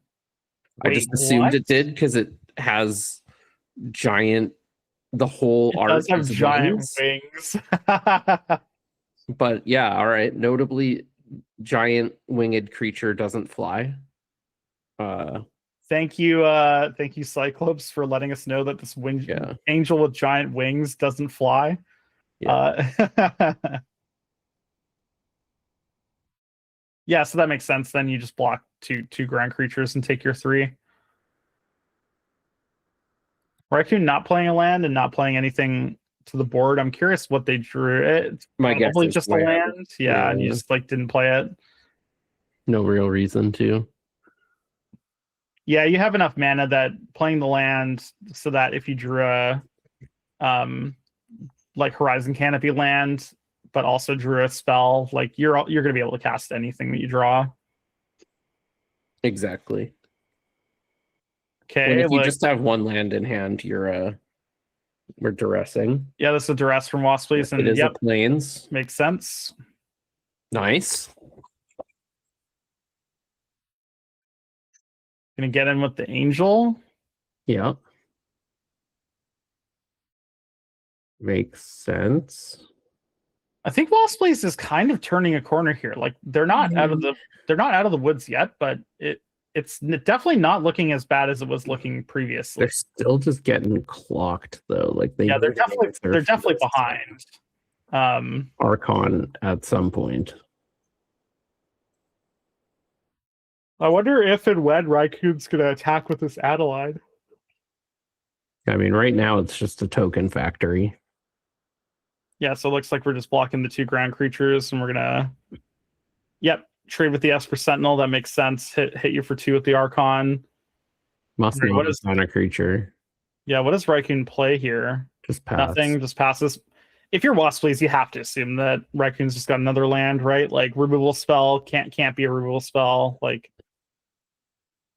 S1: Wait, I just assumed it did because it has the whole art
S2: has giant wings.
S1: But yeah, all right. Notably, giant winged creature doesn't fly.
S2: Thank you, Cyclopes, for letting us know that this
S1: Yeah.
S2: angel with giant wings doesn't fly.
S1: Yeah.
S2: Yeah, so that makes sense. Then you just block two ground creatures and take your 3. Raccoon not playing a land and not playing anything to the board. I'm curious what they drew. It's
S1: My guess
S2: probably
S1: is
S2: just a
S1: land.
S2: land. Yeah, and you just like didn't play it.
S1: No real reason to.
S2: Yeah, you have enough mana that playing the land so that if you drew a like Horizon Canopy land, but also drew a spell, like you're gonna be able to cast anything that you draw.
S1: Exactly.
S2: Okay,
S1: And if you just have one land in hand, we're duressing.
S2: Yeah, this is a duress from Wasp, please.
S1: It is a plains.
S2: Makes sense.
S1: Nice.
S2: Gonna get in with the angel.
S1: Yeah. Makes sense.
S2: I think Lost Place is kind of turning a corner here. Like they're not out of the woods yet, but it's definitely not looking as bad as it was looking previously.
S1: They're still just getting clocked though. Like they're
S2: definitely behind.
S1: Archon at some point.
S2: I wonder if and when Raikun's gonna attack with this Adeline.
S1: I mean, right now it's just a token factory.
S2: Yeah, so it looks like we're just blocking the 2 ground creatures, and we're gonna, trade with the Esper Sentinel. That makes sense. Hit you for 2 with the Archon.
S1: Must not on a creature.
S2: Yeah, what does Raikou play here?
S1: Just pass.
S2: Nothing. Just passes. If you're Wasp, please, you have to assume that Raicoon's just got another land, right? Like removal spell can't be a removal spell. Like,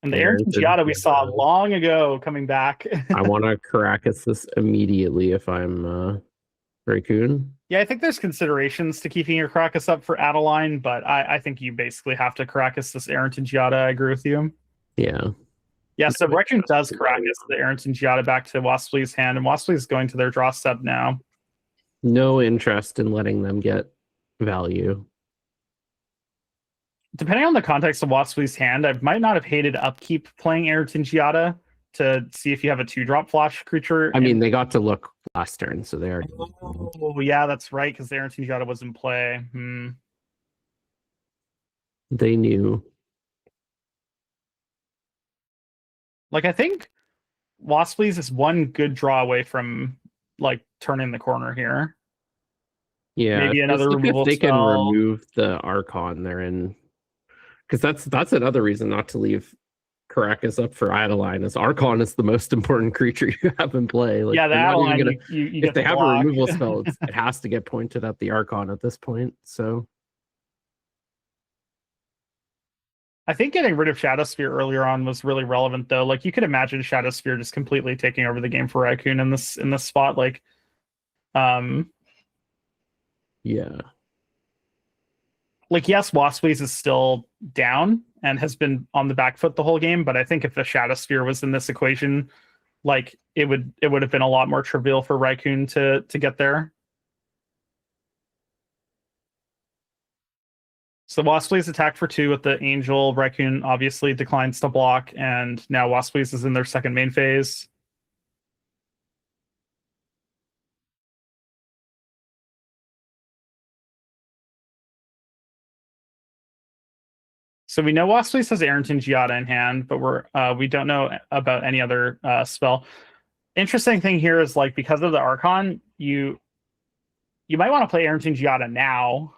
S2: and the Aaron Giada we saw long ago coming back.
S1: I want to Caracas this immediately if I'm Raccoon.
S2: Yeah, I think there's considerations to keeping your Caracas up for Adeline, but I think you basically have to Caracas this Arrington Giada. I agree with you.
S1: Yeah.
S2: Yeah, so Raccoon does Caracas the Arrington Giada back to Wasply's hand, and Wasply's going to their draw step now.
S1: No interest in letting them get value.
S2: Depending on the context of Wasply's hand, I might not have hated upkeep playing Arrington Giada to see if you have a 2-drop flash creature.
S1: I mean, they got to look last turn, so they're.
S2: Oh, yeah, that's right, because the Arrington Giada was in play.
S1: They knew.
S2: Like, I think Wasply's is one good draw away from like turning the corner here.
S1: Yeah,
S2: maybe another removal
S1: if they
S2: spell.
S1: can remove the Archon, they're in. Because that's another reason not to leave Caracas up for Adeline. Is Archon is the most important creature you have in play. Like,
S2: yeah, the Adeline. You
S1: if they have a removal spell, it has to get pointed at the Archon at this point. So.
S2: I think getting rid of Shadowspear earlier on was really relevant, though. Like you could imagine Shadowspear just completely taking over the game for Raccoon in this spot. Like,
S1: yeah.
S2: Like, yes, Waspleys is still down and has been on the back foot the whole game, but I think if the Shadowspear was in this equation, like it would have been a lot more trivial for Raccoon to get there. So Waspleys attack for 2 with the Angel. Raccoon obviously declines to block, and now Waspleys is in their second main phase. So we know Waspleys has Arrington Giada in hand, but we don't know about any other spell. Interesting thing here is like because of the Archon, you might want to play Arrington Giada now.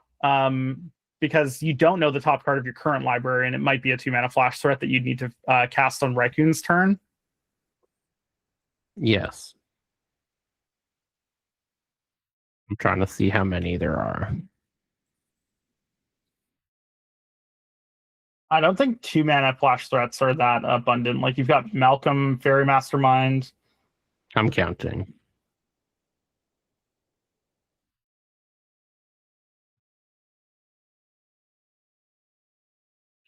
S2: Because you don't know the top card of your current library, and it might be a 2-mana flash threat that you'd need to cast on Raccoon's turn.
S1: Yes. I'm trying to see how many there are.
S2: I don't think 2-mana flash threats are that abundant. Like you've got Malcolm, Fairy Mastermind.
S1: I'm counting.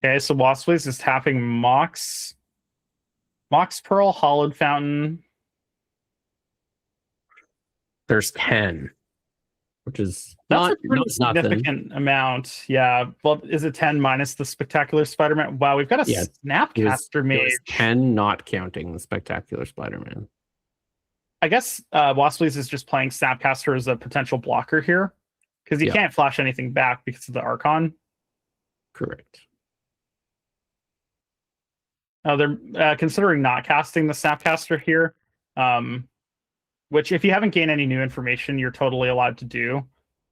S2: Okay, so Waspleys is tapping Mox Pearl, Hollowed Fountain.
S1: There's 10. which is
S2: That's
S1: not
S2: a pretty
S1: nothing.
S2: significant amount. Yeah. Well, is it 10 minus the Spectacular Spider-Man? Wow, we've got a
S1: Yeah,
S2: Snapcaster
S1: It
S2: Mage.
S1: was 10, not counting the Spectacular Spider-Man.
S2: I guess Waspleys is just playing Snapcaster as a potential blocker here because you can't flash anything back because of the Archon.
S1: Correct.
S2: Oh, they're considering not casting the Snapcaster here, which if you haven't gained any new information, you're totally allowed to do.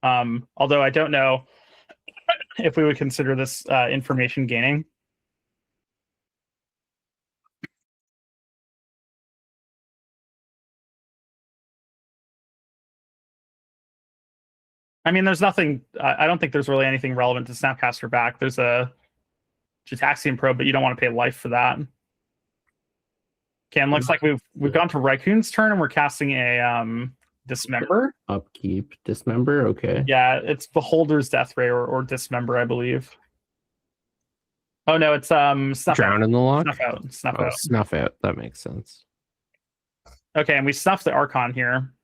S2: Although I don't know if we would consider this information gaining. I mean, there's nothing. I don't think there's really anything relevant to Snapcaster back. There's a Gitaxian Probe, but you don't want to pay life for that. Okay, and looks like we've gone to Raccoon's turn, and we're casting a Dismember.
S1: Upkeep, Dismember. Okay.
S2: Yeah, it's Beholder's Death Ray or Dismember, I believe. Oh no, it's Snuff
S1: Drown
S2: Out.
S1: in the Lock.
S2: Snuff Out.
S1: Snuff Out. That makes sense.
S2: Okay, and we snuff the Archon here.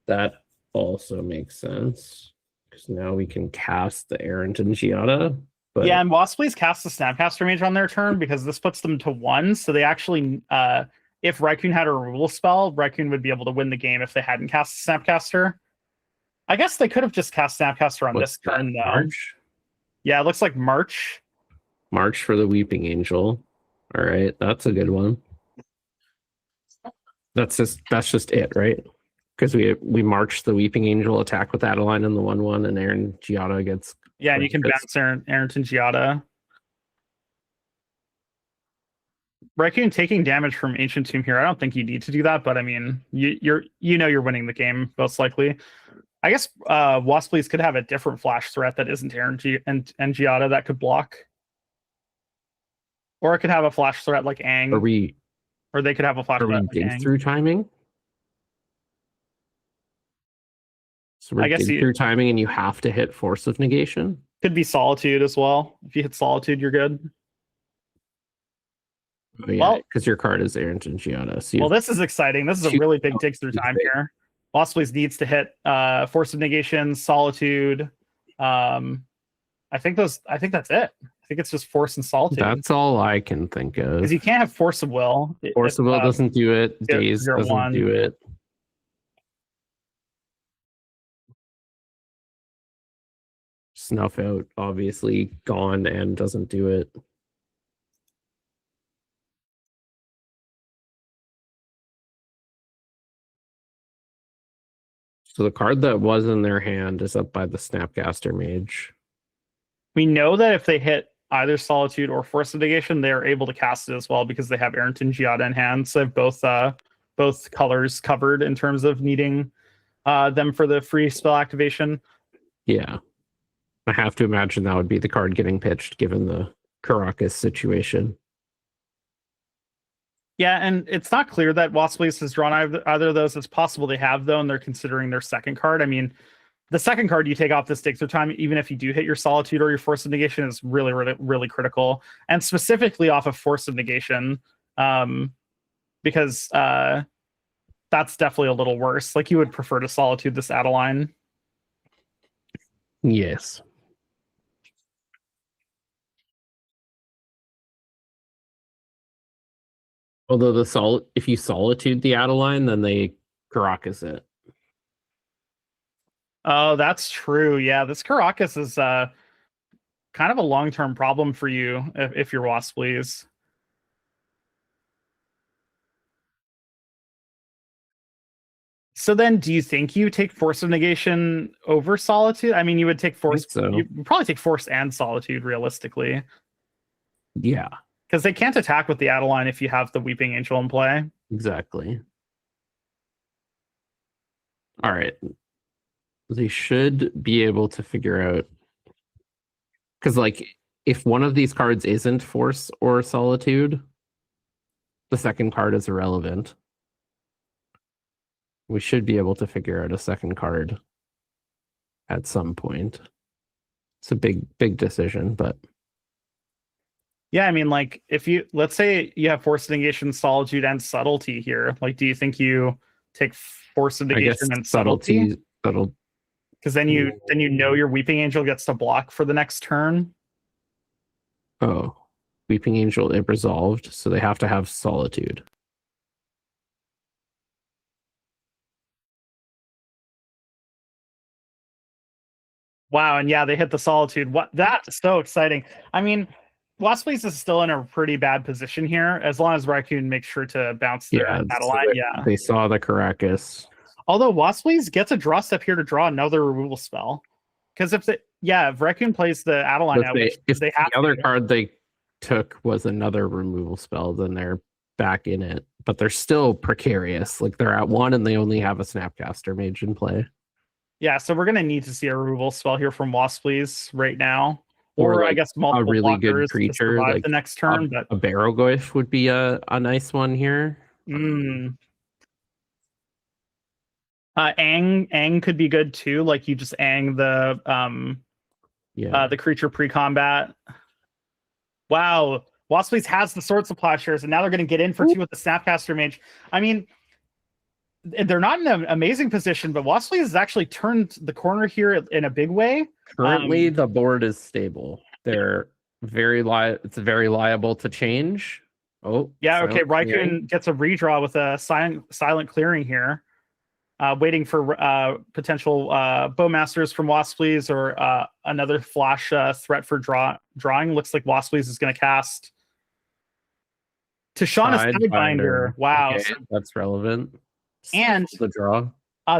S1: That also makes sense because now we can cast the Errant and Giada. But
S2: yeah, and Waspleys cast the Snapcaster Mage on their turn because this puts them to 1. So they actually, if Raccoon had a removal spell, Raccoon would be able to win the game if they hadn't cast Snapcaster. I guess they could have just cast Snapcaster on this turn, though.
S1: March?
S2: Yeah, it looks like March.
S1: March for the Weeping Angel. All right, that's a good one. That's just it, right? Because we march the Weeping Angel, attack with Adeline in the 1/1, and Aaron Giada gets.
S2: Yeah, and you can bounce Errant and Giada. Raccoon taking damage from Ancient Tomb here. I don't think you need to do that, but I mean, you're winning the game most likely. I guess Waspleys could have a different flash threat that isn't Errant and Giada that could block, or it could have a flash threat like Aang. Or they could have a flash threat like Aang.
S1: Through timing. So we're through timing, and you have to hit Force of Negation.
S2: Could be Solitude as well. If you hit Solitude, you're good.
S1: Oh, yeah, because your card is Errant and Giada. So
S2: this is exciting. This is a really big dig through time here. Waspleys needs to hit Force of Negation, Solitude. I think that's it. I think it's just Force and Solitude.
S1: That's all I can think of.
S2: Because you can't have Force of Will.
S1: Force of Will doesn't do it. Daze doesn't do it. Snuff Out, obviously gone and doesn't do it. So the card that was in their hand is up by the Snapcaster Mage.
S2: We know that if they hit either Solitude or Force of Negation, they are able to cast it as well because they have Errant and Giada in hand. So they have both colors covered in terms of needing them for the free spell activation.
S1: Yeah. I have to imagine that would be the card getting pitched given the Caracas situation.
S2: Yeah, and it's not clear that Waspleys has drawn either of those. It's possible they have, though, and they're considering their second card. I mean, the second card you take off this dig through time, even if you do hit your Solitude or your Force of Negation, is really, really, really critical. And specifically off of Force of Negation, because that's definitely a little worse. Like, you would prefer to Solitude this Adeline.
S1: Yes. Although if you Solitude the Adeline, then they Caracas it.
S2: Oh, that's true. Yeah, this Caracas is kind of a long-term problem for you if you're Waspleys. So then, do you think you take Force of Negation over Solitude? I mean, you would take Force. You would probably take Force and Solitude, realistically.
S1: Yeah.
S2: Because they can't attack with the Adeline if you have the Weeping Angel in play.
S1: Exactly. All right. They should be able to figure out. Because, like, if one of these cards isn't Force or Solitude, the second card is irrelevant. We should be able to figure out a second card at some point. It's a big decision, but.
S2: Yeah, I mean, like, let's say you have Force of Negation, Solitude, and Subtlety here. Like, do you think you take Force of Negation and Subtlety?
S1: That'll
S2: Because then you know your Weeping Angel gets to block for the next turn.
S1: Weeping Angel, it resolved, so they have to have Solitude.
S2: Wow, and yeah, they hit the Solitude. What? That's so exciting. I mean, Waspleys is still in a pretty bad position here, as long as Raccoon makes sure to bounce their Adeline.
S1: They saw the Caracas.
S2: Although Waspleys gets a draw step here to draw another removal spell. Because if Raccoon plays the Adeline out,
S1: if the other card they took was another removal spell, then they're back in it. But they're still precarious. Like they're at 1 and they only have a Snapcaster Mage in play.
S2: Yeah, so we're gonna need to see a removal spell here from Waspleys right now. Or like I guess multiple
S1: a really good creature like
S2: the next turn, but
S1: a Barrowgoyf would be a nice one here.
S2: Ang could be good too. Like you just Ang the creature pre-combat. Wow, Waspleys has the Swords of Plowshares, and now they're going to get in for 2 with the Snapcaster Mage. I mean, they're not in an amazing position, but Waspleys has actually turned the corner here in a big way.
S1: Currently, the board is stable. They're it's very liable to change. Oh,
S2: yeah. Okay, Raccoon gets a redraw with a silent clearing here. Waiting for potential Bowmasters from Waspleys or another flash threat for drawing. Looks like Waspleys is going to cast Tishana's Tidebinder. Wow,
S1: okay, that's relevant.
S2: And
S1: the draw.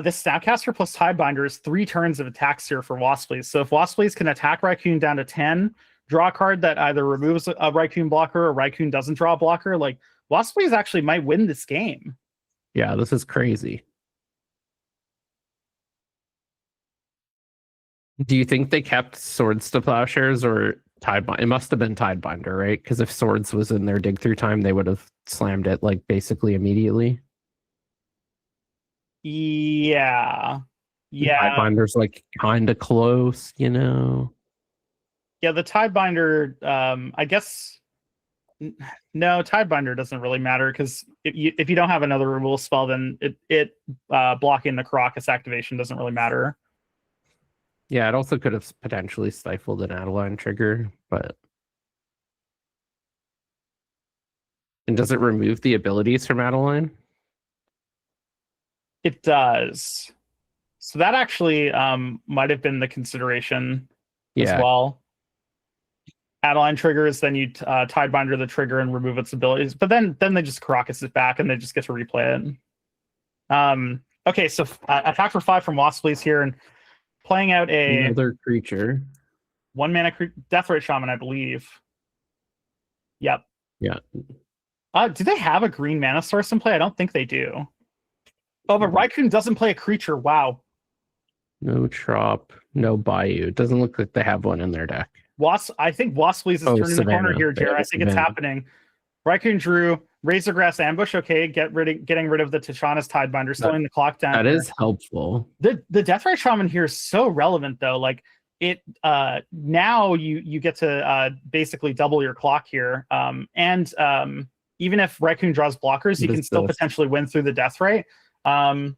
S2: This Snapcaster plus Tidebinder is 3 turns of attacks here for Waspleys. So if Waspleys can attack Raccoon down to 10, draw a card that either removes a Raccoon blocker or Raccoon doesn't draw a blocker, like Waspleys actually might win this game.
S1: Yeah, this is crazy. Do you think they kept Swords to Plowshares or Tidebinder? It must have been Tidebinder, right? Because if Swords was in their dig through time, they would have slammed it like basically immediately.
S2: Yeah.
S1: Tidebinder's like kind of close, you know.
S2: Yeah, the Tidebinder, I guess. No, Tidebinder doesn't really matter because if you don't have another removal spell, then it blocking the Caracas activation doesn't really matter.
S1: Yeah, it also could have potentially stifled an Adeline trigger, but... And does it remove the abilities from Adeline?
S2: It does. So that actually might have been the consideration as well. Adeline triggers, then you Tidebinder the trigger and remove its abilities. But then they just Caracas it back and they just get to replay it. Okay, so attack for 5 from Waspleys here, and playing out
S1: another creature.
S2: 1-mana Deathrite Shaman, I believe. Yep.
S1: Yeah.
S2: Do they have a green mana source in play? I don't think they do. Oh, but Raccoon doesn't play a creature. Wow.
S1: No Trop, no Bayou. It doesn't look like they have one in their deck.
S2: I think Waspleys is turning the corner here, Jared. I think it's happening. Raccoon drew Razorgrass Ambush. Okay, getting rid of the Tishana's Tidebinder, slowing the clock down.
S1: That is helpful.
S2: The Deathrite Shaman here is so relevant, though. Like it now you get to basically double your clock here. And even if Raccoon draws blockers, you can still potentially win through the Deathrite. 1-mana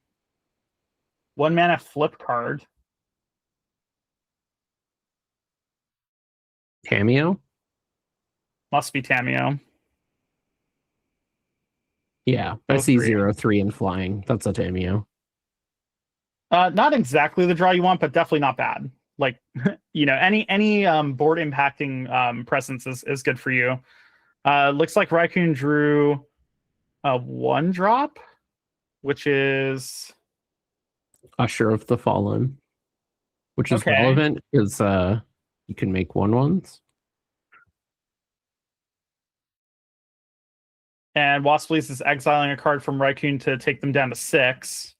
S2: flip card.
S1: Tameo?
S2: Must be Tameo.
S1: Yeah, I see 0/3 and flying. That's a Tameo.
S2: Not exactly the draw you want, but definitely not bad. Like, you know, any board impacting presence is good for you. Looks like Raccoon drew a 1-drop, which is
S1: Usher of the Fallen, which is relevant because you can make 1/1s.
S2: And Waspleys is exiling a card from Raccoon to take them down to 6.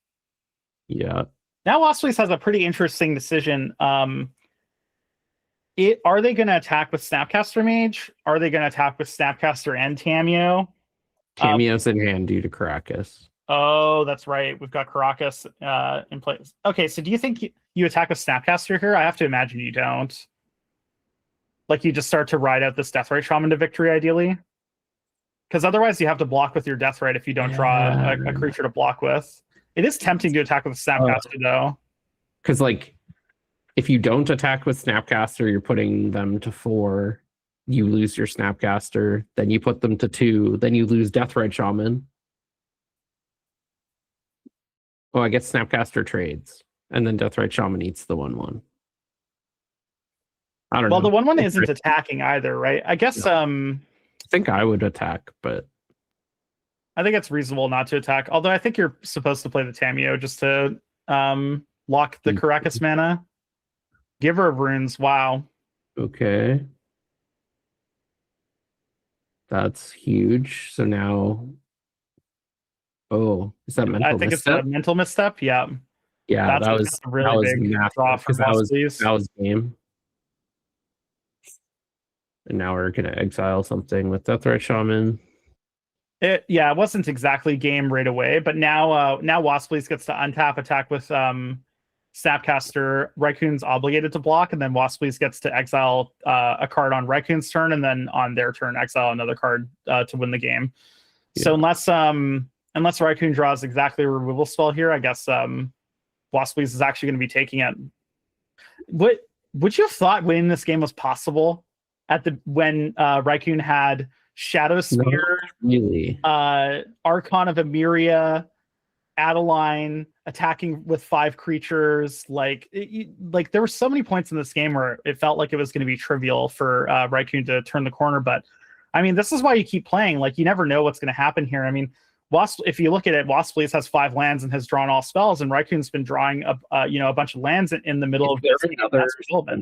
S1: Yeah.
S2: Now Waspleys has a pretty interesting decision. Are they going to attack with Snapcaster Mage? Are they going to attack with Snapcaster and Tameo?
S1: Tameo's in hand due to Caracas.
S2: Oh, that's right. We've got Caracas in place. Okay, so do you think you attack with Snapcaster here? I have to imagine you don't. Like you just start to ride out this Deathrite Shaman to victory, ideally? Because otherwise you have to block with your Deathrite if you don't draw a creature to block with. It is tempting to attack with Snapcaster, though.
S1: Because like if you don't attack with Snapcaster, you're putting them to 4. You lose your Snapcaster. Then you put them to 2. Then you lose Deathrite Shaman. Oh, I guess Snapcaster trades, and then Deathrite Shaman eats the 1/1. I don't
S2: Well,
S1: know.
S2: the 1/1 isn't attacking either, right? I guess
S1: I think I would attack, but
S2: I think it's reasonable not to attack. Although I think you're supposed to play the Tameo just to lock the Caracas mana. Giver of Runes. Wow.
S1: okay. That's huge. So now, oh, is that
S2: I
S1: mental
S2: think it's
S1: misstep?
S2: a mental misstep. Yeah.
S1: Yeah,
S2: That's a
S1: that
S2: really
S1: was
S2: big draw
S1: massive
S2: from
S1: because that was
S2: Waspleys.
S1: game. And now we're gonna exile something with Deathrite Shaman.
S2: It wasn't exactly game right away, but now Waspleys gets to untap attack with Snapcaster. Raicoon's obligated to block, and then Waspleys gets to exile a card on Raicoon's turn, and then on their turn exile another card to win the game.
S1: Yeah.
S2: So unless Raicoon draws exactly a removal spell here, I guess Waspleys is actually going to be taking it. What would you have thought winning this game was possible at the when Raicoon had Shadow Spear,
S1: really,
S2: Archon of Emeria, Adeline attacking with 5 creatures? Like there were so many points in this game where it felt like it was going to be trivial for Raicoon to turn the corner. But I mean, this is why you keep playing. Like, you never know what's going to happen here. I mean, if you look at it, Waspleys has 5 lands and has drawn all spells, and Raicoon's been drawing a bunch of lands in the middle of this.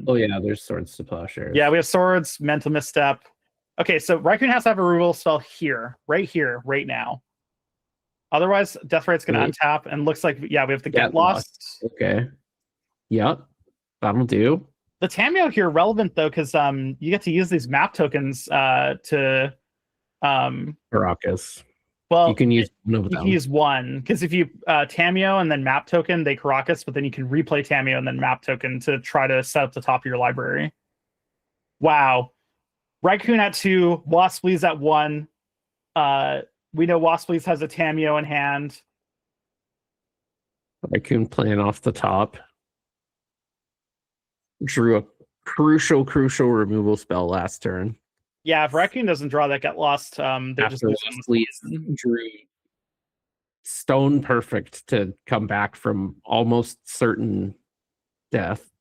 S1: Oh yeah, there's Swords to Plowshares.
S2: Yeah, we have Swords, Mental Misstep. Okay, so Raicoon has to have a removal spell here, right now. Otherwise, Deathrite's going to untap, and looks like, we have to Get Lost.
S1: Okay. Yep. That'll do.
S2: The Tameo here relevant though, because you get to use these map tokens to
S1: Caracas.
S2: well,
S1: you can use one of them.
S2: You can use one, because if you Tameo and then map token, they Caracas, but then you can replay Tameo and then map token to try to set up the top of your library. Wow. Raicoon at 2, Waspleys at 1. We know Waspleys has a Tameo in hand.
S1: Raicoon playing off the top. Drew a crucial removal spell last turn.
S2: Yeah, if Raicoon doesn't draw that Get Lost, they're just
S1: drew stone perfect to come back from almost certain death.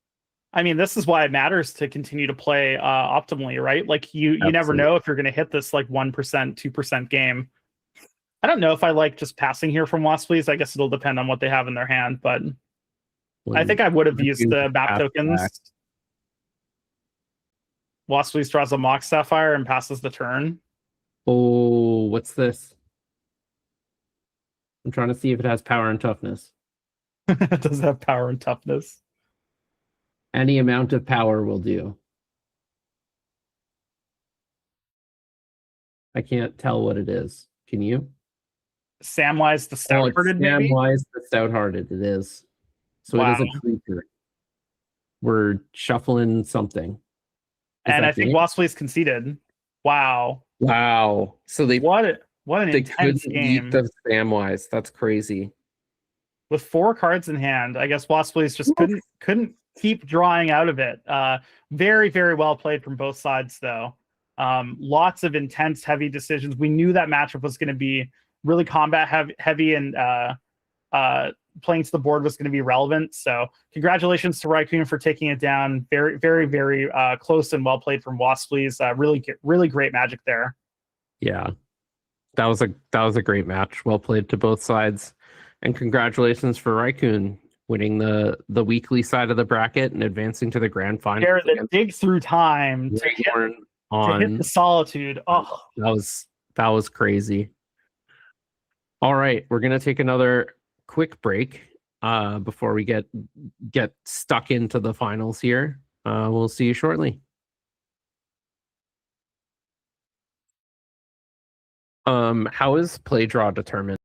S2: I mean, this is why it matters to continue to play optimally, right? Like you never know if you're going to hit this like 1%, 2% game. I don't know if I like just passing here from Waspleys. I guess it'll depend on what they have in their hand, but I think I would have used the map tokens. Back. Waspleys draws a Mox Sapphire and passes the turn.
S1: Oh, what's this? I'm trying to see if it has power and toughness.
S2: It does have power and toughness.
S1: Any amount of power will do. I can't tell what it is. Can you?
S2: Samwise the Stout-Hearted, maybe?
S1: Samwise the Stout-Hearted, it is. So It is a creature. We're shuffling something.
S2: And I think Waspleys conceded. Wow.
S1: So they
S2: what an intense game.
S1: The Samwise. That's crazy.
S2: With 4 cards in hand, I guess Waspleys just couldn't keep drawing out of it. Very, very well played from both sides, though. Lots of intense, heavy decisions. We knew that matchup was going to be really combat heavy, and playing to the board was going to be relevant. So congratulations to Raicoon for taking it down. Very, very, very close and well played from Waspleys. Really great Magic there. Yeah, that was a great match. Well played to both sides, and congratulations for Raicoon winning the weekly side of the bracket and advancing to the grand final. There, the dig through time to hit the Solitude. Oh, that was crazy. All right, we're gonna take another quick break before we get stuck into the finals here. We'll see you shortly. How is play draw determined?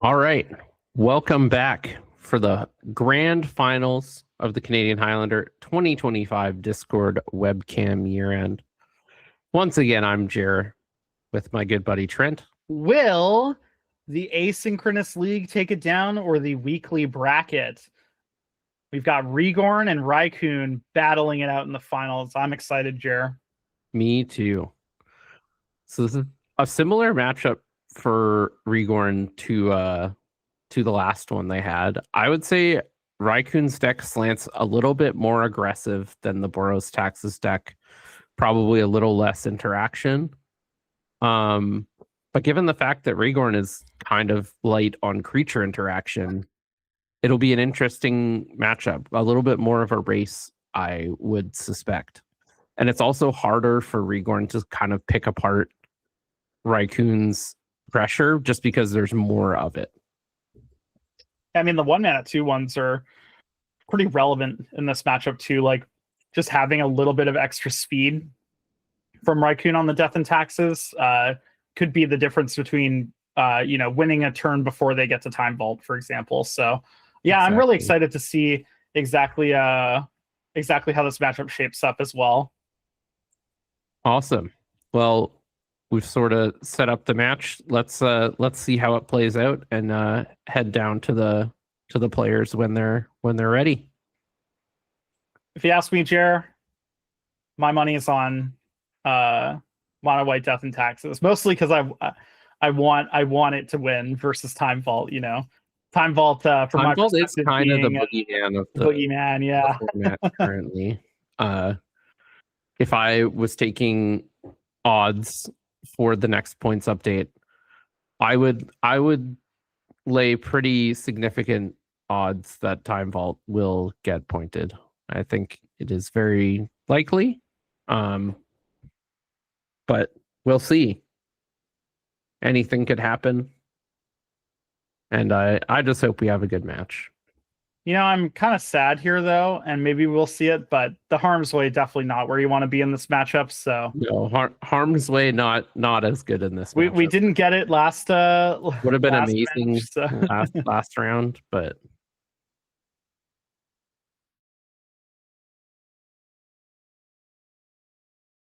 S1: All right. Welcome back for the grand finals of the Canadian Highlander 2025 Discord webcam year end. Once again, I'm Jer with my good buddy Trent.
S2: Will the asynchronous league take it down or the weekly bracket? We've got Rigorn and Raikkoon battling it out in the finals. I'm excited, Jer.
S1: Me too. So this is a similar matchup for Rigorn to the last one they had. I would say Raikkoon's deck slants a little bit more aggressive than the Boros Taxes deck. Probably a little less interaction. But given the fact that Rigorn is kind of light on creature interaction, it'll be an interesting matchup. A little bit more of a race, I would suspect. And it's also harder for Rigorn to kind of pick apart Raikkoon's pressure just because there's more of it.
S2: I mean, the 1-mana 2/1s are pretty relevant in this matchup too. Like just having a little bit of extra speed from Raikkoon on the Death and Taxes could be the difference between winning a turn before they get to Time Vault, for example. So yeah, exactly. I'm really excited to see exactly how this matchup shapes up as well.
S1: Awesome. Well, we've sort of set up the match. Let's see how it plays out and head down to the players when they're ready.
S2: If you ask me, Jer, my money is on Mono White Death and Taxes, mostly because I want it to win versus Time Vault. Time Vault from
S1: Time Vault is kind of the boogeyman of the
S2: boogeyman, yeah.
S1: Format currently. If I was taking odds for the next points update, I would lay pretty significant odds that Time Vault will get pointed. I think it is very likely. But we'll see. Anything could happen. And I just hope we have a good match.
S2: I'm kind of sad here though, and maybe we'll see it, but the Harm's Way definitely not where you want to be in this matchup. So
S1: no, Harm's Way not as good in this.
S2: We didn't get it last.
S1: Would have been amazing
S2: match, so.
S1: last round, but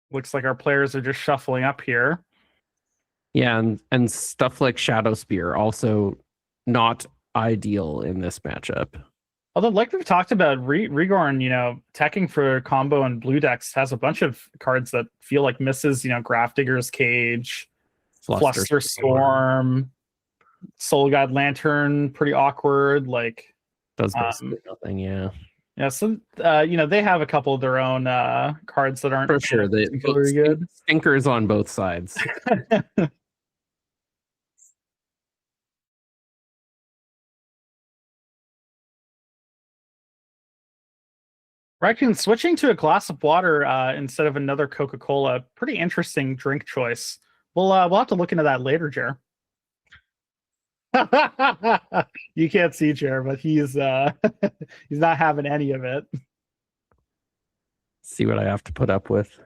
S2: looks like our players are just shuffling up here.
S1: Yeah, and stuff like Shadow Spear also not ideal in this matchup.
S2: Although, like we've talked about, Rigorn, teching for combo and blue decks has a bunch of cards that feel like misses. Grafdigger's Cage, Fluster Storm, Soul Guide Lantern, pretty awkward. Like
S1: does basically nothing. Yeah.
S2: Yeah, so they have a couple of their own cards that aren't
S1: for sure. They
S2: very good.
S1: Stinkers on both sides.
S2: Raikkoon switching to a glass of water instead of another Coca-Cola. Pretty interesting drink choice. We'll have to look into that later, Jer. You can't see Jer, but he's not having any of it.
S1: See what I have to put up with.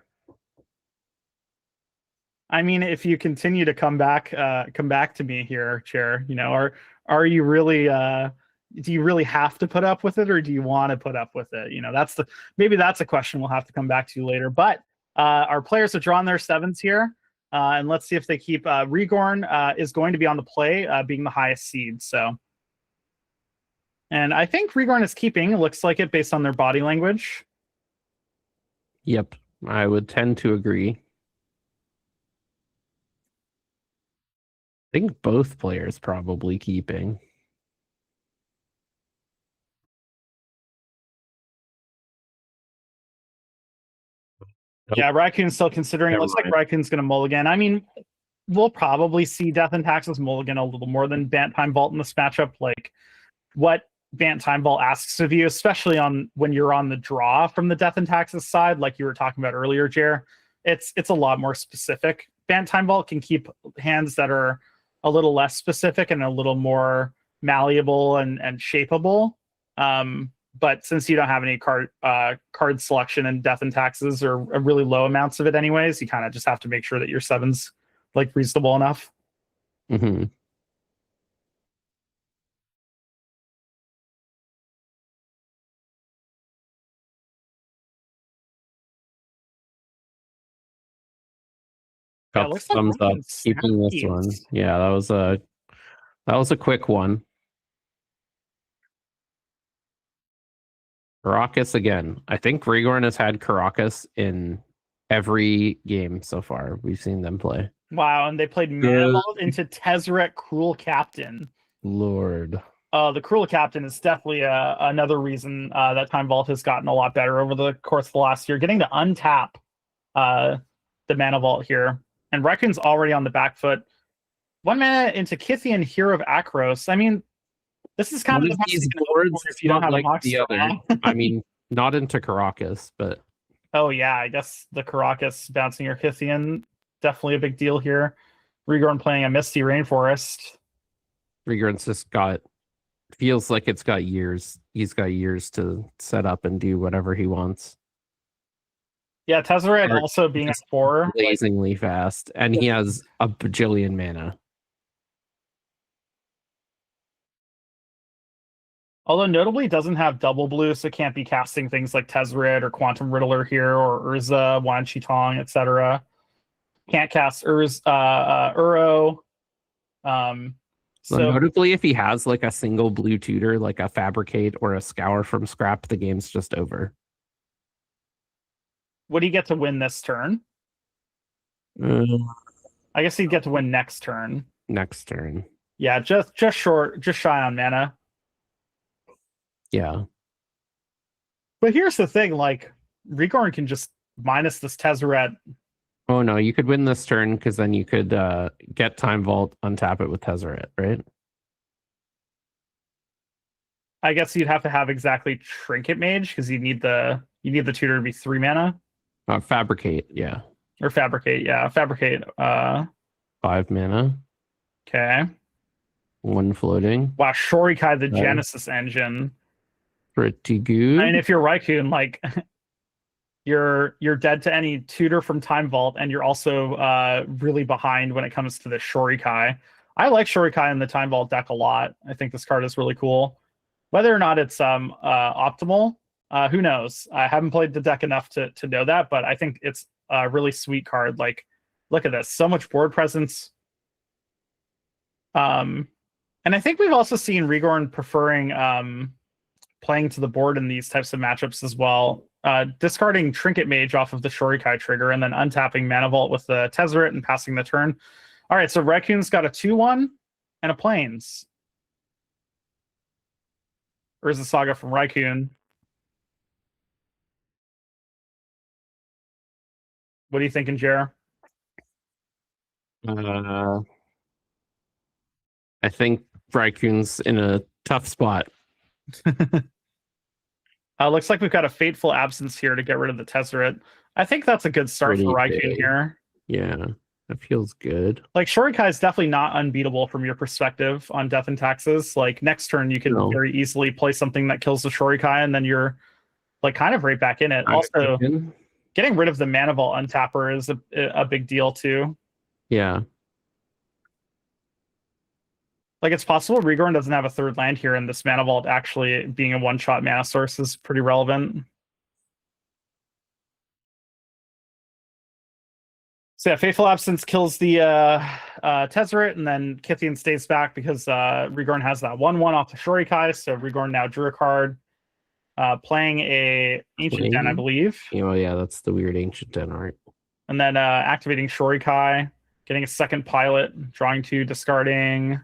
S2: I mean, if you continue to come back to me here, Jer, are you really do you really have to put up with it, or do you want to put up with it? Maybe that's a question we'll have to come back to later. But our players have drawn their 7s here, and let's see if they keep. Rigorn is going to be on the play, being the highest seed. So, and I think Rigorn is keeping. It looks like it based on their body language.
S1: Yep, I would tend to agree. I think both players probably keeping.
S2: Yeah, Raikkoon's still considering. It looks like Raikkoon's going to mulligan. I mean, we'll probably see Death and Taxes mulligan a little more than Bant Time Vault in this matchup. Like, what Bant Time Vault asks of you, especially when you're on the draw from the Death and Taxes side, like you were talking about earlier, Jer, it's a lot more specific. Bant Time Vault can keep hands that are a little less specific and a little more malleable and shapeable. But since you don't have any card selection and Death and Taxes or really low amounts of it anyways, you kind of just have to make sure that your 7's like reasonable enough.
S1: Mm-hmm.
S2: Yeah,
S1: Got
S2: it
S1: the
S2: looks like
S1: thumbs
S2: we're
S1: up.
S2: getting
S1: Keeping this one.
S2: snappies.
S1: Yeah, that was a quick one. Caracas again. I think Rigorn has had Caracas in every game so far. We've seen them play.
S2: Wow, and they played Manifold into Tezzeret Cruel Captain.
S1: Lord.
S2: The Cruel Captain is definitely another reason that Time Vault has gotten a lot better over the course of the last year. Getting to untap the Mana Vault here. And Raccoon's already on the back foot. 1 mana into Kithian, Hero of Akros. I mean, this is kind
S1: One
S2: of
S1: of
S2: the best
S1: these
S2: you can hope
S1: boards
S2: for if
S1: is
S2: you don't
S1: not
S2: have
S1: like
S2: a Mox
S1: the other. I mean, not into Caracas, but
S2: oh yeah, I guess the Caracas bouncing your Kithian, definitely a big deal here. Rigorn playing a Misty Rainforest.
S1: Rigorn's just got feels like it's got years. He's got years to set up and do whatever he wants.
S2: Yeah, Tezzeret
S1: Art
S2: also being at
S1: just
S2: 4. Like,
S1: blazingly fast, and he has a bajillion mana.
S2: although notably doesn't have double blue, so can't be casting things like Tezzeret or Quantum Riddler here, or Urza, Wan Chitong, etc. Can't cast Uro.
S1: So
S2: So
S1: notably, if he has like a single blue tutor, like a Fabricate or a Scour from Scrap, the game's just over.
S2: would he get to win this turn? I guess he'd get to win next turn.
S1: Next turn.
S2: Yeah, just short, just shy on mana.
S1: Yeah.
S2: But here's the thing, like, Rigorn can just minus this Tezzeret.
S1: Oh no, you could win this turn because then you could get Time Vault, untap it with Tezzeret, right?
S2: I guess you'd have to have exactly Trinket Mage because you need the tutor to be 3 mana.
S1: Fabricate, yeah.
S2: Or Fabricate, yeah. Fabricate.
S1: 5 mana.
S2: Okay.
S1: 1 floating.
S2: Wow, Shorikai the Genesis engine.
S1: Pretty good.
S2: I mean, if you're Raikkoon, like you're dead to any tutor from Time Vault, and you're also really behind when it comes to the Shorikai. I like Shorikai in the Time Vault deck a lot. I think this card is really cool. Whether or not it's optimal, who knows? I haven't played the deck enough to know that, but I think it's a really sweet card. Like, look at this, so much board presence. And I think we've also seen Rigorn preferring playing to the board in these types of matchups as well. Discarding Trinket Mage off of the Shorikai trigger and then untapping Mana Vault with the Tezzeret and passing the turn. All right, so Raccoon's got a 2/1 and a Plains. Urza Saga from Raccoon. What are you thinking, Jer?
S1: I think Raccoon's in a tough spot.
S2: Looks like we've got a Fateful Absence here to get rid of the Tezzeret. I think that's a good start
S1: Pretty
S2: for Raccoon
S1: big.
S2: here.
S1: Yeah, that feels good.
S2: Like, Shorikai is definitely not unbeatable from your perspective on Death and Taxes. Like, next turn you can very easily play something that kills the Shorikai, and then you're like kind of right back in it. Also, getting rid of the Mana Vault untapper is a big deal too.
S1: Yeah.
S2: Like, it's possible Rigorn doesn't have a third land here, and this Mana Vault actually being a one-shot mana source is pretty relevant. So yeah, Fateful Absence kills the Tezzeret, and then Kithian stays back because Rigorn has that 1/1 off the Shorikai, so Rigorn now drew a card. Playing a Ancient Den, I believe.
S1: Oh yeah, that's the weird Ancient Den art.
S2: And then activating Shorikai, getting a second pilot, drawing 2, discarding.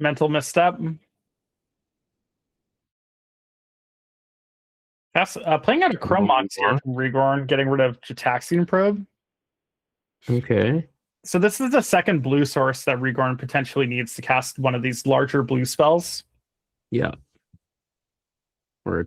S2: Mental Misstep. That's playing out of Chrome Mox here from Rigorn, getting rid of Jataxian Probe.
S1: Okay.
S2: So this is the second blue source that Rigorn potentially needs to cast one of these larger blue spells.
S1: Yeah. Or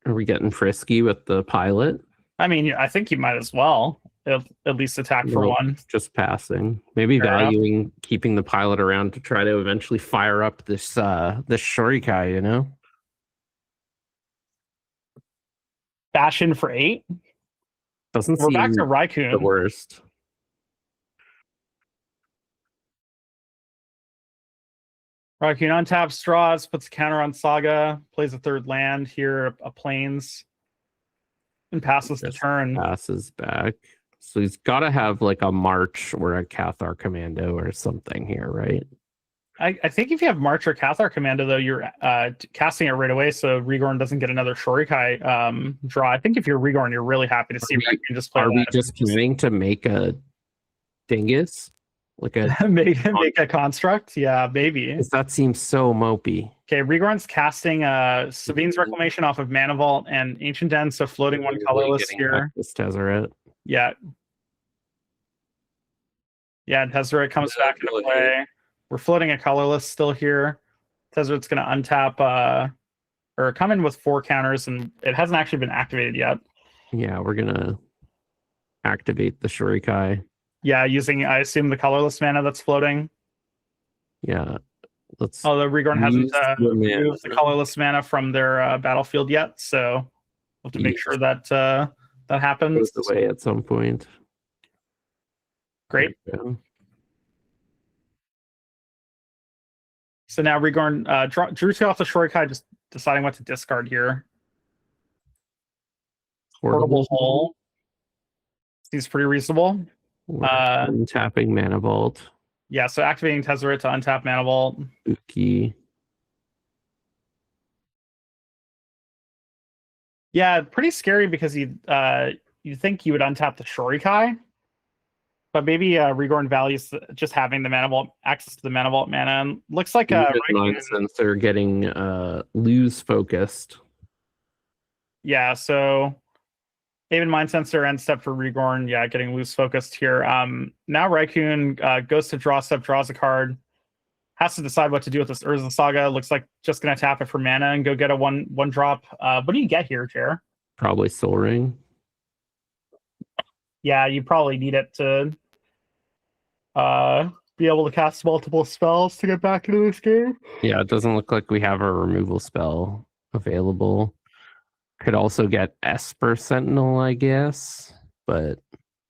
S1: are we getting frisky with the pilot?
S2: I mean, I think you might as well at least attack for 1.
S1: Just passing. Maybe
S2: Fair
S1: valuing
S2: enough.
S1: Keeping the pilot around to try to eventually fire up this Shorikai, you know?
S2: Bash in for 8.
S1: Doesn't
S2: We're
S1: seem
S2: back to Raccoon.
S1: the worst.
S2: Raccoon untaps, draws, puts a counter on Saga, plays a third land here, a Plains, and passes the
S1: Just
S2: turn.
S1: passes back. So he's got to have like a March or a Cathar Commando or something here, right?
S2: I think if you have March or Cathar Commando, though, you're casting it right away, so Rigorn doesn't get another Shorikai draw. I think if you're Rigorn, you're really happy to see Raccoon just play.
S1: Are we just planning to make a dingus? Like a
S2: make a construct? Yeah, maybe.
S1: That seems so mopey.
S2: Okay, Rigorn's casting Sabine's Reclamation off of Mana Vault and Ancient Den, so floating one colorless here.
S1: This Tezzeret.
S2: Yeah. Yeah, Tezzeret comes back into play. We're floating a colorless still here. Tezzeret's going to untap or come in with 4 counters, and it hasn't actually been activated yet.
S1: Yeah, we're going to activate the Shurikai.
S2: Yeah, using, I assume, the colorless mana that's floating.
S1: Yeah. Let's.
S2: Although Rigorn hasn't removed the colorless mana from their battlefield yet, so we'll have to make sure that that happens.
S1: Goes away at some point.
S2: Great. So now Rigorn drew 2 off the Shorikai, just deciding what to discard here. Portable Hole seems pretty reasonable.
S1: Tapping Mana Vault.
S2: Yeah, so activating Tezzeret to untap Mana Vault.
S1: Spooky.
S2: Yeah, pretty scary because you think you would untap the Shorikai, but maybe Rigorn values just having the Mana Vault, access to the Mana Vault mana. And looks like
S1: nonsense. They're getting lose focused.
S2: Yeah, so Aven Mind Sensor end step for Rigorn. Yeah, getting loose focused here. Now Raccoon goes to draw step, draws a card, has to decide what to do with this Urza Saga. Looks like just gonna tap it for mana and go get a one drop. What do you get here, Jer?
S1: Probably Soul Ring.
S2: Yeah, you probably need it to be able to cast multiple spells to get back into this game.
S1: Yeah, it doesn't look like we have a removal spell available. Could also get Esper Sentinel, I guess, but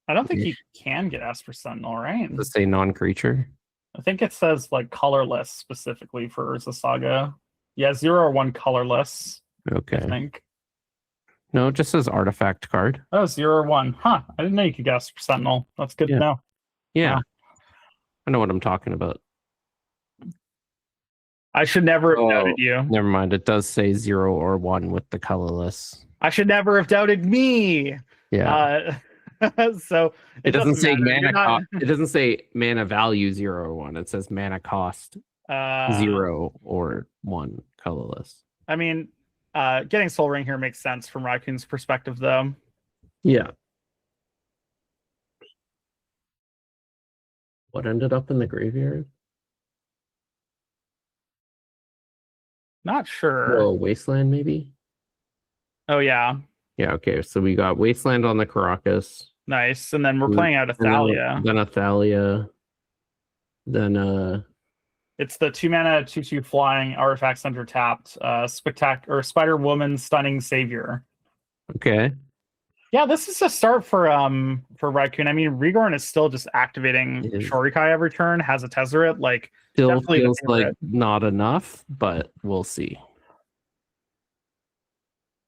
S2: I don't think you can get Esper Sentinel, right?
S1: Does it say non-creature?
S2: I think it says like colorless specifically for Urza Saga. Yeah, 0 or 1 colorless.
S1: Okay.
S2: I think.
S1: No, it just says artifact card.
S2: Oh, 0 or 1. Huh. I didn't know you could get Esper Sentinel. That's good to know.
S1: Yeah. I know what I'm talking about.
S2: I should never have doubted you.
S1: Never mind. It does say 0 or 1 with the colorless.
S2: I should never have doubted me.
S1: Yeah.
S2: So
S1: it doesn't say mana. It doesn't say mana value 0 or 1. It says mana cost 0 or 1 colorless.
S2: I mean, getting Soul Ring here makes sense from Raccoon's perspective, though.
S1: Yeah. What ended up in the graveyard?
S2: Not sure.
S1: Oh, Wasteland, maybe?
S2: Oh, yeah.
S1: Yeah, okay. So we got Wasteland on the Caracas.
S2: Nice. And then we're playing out Athalia.
S1: Then Athalia. Then
S2: it's the 2-mana 2/2 flying artifacts under tapped. Spectacular Spider Woman Stunning Savior.
S1: Okay.
S2: Yeah, this is a start for Raccoon. I mean, Rigorn is still just activating Shorikai every turn, has a Tezzeret. Like,
S1: still feels like not enough, but we'll see.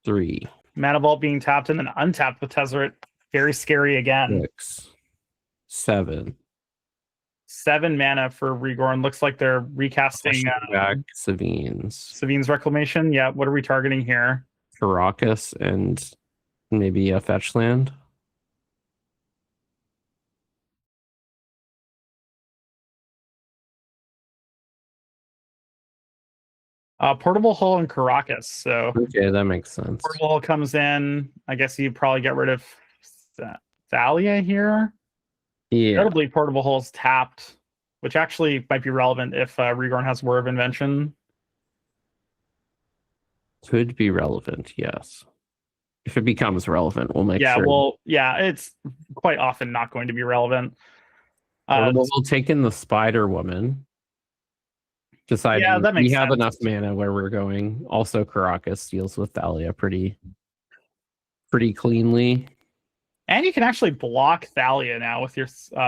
S1: 3.
S2: Mana Vault being tapped and then untapped with Tezzeret. Very scary again.
S1: 6. 7.
S2: 7 mana for Rigorn. Looks like they're recasting
S1: back Savine's
S2: Reclamation. Yeah, what are we targeting here?
S1: Caracas and maybe a fetch land.
S2: Portable Hull and Caracas. So
S1: okay, that makes sense.
S2: Portable Hull comes in. I guess you probably get rid of Thalia here.
S1: Yeah.
S2: Notably, Portable Hull's tapped, which actually might be relevant if Rigorn has War of Invention.
S1: Could be relevant, yes. If it becomes relevant, we'll make sure.
S2: Yeah, well, yeah, it's quite often not going to be relevant.
S1: We'll take in the Spider Woman. Deciding
S2: that makes
S1: we have
S2: sense.
S1: enough mana where we're going. Also, Caracas deals with Thalia pretty cleanly.
S2: And you can actually block Thalia now with your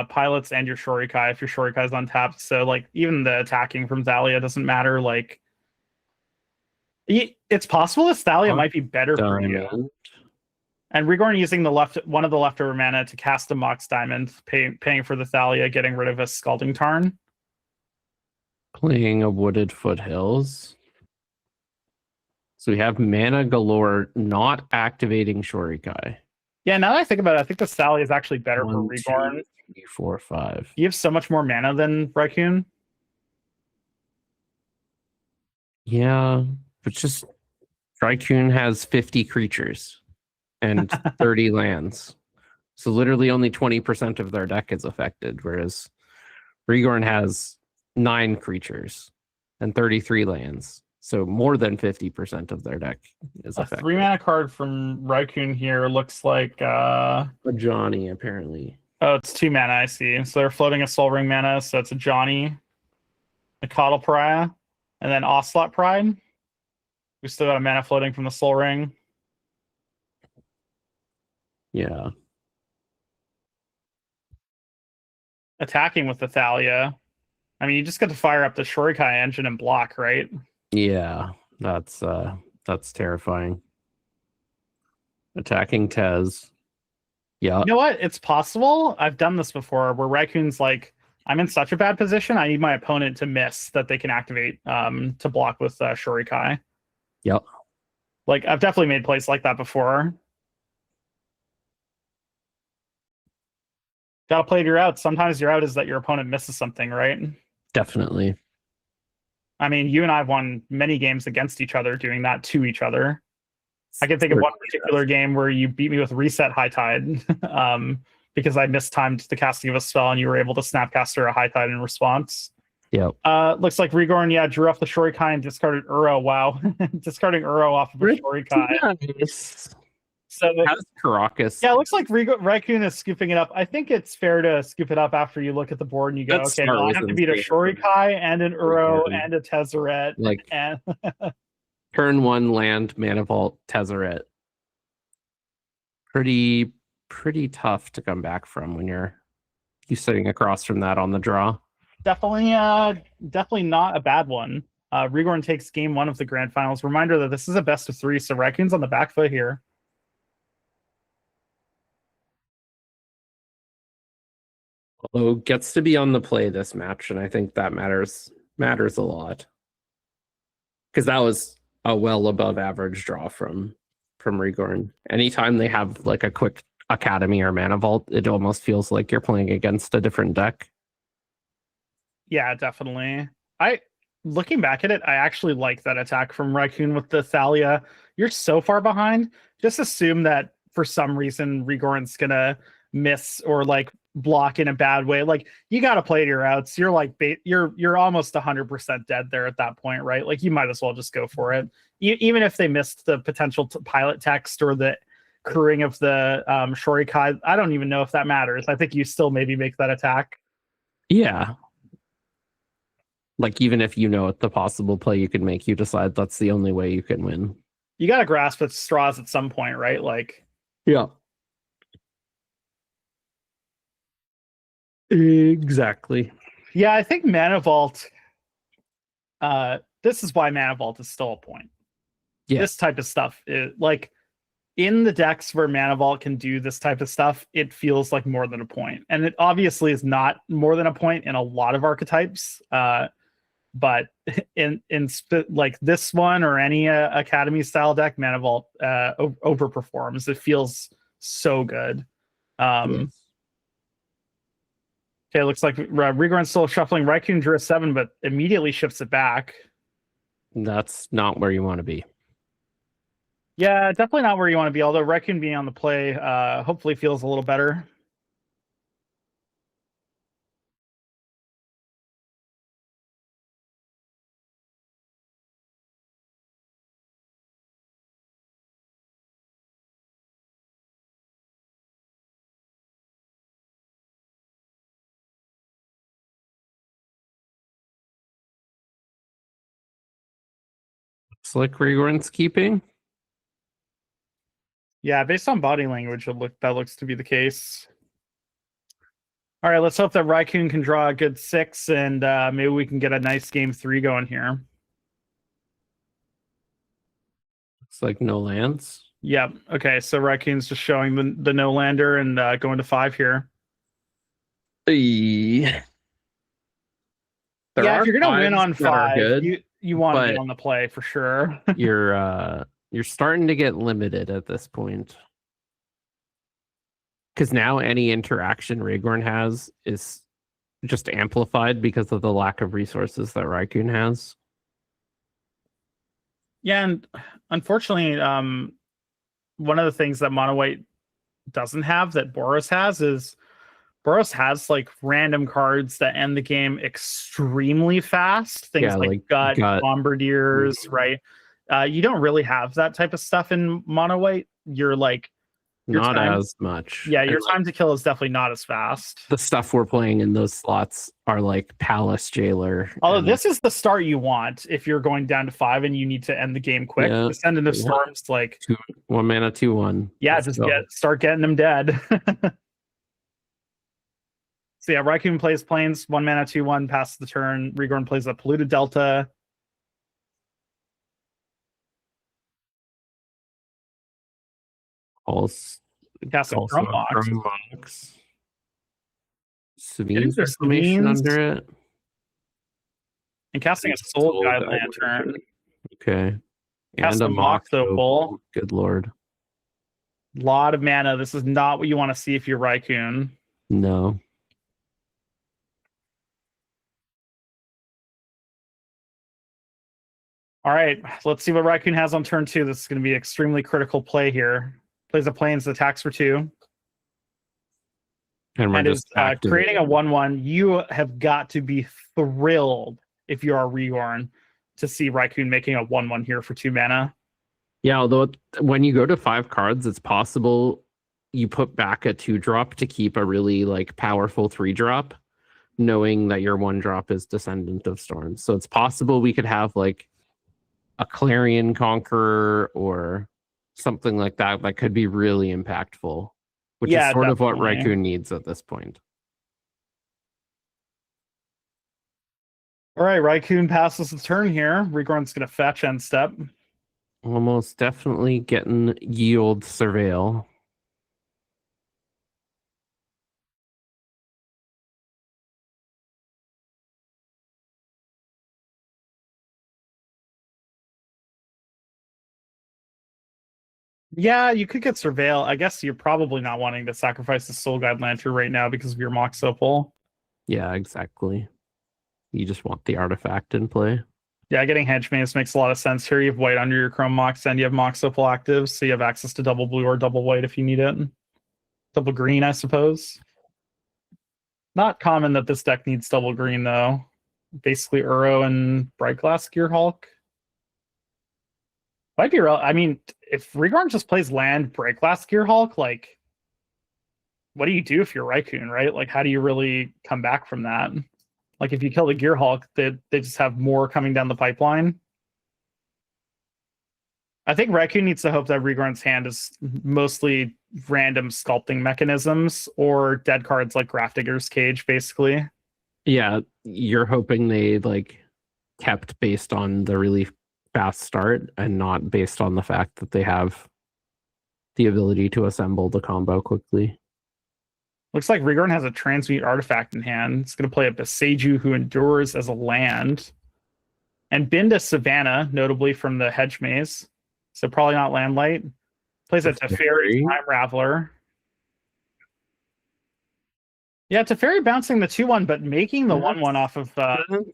S2: pilots and your Shorikai if your Shorikai's untapped. So like even the attacking from Thalia doesn't matter. Like it's possible this Thalia might be better for you.
S1: Diamond.
S2: And Rigorn using one of the leftover mana to cast a Mox Diamond, paying for the Thalia, getting rid of a Scalding Tarn.
S1: Playing a Wooded Foothills. So we have mana galore, not activating Shorikai.
S2: Yeah, now that I think about it, I think the Thalia is actually better for
S1: 1,
S2: Rigorn.
S1: 2, 3, 4, 5.
S2: You have so much more mana than Raccoon.
S1: Yeah, but just Raccoon has 50 creatures and 30 lands. So literally only 20% of their deck is affected, whereas Rigorn has 9 creatures and 33 lands. So more than 50% of their deck is affected.
S2: A 3-mana card from Raccoon here looks like
S1: a Johnny, apparently.
S2: Oh, it's 2 mana, I see. So they're floating a Soul Ring mana, so it's a Johnny, a Coddle Pariah, and then Ocelot Pride. We still got a mana floating from the Soul Ring.
S1: Yeah.
S2: Attacking with the Thalia. I mean, you just got to fire up the Shorikai engine and block, right?
S1: Yeah, that's terrifying. Attacking Tez. Yeah.
S2: You know what? It's possible. I've done this before where Raccoon's like, I'm in such a bad position. I need my opponent to miss that they can activate to block with Shorikai.
S1: Yep.
S2: Like, I've definitely made plays like that before. Gotta play your out. Sometimes your out is that your opponent misses something, right?
S1: Definitely.
S2: I mean, you and I have won many games against each other doing that to each other. I can think of one particular game where you beat me with Reset High Tide because I mistimed the casting of a spell and you were able to Snapcaster a High Tide in response.
S1: Yep.
S2: Looks like Rigorn, drew off the Shorikai and discarded Uro. Wow. Discarding Uro off of a Shorikai.
S1: Nice.
S2: So
S1: has Caracas.
S2: Yeah, it looks like Raccoon is scooping it up. I think it's fair to scoop it up after you look at the board and you go, okay, well, I have to beat a Shorikai and an Uro and a Tezzeret.
S1: Like
S2: and
S1: turn 1 land, Mana Vault, Tezzeret. Pretty tough to come back from when you're sitting across from that on the draw.
S2: Definitely not a bad one. Rigorn takes game 1 of the grand finals. Reminder that this is a best of 3, so Raccoon's on the back foot here.
S1: Although gets to be on the play this match, and I think that matters a lot. Because that was a well above average draw from Rigorn. Anytime they have like a quick Academy or Mana Vault, it almost feels like you're playing against a different deck.
S2: Yeah, definitely. Looking back at it, I actually like that attack from Raccoon with the Thalia. You're so far behind. Just assume that for some reason Rigorn's gonna miss or like block in a bad way. Like you got to play to your outs. You're like you're almost 100% dead there at that point, right? Like you might as well just go for it. Even if they missed the potential pilot text or the crewing of the Shorikai, I don't even know if that matters. I think you still maybe make that attack.
S1: Yeah. Like even if you know the possible play you could make, you decide that's the only way you can win.
S2: You got to grasp at straws at some point, right? Like,
S1: yeah. Exactly.
S2: Yeah, I think Mana Vault. This is why Mana Vault is still a point. Yeah. This type of stuff is like in the decks where Mana Vault can do this type of stuff, it feels like more than a point. And it obviously is not more than a point in a lot of archetypes. But in like this one or any Academy style deck, Mana Vault overperforms. It feels so good. Yes. Okay, looks like Rigorn's still shuffling. Raccoon drew a 7, but immediately shifts it back.
S1: That's not where you want to be.
S2: Yeah, definitely not where you want to be, although Raccoon being on the play hopefully feels a little better.
S1: Looks like Rigorn's keeping.
S2: Yeah, based on body language, that looks to be the case. All right, let's hope that Raccoon can draw a good 6, and maybe we can get a nice game 3 going here.
S1: Looks like no lands.
S2: Yep. Okay, so Raccoon's just showing the no lander and going to 5 here.
S1: Yeah,
S2: If you're gonna win on 5,
S1: good,
S2: you want to be on the play for sure.
S1: you're starting to get limited at this point. Because now any interaction Rhaegorn has is just amplified because of the lack of resources that Raccoon has.
S2: Yeah, and unfortunately, one of the things that Mono White doesn't have that Boros has is Boros has like random cards that end the game extremely fast. Things like gut, bombardiers, right? You don't really have that type of stuff in Mono White. You're like
S1: not as much.
S2: Yeah, your time to kill is definitely not as fast.
S1: The stuff we're playing in those slots are like Palace Jailer.
S2: Although this is the start you want if you're going down to 5 and you need to end the game quick.
S1: Yeah.
S2: Descendant of Storms, like
S1: 1 mana, 2/1.
S2: Yeah, just start getting them dead. So yeah, Raccoon plays Plains, 1 mana, 2/1, passes the turn. Rhaegorn plays a Polluted Delta. Casting
S1: Chromebox. Savine's
S2: Reclamation
S1: under it.
S2: And casting a Soul Guide Lantern.
S1: Okay.
S2: And a Mox Opal.
S1: Good lord.
S2: Lot of mana. This is not what you want to see if you're Raccoon.
S1: No.
S2: All right, let's see what Raccoon has on turn 2. This is going to be an extremely critical play here. Plays a Plains, attacks for 2. And is creating a 1/1. You have got to be thrilled if you are Rhaegorn to see Raccoon making a 1/1 here for 2 mana.
S1: Yeah, although when you go to 5 cards, it's possible you put back a 2-drop to keep a really like powerful 3-drop, knowing that your 1-drop is Descendant of Storms. So it's possible we could have like a Clarion Conqueror or something like that that could be really impactful, which is sort of what Raccoon needs at this point.
S2: All right, Raccoon passes the turn here. Rhaegorn's going to fetch end step.
S1: Almost definitely getting yield surveil.
S2: Yeah, you could get surveil. I guess you're probably not wanting to sacrifice the Soul Guide Lantern right now because of your Mox Opal.
S1: Yeah, exactly. You just want the artifact in play.
S2: Yeah, getting Hedge Maze makes a lot of sense here. You have white under your Chrome Mox and you have Mox Opal active, so you have access to double blue or double white if you need it. Double green, I suppose. Not common that this deck needs double green, though. Basically, Uro and Brightglass Gearhulk. Might be real. I mean, if Rhaegorn just plays land Brightglass Gearhulk, like, what do you do if you're Raccoon, right? Like, how do you really come back from that? Like, if you kill the Gearhulk, they just have more coming down the pipeline. I think Raccoon needs to hope that Rhaegorn's hand is mostly random sculpting mechanisms or dead cards like Grafdigger's Cage, basically.
S1: Yeah, you're hoping they like kept based on the really fast start and not based on the fact that they have the ability to assemble the combo quickly.
S2: Looks like Rhaegorn has a transmute artifact in hand. It's going to play a Beseju who endures as a land. And Binda Savannah, notably from the Hedge Maze. So probably not land light. Plays a Teferi Time Raveler. Yeah, Teferi bouncing the 2/1, but making the 1/1 off of...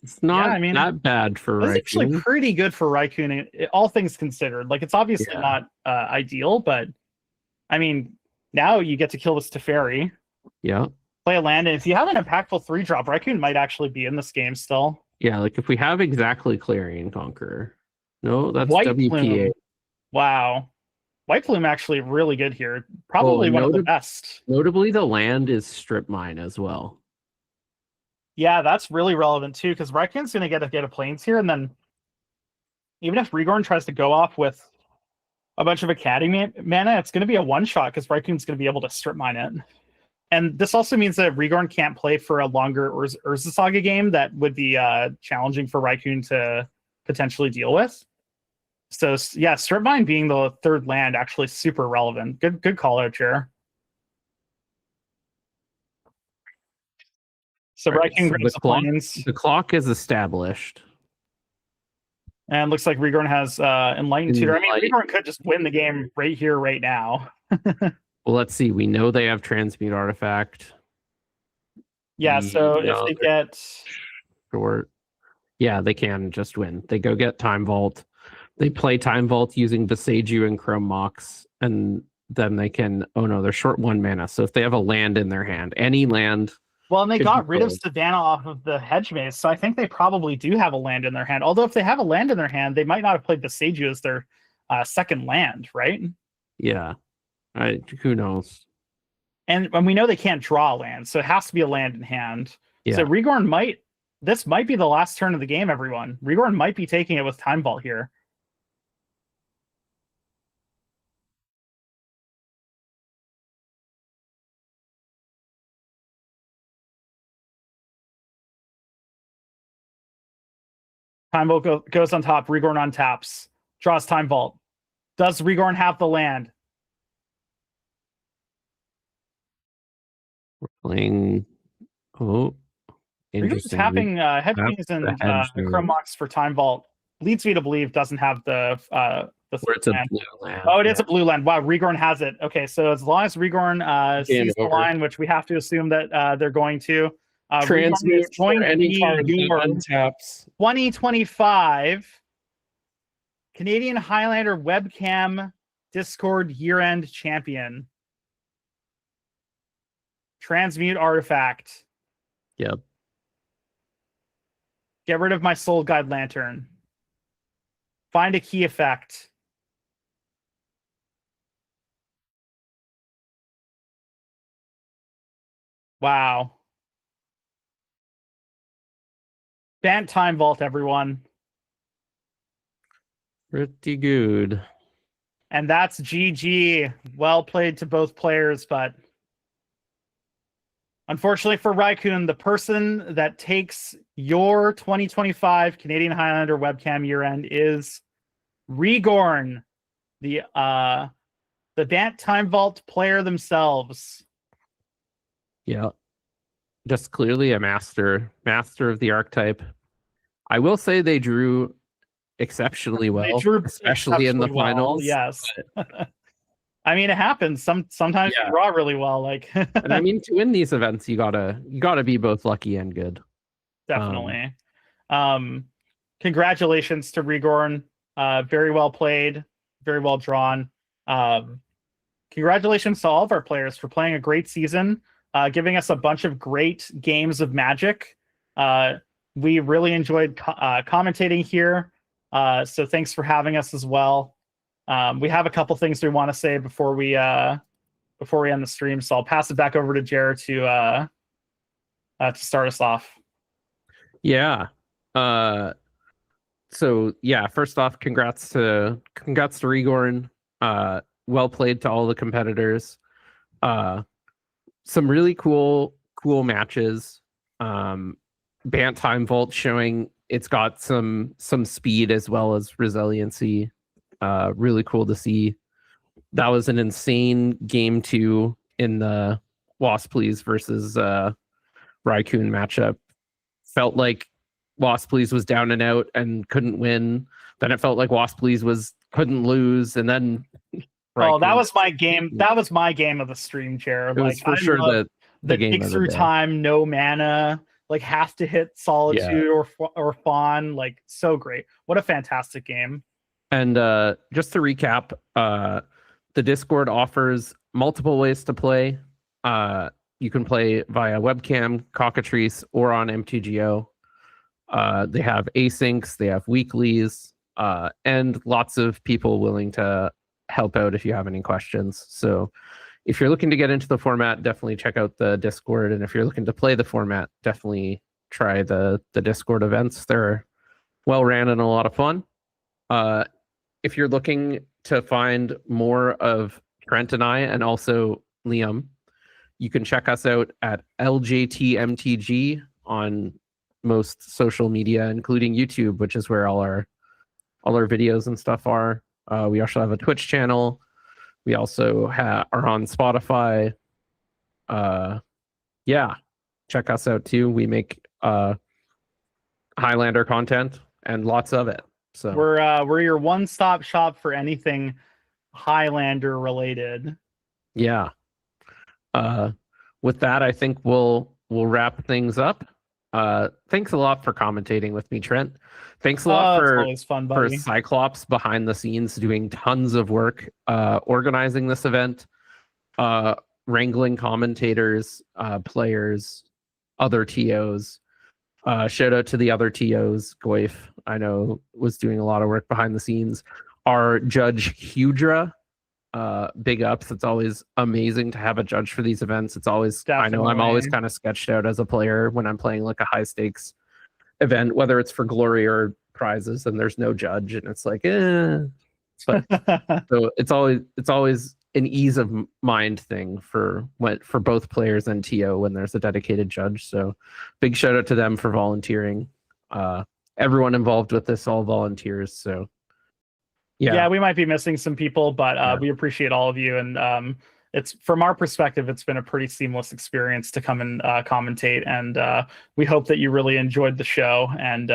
S1: it's not that bad for Raccoon.
S2: It's actually pretty good for Raccoon, all things considered. Like, it's obviously not ideal, but I mean, now you get to kill this Teferi.
S1: Yeah.
S2: Play a land, and if you have an impactful 3-drop, Raccoon might actually be in this game still.
S1: Yeah, like if we have exactly Clarion Conqueror. No, that's
S2: White
S1: WPA.
S2: Plume. Wow. White Plume actually really good here. Probably one of the best.
S1: Notably, the land is Strip Mine as well.
S2: Yeah, that's really relevant too, because Raccoon's going to get a Plains here, and then even if Rhaegorn tries to go off with a bunch of Academy mana, it's going to be a one-shot because Raikun's going to be able to strip mine it. And this also means that Rigorn can't play for a longer Urza Saga game that would be challenging for Raikun to potentially deal with. So yeah, strip mine being the third land actually super relevant. Good call out, Jer. So
S1: Right,
S2: Raikun
S1: so
S2: grabs the planes.
S1: the clock is established.
S2: And looks like Rigorn has Enlightened Tutor. I mean, Rigorn could just win the game right here, right now.
S1: Well, let's see. We know they have Transmute Artifact.
S2: Yeah, so if they get
S1: short, yeah, they can just win. They go get Time Vault. They play Time Vault using Beseiju and Chrome Mox, and then they can. Oh no, they're short 1 mana. So if they have a land in their hand, any land.
S2: Well, and they got rid of Savannah off of the Hedge Maze, so I think they probably do have a land in their hand. Although if they have a land in their hand, they might not have played Beseiju as their second land, right?
S1: Yeah. Who knows?
S2: And we know they can't draw a land, so it has to be a land in hand.
S1: Yeah.
S2: So Rigorn this might be the last turn of the game, everyone. Rigorn might be taking it with Time Vault here. Time Vault goes on top. Rigorn on taps. Draws Time Vault. Does Rigorn have the land?
S1: We're playing. Oh, interesting.
S2: Tapping Hedge Maze and Chrome Mox for Time Vault leads me to believe doesn't have the
S1: where it's land. A blue land.
S2: Oh, it is a blue land. Wow, Rigorn has it. Okay, so as long as Rigorn sees the line, which we have to assume that they're going to,
S1: Transmute
S2: going
S1: to be your
S2: untaps. 2025 Canadian Highlander Webcam Discord year-end champion. Transmute Artifact.
S1: Yep.
S2: Get rid of my Soul Guide Lantern. Find a key effect. Wow. Bant Time Vault, everyone.
S1: Pretty good.
S2: And that's GG. Well played to both players, but unfortunately for Raikun, the person that takes your 2025 Canadian Highlander Webcam year-end is Rigorn, the Bant Time Vault player themselves.
S1: Yeah. Just clearly a master of the archetype. I will say they drew exceptionally well, especially in the finals.
S2: Yes. I mean, it happens. Sometimes you draw really well.
S1: And I mean, to win these events, you gotta be both lucky and good.
S2: Definitely. Congratulations to Rigorn. Very well played, very well drawn. Congratulations to all of our players for playing a great season, giving us a bunch of great games of Magic. We really enjoyed commentating here. So thanks for having us as well. We have a couple things we want to say before we end the stream, so I'll pass it back over to Jared to start us off.
S1: Yeah. So yeah, first off, congrats to Rigorn. Well played to all the competitors. Some really cool matches. Bant Time Vault showing it's got some speed as well as resiliency. Really cool to see. That was an insane game 2 in the Waspleys versus Raikun matchup. Felt like Waspleys was down and out and couldn't win. Then it felt like Waspleys couldn't lose, and then
S2: Raikun. Oh, that was my game. That was my game of the stream, Jared.
S1: It was for sure the game
S2: dig through time, no mana, have to hit Solitude or Fawn. So great. What a fantastic game.
S1: And just to recap, the Discord offers multiple ways to play. You can play via webcam, cockatrice, or on MTGO. They have asyncs, they have weeklies, and lots of people willing to help out if you have any questions. So if you're looking to get into the format, definitely check out the Discord. And if you're looking to play the format, definitely try the Discord events. They're well ran and a lot of fun. If you're looking to find more of Trent and I, and also Liam, you can check us out at LJTMTG on most social media, including YouTube, which is where all our videos and stuff are. We also have a Twitch channel. We also are on Spotify. Yeah, check us out too. We make Highlander content and lots of it. So
S2: we're your one-stop shop for anything Highlander related.
S1: Yeah. With that, I think we'll wrap things up. Thanks a lot for commentating with me, Trent. Thanks a lot for Cyclops behind the scenes doing tons of work organizing this event, wrangling commentators, players, other TOs. Shout out to the other TOs. Goif, I know, was doing a lot of work behind the scenes. Our judge Hudra, big ups. It's always amazing to have a judge for these events. It's always
S2: Definitely.
S1: I know I'm always kind of sketched out as a player when I'm playing like a high stakes event, whether it's for glory or prizes, and there's no judge, and it's like, But so it's always an ease of mind thing for both players and TO when there's a dedicated judge. So big shout out to them for volunteering. Everyone involved with this, all volunteers. So
S2: yeah, we might be missing some people, but we appreciate all of you. And it's, from our perspective, it's been a pretty seamless experience to come and commentate. And we hope that you really enjoyed the show. And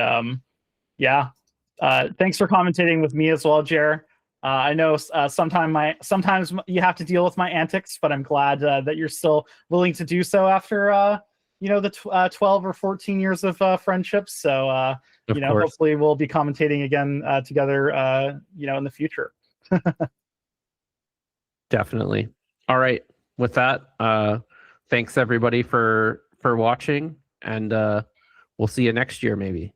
S2: thanks for commentating with me as well, Jer. I know sometimes you have to deal with my antics, but I'm glad that you're still willing to do so after the 12 or 14 years of friendship. So hopefully we'll be commentating again together in the future.
S1: Definitely. All right, with that, thanks everybody for watching, and we'll see you next year maybe.